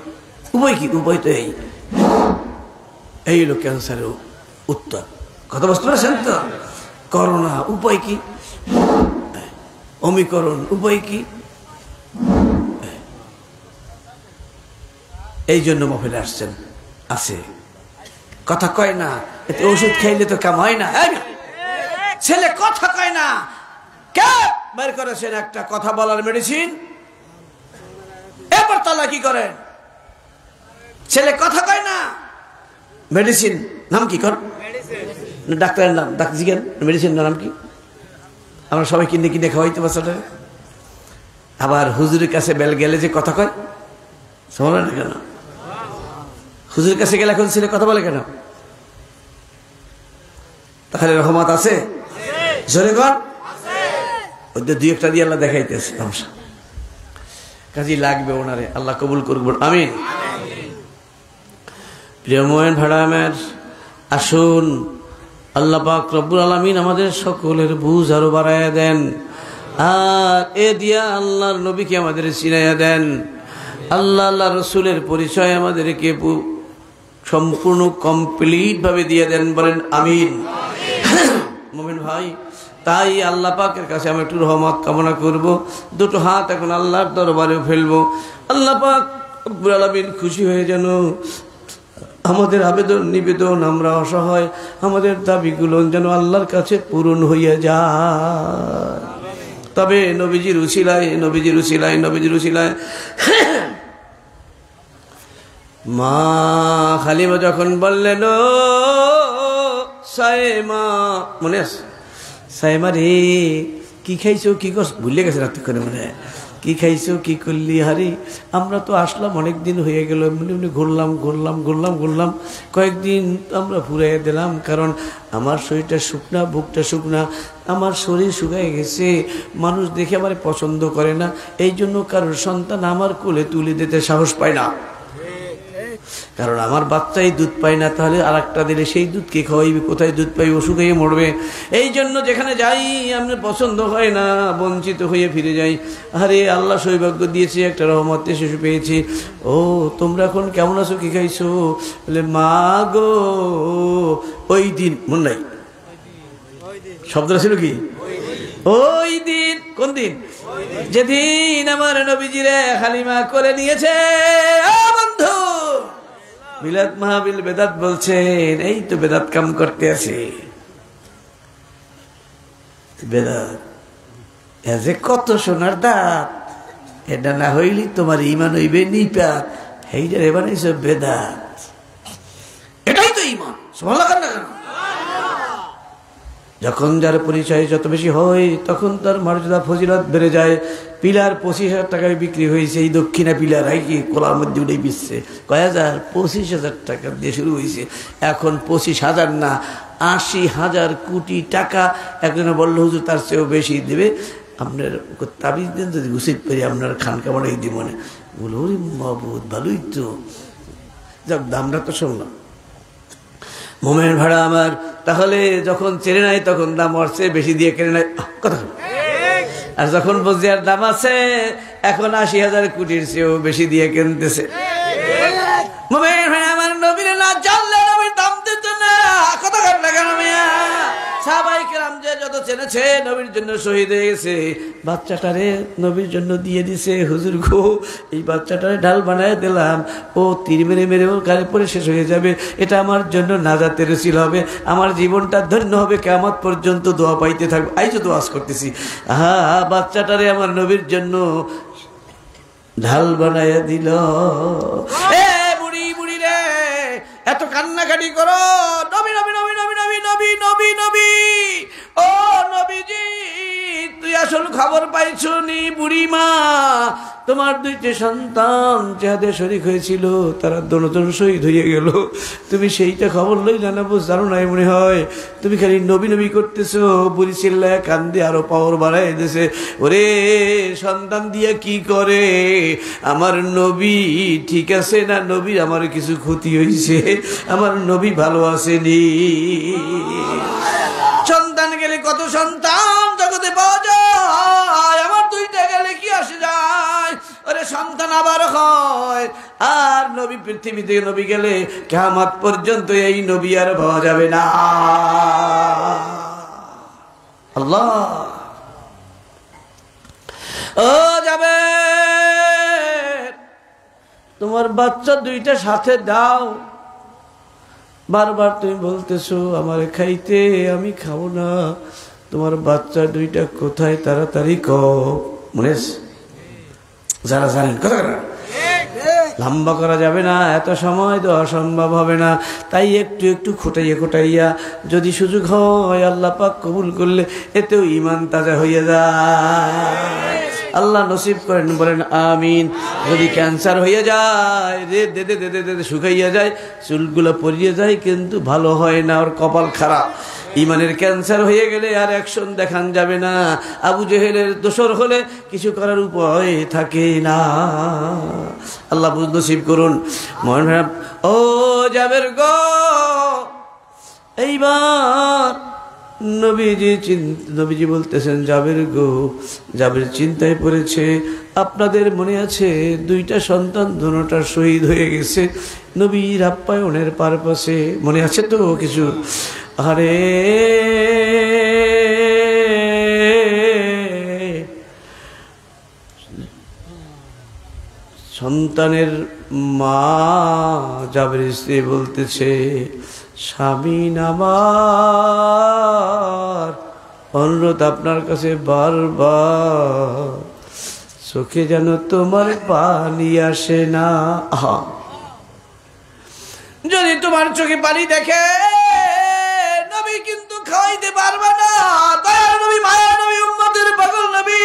উপায় কি? উপায় তো এই হলো ক্যান্সারের উত্তর। কথা বুঝতে পারছেন তো? করোনা উপায় কি? অমিকরণ উপায় কি? এই জন্য মফিলে আসছেন, আছে কথা কয় না, এতে ওষুধ খাইলে তো কাম হয় না। ছেলে কথা কয় না, কে বের করেছেন একটা কথা বলার মেডিসিন? এরপর তালা কি করেন? ছেলে কথা কয় না, মেডিসিন নাম কি? কর ডাক্তারের নাম, ডাক্তার জিজ্ঞেন মেডিসিন নাম কি? আমরা সবাই কিনে কিনে খাওয়াইতে পারছি। আবার হুজুরের কাছে বেল গেলে যে কথা কয়, শোনা না কেন? হুজুরের কাছে গেলে এখন ছেলে কথা বলে কেন? তাহলে রহমত আছে? জোরে কর। ওদের দুই একটা দিয়ে আল্লাহ দেখাইতেছে। কাজী লাগবে ওনারে, আল্লাহ কবুল করবেন, আমিন। প্রিয় মোয়েন ভাড়ামের আসুন, আল্লাহ পাক রব্বুল আলামিন আমাদের সকলের বুঝ আরো বাড়াইয়া দেন, আর এ দিয়া আল্লাহর নবীকে আমাদের চিনাইয়া দেন। আল্লাহ আল্লাহ রসুলের পরিচয় আমাদেরকে সম্পূর্ণ কমপ্লিট ভাবে দিয়ে দেন, বলেন আমিন। মুমিন ভাই, তাই আল্লাহ পাকের কাছে আমি একটু রহমত কামনা করব। দুটো হাত এখন আল্লাহর দরবারে ফেলবো। আল্লাহ পাক রব্বুল আলামিন খুশি হয়ে যেন আমাদের আবেদন নিবেদন, আমরা অসহায়, আমাদের দাবিগুলো যেন আল্লাহর কাছে পূরণ হইয়া যায়। তবে নবীজির উসিলায় মা খালিমা যখন বললেন ও সাইমা, মনে আছে সাইমা রে কি খাইছো কি করছ, ভুলে গেছে রাত্রি করে, মনে হয় কি খাইছো কি করলি? হারি আমরা তো আসলাম অনেক দিন হয়ে গেল, এমনি ঘুরলাম কয়েকদিন আমরা ফুরাইয়া দিলাম, কারণ আমার শরীরটা শুকনা, বুকটা শুকনা, আমার শরীর শুকায় গেছে, মানুষ দেখে আমার পছন্দ করে না, এই জন্য কারোর সন্তান আমার কোলে তুলে দিতে সাহস পায় না, কারণ আমার বাচ্চাই দুধ পায় না, তাহলে আর একটা দিলে সেই দুধ কে খাওয়াইবে, কোথায় দুধ পাইবে, অসুখ হয়ে মরবে। এই জন্য যেখানে যাই আমার পছন্দ হয় না, বঞ্চিত হয়ে ফিরে যাই। আরে আল্লাহ সৌভাগ্য দিয়েছে, একটা রহমতে শিশু পেয়েছি। ও তোমরা এখন কেমন আছো, কি খাইছো? বলে মা গো ওই দিন, মন নাই শব্দটা ছিল কি, ওই দিন, কোন দিন? যেদিন আমার নবীজিরে হালিমা করে নিয়েছে। বন্ধু মিলাদ মাহফিল বেদাত বলছেন, এই তো বেদাত কাম করতে আছে। বেদাত যে কত সোনার দাঁত, এটা না হইলি তোমার ইমান হইবে নিপাত, এইটা এবার এইসব বেদাত, এটাই তো ইমান। সুবহানাল্লাহ না কেন? যখন যার পরিচয় যত বেশি হয় তখন তার মর্যাদা ফজিলত বেড়ে যায়। পিলার 25,000 টাকায় বিক্রি হয়েছে, এই দক্ষিণা পিলার হয় কি কোলার মধ্যে উঠে বিচ্ছে, কয় হাজার, 25,000 টাকা দিয়ে শুরু হয়েছে, এখন 25,000 না 80,000 কোটি টাকা। একজনে বললো হুজুর তার চেয়েও বেশি দেবে, আপনার তাবিজ দেন যদি ঘুষিত পারি আপনার খানকা বাড়াই দিব। মনে বলো ওরে মাবুদ ভালোই তো, যাক দামটা তো শুনলাম। মোমেন ভাড়া আমার, তাহলে যখন চেনে নাই তখন দাম আসছে বেশি দিয়ে কেনে নাই, কথা। আর যখন বুঝছে আর দাম আছে, এখন 80,000 কোটির চেয়েও বেশি দিয়ে কিনতেছে। মোমেন ভাড়া আমার, নবীর না জানলে নবীর দাম দিত না, কথা কাট না কেন? সাহাবায়ে কেরাম যে যত চেনেছে নবীর জন্য শহীদ হয়ে গেছে, বাচ্চাটারে নবীর জন্য দিয়ে দিছে। হুজুর গো এই বাচ্চাটারে ঢাল বানায় দিলাম, ও তীর মেরে মেরে ওর গায়ে পরে শেষ হয়ে যাবে, এটা আমার জন্য নাজাতের উসিলা হবে, আমার জীবনটা ধন্য হবে, কিয়ামত পর্যন্ত দোয়া পাইতে থাকবো। এই যে দোয়া করতেছি, বাচ্চাটারে আমার নবীর জন্য ঢাল বানায় দিল। বুড়ি বুড়ি রে এত কান্নাকাটি করো, নবী নবী নবী নবী নবী নবী নবী নবী, ও নবীজি তুই আসল খবর পাইছো নি? বুড়ি মা তোমার 2টি সন্তান যাদের শরীক হয়েছিল তারা দোনোজন শহীদ হয়ে গেল, তুমি সেইটা খবর লই জানাবো জানো না মনে হয়, তুমি খালি নবী নবী করতেছো। বুড়ি চিল্লায় কান্দে আরো পাওয়ার বাড়াই দিয়েছে, ওরে সন্তান দিয়ে কি করে, আমার নবী ঠিক আছে না, নবী আমার কিছু ক্ষতি হয়েছে, আমার নবী ভালো আসেনি। সন্তান গেলে কত সন্তান জগতে পাওয়া যায়, আমার 2টা গেলে কি আসে যায়, ওরে সন্তান আবার হয়। আর নবী পৃথিবী থেকে নবী গেলে কিয়ামত পর্যন্ত এই নবী আর পাওয়া যাবে না। আল্লাহ ও যাবে, তোমার বাচ্চা 2টা সাথে দাও, বারবার তুমি বলতেছো আমার খাইতে, আমি খাবো না, তোমার বাচ্চা 2টা কোথায় তাড়াতাড়ি কও। মনে যারা জানেন কথা লম্বা করা যাবে না, এত সময় তো অসম্ভব হবে না, তাই একটু একটু খোটাইয়া যদি সুযোগ হয় আল্লাহ পাক কবুল করলে এতেও ইমান তাজা হইয়া যায়। আল্লাহ নসিব করেন, বলেন আমিন। যদি ক্যান্সার হইয়া যায়, দে দে দে দে শুকাইয়া যায়, চুলগুলো পরিয়ে যায়, কিন্তু ভালো হয় না, ওর কপাল খারাপ। ইমানের ক্যান্সার হয়ে গেলে আর অ্যাকশন দেখান যাবে না। আবু জেহেলের দোসর হলে কিছু করার উপায় থাকে না। আল্লাহ বুঝ নসিব করুন। মনে ও যাবের গো, এইবার নবীজি বলতেছেন, জাবের গো, জাবের চিন্তায় পড়েছে। আপনাদের মনে আছে 2টা সন্তান দুটোটা শহীদ হয়ে গেছে নবীর আপ্যায়নের পারপাসে, মনে আছে তো কিছু? আরে সন্তানের মা জাবের স্ত্রী বলতেছে, স্বামী আমার অনুরোধ আপনার কাছে বারবার, চোখে যেন তোমার পানি আসে না। যদি তোমার চোখে পানি দেখে নবী কিন্তু খাওয়াইতে পারবে না। দয়ার নবী, মায়া নবী, উম্মতের পাগল নবী,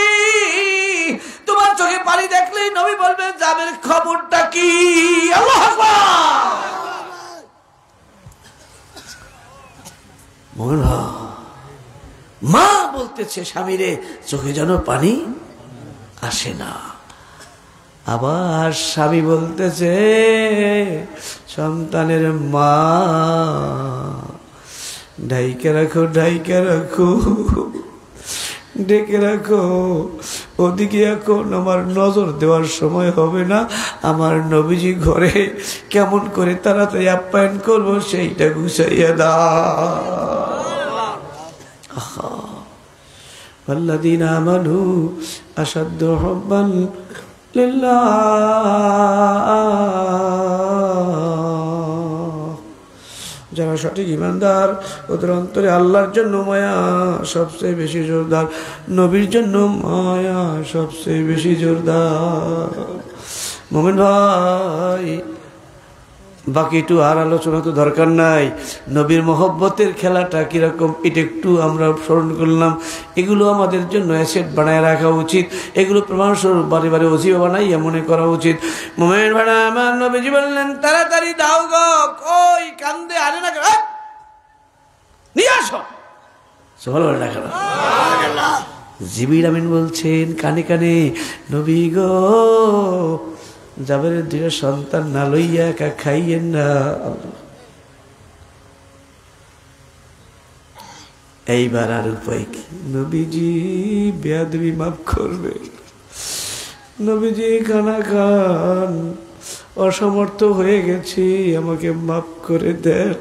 তোমার চোখে পানি দেখলেই নবী বলবে জাবের খবরটা কি? আল্লাহু আকবার। মা বলতেছে স্বামীরে, চোখে যেন পানি আসে না। আবার স্বামী বলতেছে, সন্তানের মা ঢাইকে রাখো, ঢাইকে রাখো, ডেকে রাখো, ওদিকে এখন আমার নজর দেওয়ার সময় হবে না। আমার নবীজি ঘরে কেমন করে তাড়াতাড়ি আপ্যায়ন করবো সেইটা গুছাইয়া দাও। والذين آمنوا أشد حبا لله। যারা সঠিক ঈমানদার ওদের অন্তরে আল্লাহর জন্য মায়া সবচেয়ে বেশি জোরদার, নবীর জন্য মায়া সবচেয়ে বেশি জোরদার। মোমেন ভাই, বাকি একটু আর আলোচনা তো দরকার নাই। নবীর মহব্বতের খেলাটা কিরকম এটা একটু আমরা স্মরণ করলাম। এগুলো আমাদের জন্য অ্যাসেট বানায় রাখা উচিত। এগুলো প্রমাণস্বরূপ বারে বারে ওজিবা বানাইয়া মনে করা উচিত। মোমেন ভাড়া আমার নবীজি বললেন, তাড়াতাড়ি দাও গো, ওই কান্দে আরে না নিয়ে আসো। জিবরিল আমিন বলছেন কানে কানে, নবী গো জাবেরের দুইটা সন্তান না লইয়া একা খাইয়েন না। এইবার আর উপায় কি? নবীজি বেয়াদবি মাফ করবে, নবীজি খানা খান, অসমর্থ হয়ে গেছি, আমাকে মাফ করে দেন।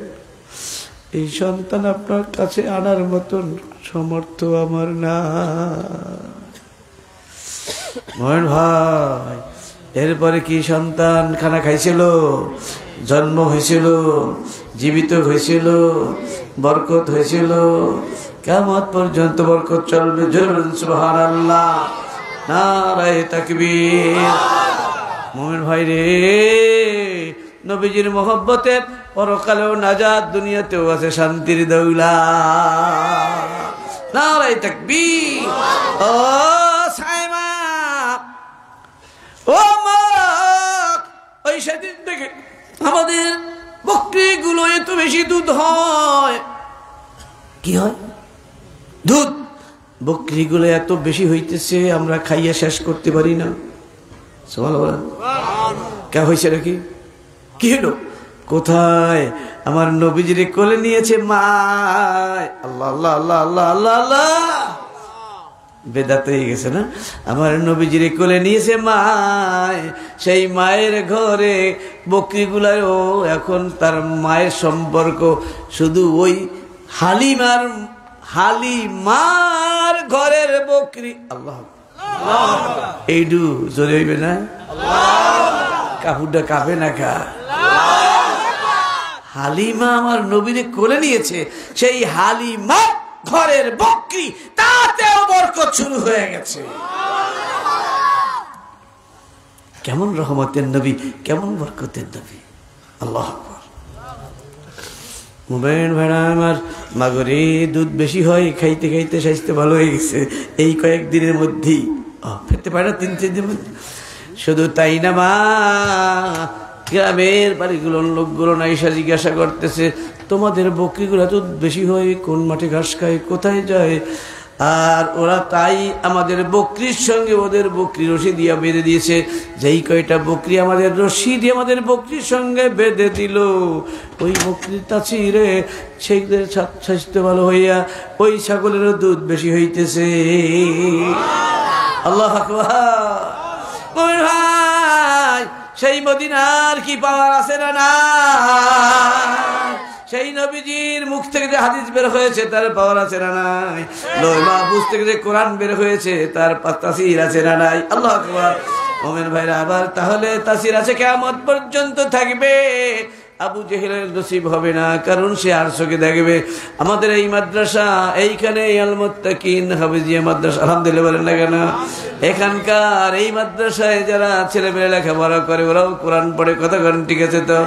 এই সন্তান আপনার কাছে আনার মতন সমর্থ আমার না। ময়ন ভাই, এরপরে কি সন্তান খানা খাইছিল, জন্ম হয়েছিল, জীবিত হয়েছিল, বরকত হয়েছিল, কিয়ামত পর্যন্ত বরকত চলবে। জোরে সুবহানাল্লাহ, নারায়ে তাকবীর। মুমিন ভাই রে, নবীজির মহব্বতে পরকালেও নাজাত, দুনিয়াতেও আছে শান্তির দৌলত। নারায়ে তাকবীর। ও সাইমা, ও মা, ওই সেদিন থেকে আমাদের বকরিগুলো এত বেশি দুধ হয়। কি হয়? দুধ। বকরিগুলো এত বেশি হইতেছে, আমরা খাইয়া শেষ করতে পারি না। সুবহানাল্লাহ। কে হয়েছে নাকি? কি হলো? কোথায়? আমার নবীজিরে কোলে নিয়েছে মা। আল্লাহ আল্লাহ আল্লাহ আল্লাহ আল্লাহ আল্লাহ, বেদাত হয়ে গেছে না? আমার নবীজিরে কোলে নিয়েছে মায়। সেই মায়ের ঘরে বকরিগুলাও এখন তার মায়ের সম্পর্ক শুধু ওই হালিমার ঘরের বকরি। আল্লাহ, এইডু জোরে হইবে না? কাপুরটা কাঁপে না কা? হালিমা আমার নবীরে কোলে নিয়েছে, সেই হালিমা ঘরের বকরি, তাতেও বরকত শুরু হয়ে গেছে। কেমন রহমতের নবী, কেমন বরকতের নবী। আল্লাহ আকবার। মোবাইল ভাড়া আমার মাগরে দুধ বেশি হয়, খাইতে খাইতে স্বাস্থ্য ভালো হয়ে গেছে এই কয়েকদিনের মধ্যেই। ফেরতে পারে না 3-4 দিনের মধ্যে। শুধু তাই না মা, গ্রামের বাড়িগুলোর লোকগুলো নাইসা জিজ্ঞাসা করতেছে, তোমাদের বকরিগুলো তো বেশি হয়, কোন মাঠে ঘাস খায়, কোথায় যায়? আর ওরা তাই আমাদের বকরির সঙ্গে ওদের বকরি রশি দিয়া বেঁধে দিয়েছে। যেই কয়টা বকরি আমাদের রশি দিয়ে আমাদের বকরির সঙ্গে বেঁধে দিল, ওই বকরির তাছিরে সেইদের স্বাস্থ্য ভালো হইয়া ওই ছাগলেরও দুধ বেশি হইতেছে। আল্লাহু আকবার। ভাই, সেই মদিনার কি পাওয়ার আছে না? সেই নবীজির মুখ থেকে যে হাদিস বের হয়েছে তার পাওয়ার আছে না নাই? লৌহ মাহফুজ থেকে যে কোরআন বের হয়েছে তার তাসির আছে না নাই? আল্লাহু আকবার। মুমিন ভাইরা, আবার তাহলে তাসির আছে, কিয়ামত পর্যন্ত থাকবে। আবু জেহেলের নসিব হবে না, কারণ সে আরশকে দেখবে। আমাদের এই মাদ্রাসা, এইখানে আল মুত্তাকিন হাফিজিয়া মাদ্রাসা, আলহামদুলিল্লাহ বলেন না কেন? এখানকার এই মাদ্রাসায় যারা ছেলেমেয়ে লেখাপড়া করে ওরাও কোরআন পড়ে, কথা করেন ঠিক আছে তো?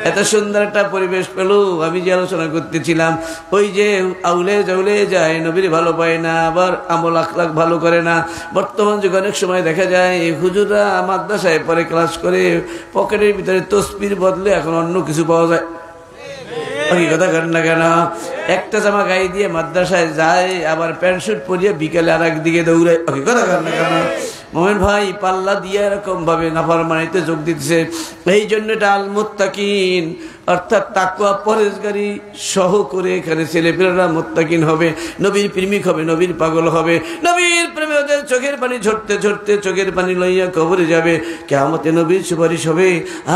এত সুন্দর একটা পরিবেশ পেল। আমি যে আলোচনা করতেছিলাম, ওই যে আউলে জাউলে যায়, নবীর ভালো পায় না, আবার আমল আখলাক ভালো করে না। বর্তমান যুগে অনেক সময় দেখা যায় হুজুররা মাদ্রাসায় পরে ক্লাস করে পকেটের ভিতরে তসবির বদলে এখন অন্য কিছু পাওয়া যায়। কথা করেন না কেন? একটা জামা গায়ে দিয়ে মাদ্রাসায় যায়, আবার প্যান্ট শুট পরিয়ে বিকেলে আর একদিকে দৌড়ায়। কথা করেন না কেন? মোমেন ভাই পাল্লা দিয়ে এরকম ভাবে নাফরমানিতে যোগ দিতেছে। এই জন্য এটা আল মুত্তাকিন, অর্থাৎ তাকওয়া পরেজগারি সহ করে এখানে ছেলেপেলেরা মুত্তাকিন হবে, নবীর প্রেমিক হবে, নবীর পাগল হবে। নবীর প্রেমে ওদের চোখের পানি ঝরতে ঝরতে চোখের পানি লইয়া কবরে যাবে। কিয়ামতে নবীর সুপারিশ হবে।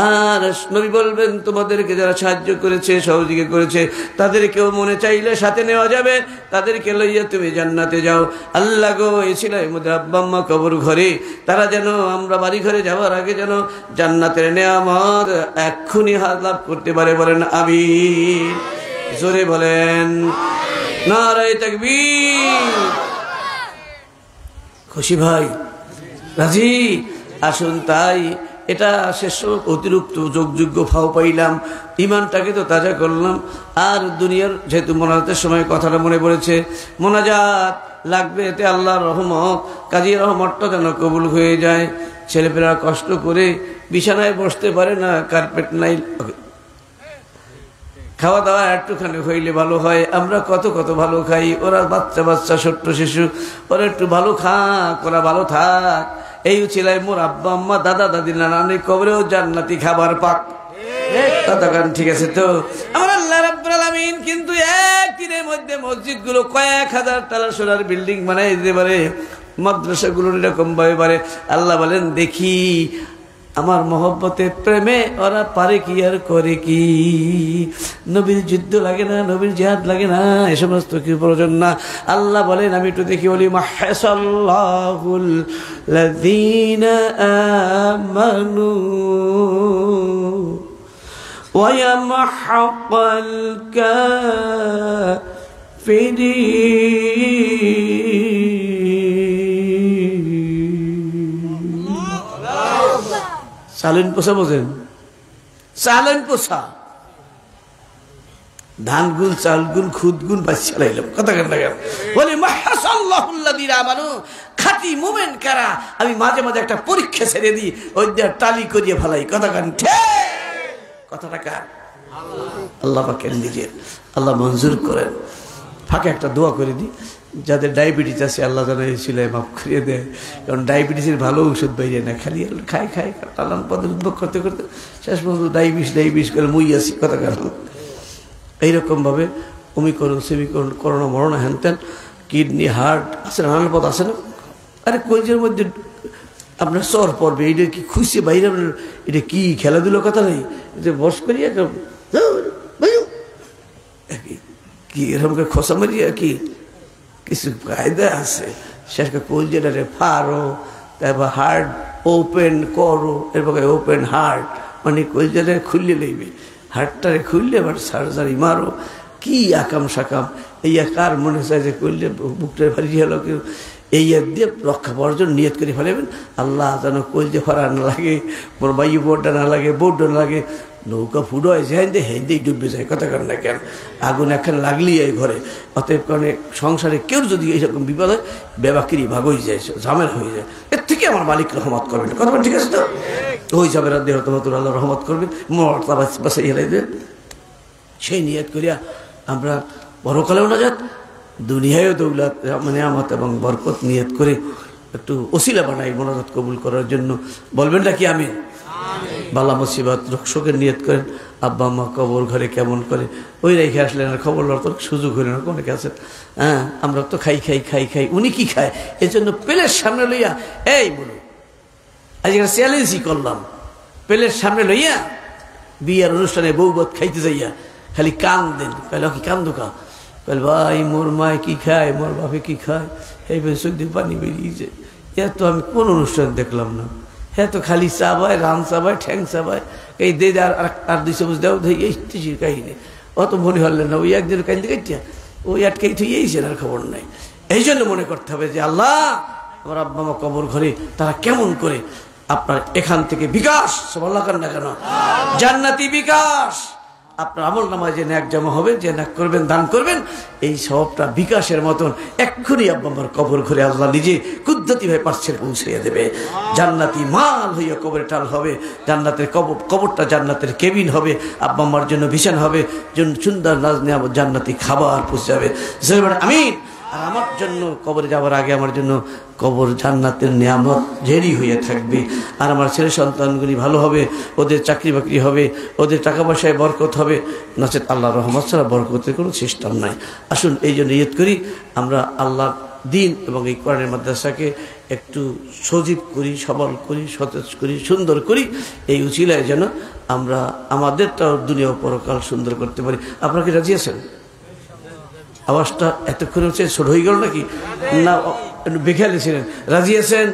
আর নবী বলবেন, তোমাদেরকে যারা সাহায্য করেছে, সহযোগী করেছে, তাদেরকেও মনে চাইলে সাথে নেওয়া যাবে, তাদেরকে লইয়া তুমি জান্নাতে যাও। আল্লাহ গো, এই ছিল মধ্যে আব্বা আম্মা কবর ঘরে, তারা যেন আমরা বাড়ি ঘরে যাওয়ার আগে যেন জান্নাতের নেয়ামত এক্ষুনি হাত লাভ করতে পারে। বলেন আমিন, জোরে বলেন নারায়ে তাকবীর। খুশি ভাই, রাজি? আসুন, তাই এটা শেষ অতিরিক্ত যোগযোগ্য ফাও পাইলাম, ইমানটাকে তো তাজা করলাম। আর দুনিয়ার যেহেতু মোনাজাতের সময় কথাটা মনে পড়েছে, মোনাজাত লাগবে এতে আল্লাহর রহমত, কাজী রহমতটা যেন কবুল হয়ে যায়। ছেলেপেলেরা কষ্ট করে বিছানায় বসতে পারে না, কার্পেট নাই, খাওয়া দাওয়া একটুখানি হইলে ভালো হয়। আমরা কত কত ভালো খাই, ওরা বাচ্চা বাচ্চা ছোট্ট শিশু, ওরা একটু ভালো খাক, ওরা ভালো থাক। এই ছিলাই মোর আব্বা আম্মা দাদা দাদি নানি কবরেও জান্নাতি খাবার পাক। ঠিক আছে তো? আমার আল্লাহ রাব্বুল আলামিন কিন্তু একদিনের মধ্যে মসজিদগুলো কয়েক হাজার তালা সোনার বিল্ডিং বানাই দিতে পারে, মাদ্রাসাগুলো এরকম ভাবে পারে। আল্লাহ বলেন, দেখি আমার মহব্বতে প্রেমে ওরা পারে কি আর করে কি। নবীর যুদ্ধ লাগে না, নবীর জিহাদ লাগে না, এ সমস্ত কি প্রয়োজন না। আল্লাহ বলেন, আমি একটু দেখি বলি, মাহসাল্লাহুল লাযীনা আমানু ওয়া ইয়ামহাকাল কাফিরিন। চালেন পোষা বোঝেন? চালেন পোষা, ধান গুণ, চাল গুণ, খুদ গুণ, বাচ্চা লাইলাম। কথা কেন বলে মাহসাল্লাহুল্লাযীনা আমানু, খাঁটি মুমিন কারা। আমি মাঝে মাঝে একটা পরীক্ষা ছেড়ে দিই, ওই দিয়ে টালি করিয়ে ফেলাই। কথা কেন? কথাটা কার? আল্লাহ পাকের নিজের। আল্লাহ মঞ্জুর করেন। ফাঁকে একটা দোয়া করে দিই, যাদের ডায়াবেটিস আছে আল্লাহ যেন এই সিলাই মাফ করিয়ে দেয়। কারণ ডায়াবেটিসের ভালো ওষুধ বাইরে না, খালি খাই খাই টালান পদের উদ্ভোগ করতে করতে শেষ পর্যন্ত ডায়াবেটিস করে মুই আসি। কথা কারণ এইরকমভাবে অমিকরণ, সেমিকরণ, করোনা, মরণা, হ্যানত্যান, কিডনি, হার্ট আছে, নানান পথ আছে না। আরে কইজের মধ্যে আপনার সর পড়বে, এটা কি খুশি বাইরে, এটা কি খেলাধুলো? কথা নেই, এটা বস করিয়া কি এরকম করে খোসা মারিয়া কি কিছু কায়দা আছে। শেষ করে কলজেটারে ফাড়ো, তারপর হার্ট ওপেন করো, এরপর ওপেন হার্ট, মানে কলজেটারে খুললে লইবে, হার্টটারে খুললে এবার সার্জারি মারো। কি আকাম সাকাম, এই কার মনে চায় যে করলে বুকটারে ভারিয়ে হলো, কেউ এই দিয়ে রক্ষা পাওয়ার জন্য নিয়ত করে ফেলেবেন। আল্লাহ যেন কলজে ফাড়া না লাগে, মোর বায়ু বোর্ডটা না লাগে, বোর্ডটা না লাগে, নৌকা ফুটো হয় যে হেঁদেই ডুববে যায়। কথা কারণ না কেন? আগুন একখানে লাগলেই এই ঘরে। অতএব কারণে সংসারে কেউ যদি এইরকম বিপদ হয়, বেবাকিরি ভাগ হয়ে যায়, ঝামেলা হয়ে যায়। এর থেকে আমার মালিক রহমত করবেন। কথা বল, ঠিক আছে তো? ওই ঝামেলা দেহ তোমার আল্লাহ রহমত করবেন, মর্তা বাসাই হেলাই দেবেন। সেই নিয়ত করিয়া আমরা পরকালেও না যাত, দুনিয়ায়ও দৌলত মানে আমত এবং বরকত নিয়ত করে একটু ওসিলা বানাই মোনাজাত কবুল করার জন্য। বলবেন না কি আমি? বালা মুসিবত রক্ষকের নিয়ত করেন। আব্বা আম্মা কবর ঘরে কেমন করে ওই রেখে আসলেন, আর খবর লড় তোর সুযোগ হইল না। অনেকে আছে, হ্যাঁ আমরা তো খাই খাই খাই খাই, উনি কি খায়? এই জন্য পেলের সামনে লইয়া, এই বলো আজকে চ্যালেঞ্জই করলাম, পেলের সামনে লইয়া বিয়ার অনুষ্ঠানে বউবত খাইতে যাইয়া খালি কান্দেন। কইল কি কান্দো কা? কইল ভাই মোর মায় কি খায়, মোর বাপে কি খায়, এই চোখ দিয়ে পানি বেরিয়েছে। এ তো আমি কোন অনুষ্ঠান দেখলাম না, হ্যাঁ তো খালি চাবায়, রান চাবায়, ঠ্যাং চাবায়, এই দে আর 2 চামচ দেও, এই কাহিনী অত মনে হলেন না। ওই একজন কান্দি কাটিয়া ওই আটকাই থুইয়েছেন, আর খবর নাই। এই জন্য মনে করতে হবে যে আল্লাহ আমার আব্বা মা কবর ঘরে তারা কেমন করে আপনার এখান থেকে বিকাশ, সুবহানাল্লাহ করেন না কেন, জান্নাতি বিকাশ আপনার আমল নামায় যে ন্যাক জমা হবে, যে ন্যাক করবেন, দান করবেন, এই সবটা বিকাশের মতন এক্ষুনি আব্বা আমার কবর ঘরে আল্লাহ নিজে কুদরতি ভাবে পার্সেল পৌঁছিয়ে দেবে। জান্নাতি মাল হইয়া কবরে টাল হবে, জান্নাতের কবরটা জান্নাতের কেবিন হবে, আব্বা আমার জন্য বিছানা হবে, সুন্দর নাজনে আমার জান্নাতি খাবার পৌঁছে যাবে। আমিন। আর আমার জন্য কবরে যাওয়ার আগে আমার জন্য কবর জান্নাতের নিয়ামত জেরি হয়ে থাকবে। আর আমার ছেলে সন্তানগুলি ভালো হবে, ওদের চাকরি বাকরি হবে, ওদের টাকা পয়সায় বরকত হবে, নচেত আল্লাহর রহমত ছাড়া বরকতের কোনো সিস্টেম নাই। আসুন এই জন্য নিয়ত করি আমরা আল্লাহ দিন এবং এই কোরআনের মাদ্রাসাকে একটু সজীব করি, সবল করি, সতেজ করি, সুন্দর করি। এই উচিলায় যেন আমরা আমাদেরটাও দুনিয়া ও পরকাল সুন্দর করতে পারি। আপনারা কি রাজি আছেন? আওয়াজটা এতক্ষণ হচ্ছে ছোট হয়ে গেল নাকি না? একটু বেখেয়ালি ছিলেন। রাজি আছেন?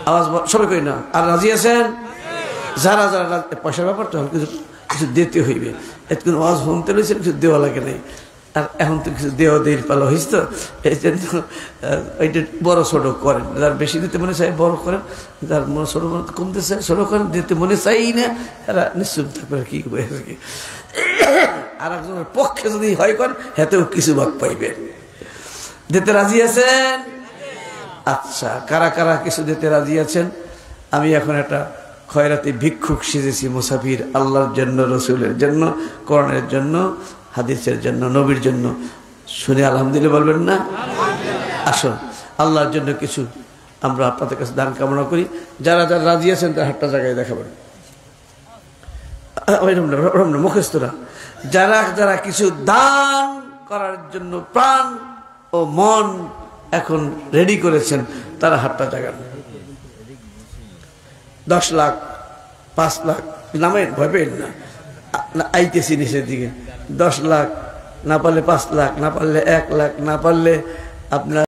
আওয়াজ সবাই করি না। আর রাজি আছেন? যারা যারা পয়সার ব্যাপার তো কিছু কিছু দিতে হইবে। এতক্ষণ আওয়াজ শুনতে রয়েছেন, কিছু দেওয়া লাগে নাই। আর এখন তো কিছু দেওয়া দেরি পালা হয়েছে, তো এই জন্য ওইটা বড় ছোট করেন। যার বেশি দিতে মনে চাই বড় করেন, যার মনে ছোট মনে কমতে চায় ছোট করেন, দিতে মনে চাই না তারা নিশ্চিত থাকবে। কি আর কি, আর একজনের পক্ষে যদি হয় করেন হেতেও কিছু ভাগ পাইবেন। দিতে রাজি আছেন? আচ্ছা, কারা কারা কিছু দিতে রাজি আছেন? আমি এখন একটা খয়রাতি ভিক্ষুক সেজেছি, মুসাফির, আল্লাহর জন্য, রসুলের জন্য, কোরআনের জন্য, হাদিসের জন্য, নবীর জন্য। শুনে আলহামদুলিল্লাহ বলবেন না? আসুন আল্লাহর জন্য কিছু আমরা আপনাদের কাছে দান কামনা করি। যারা যারা রাজি আছেন তার হাতটা জায়গায় দেখাবেন, মুখস্থরা। যারা যারা কিছু দান করার জন্য প্রাণ ও মন এখন রেডি করেছেন তারা হাতটা জাগান। 10 লাখ, 5 লাখ নামেন, ভয় পেন না, আইতেছি নিচের দিকে। 10 লাখ, না পারলে 5 লাখ, না পারলে 1 লাখ, না পারলে আপনার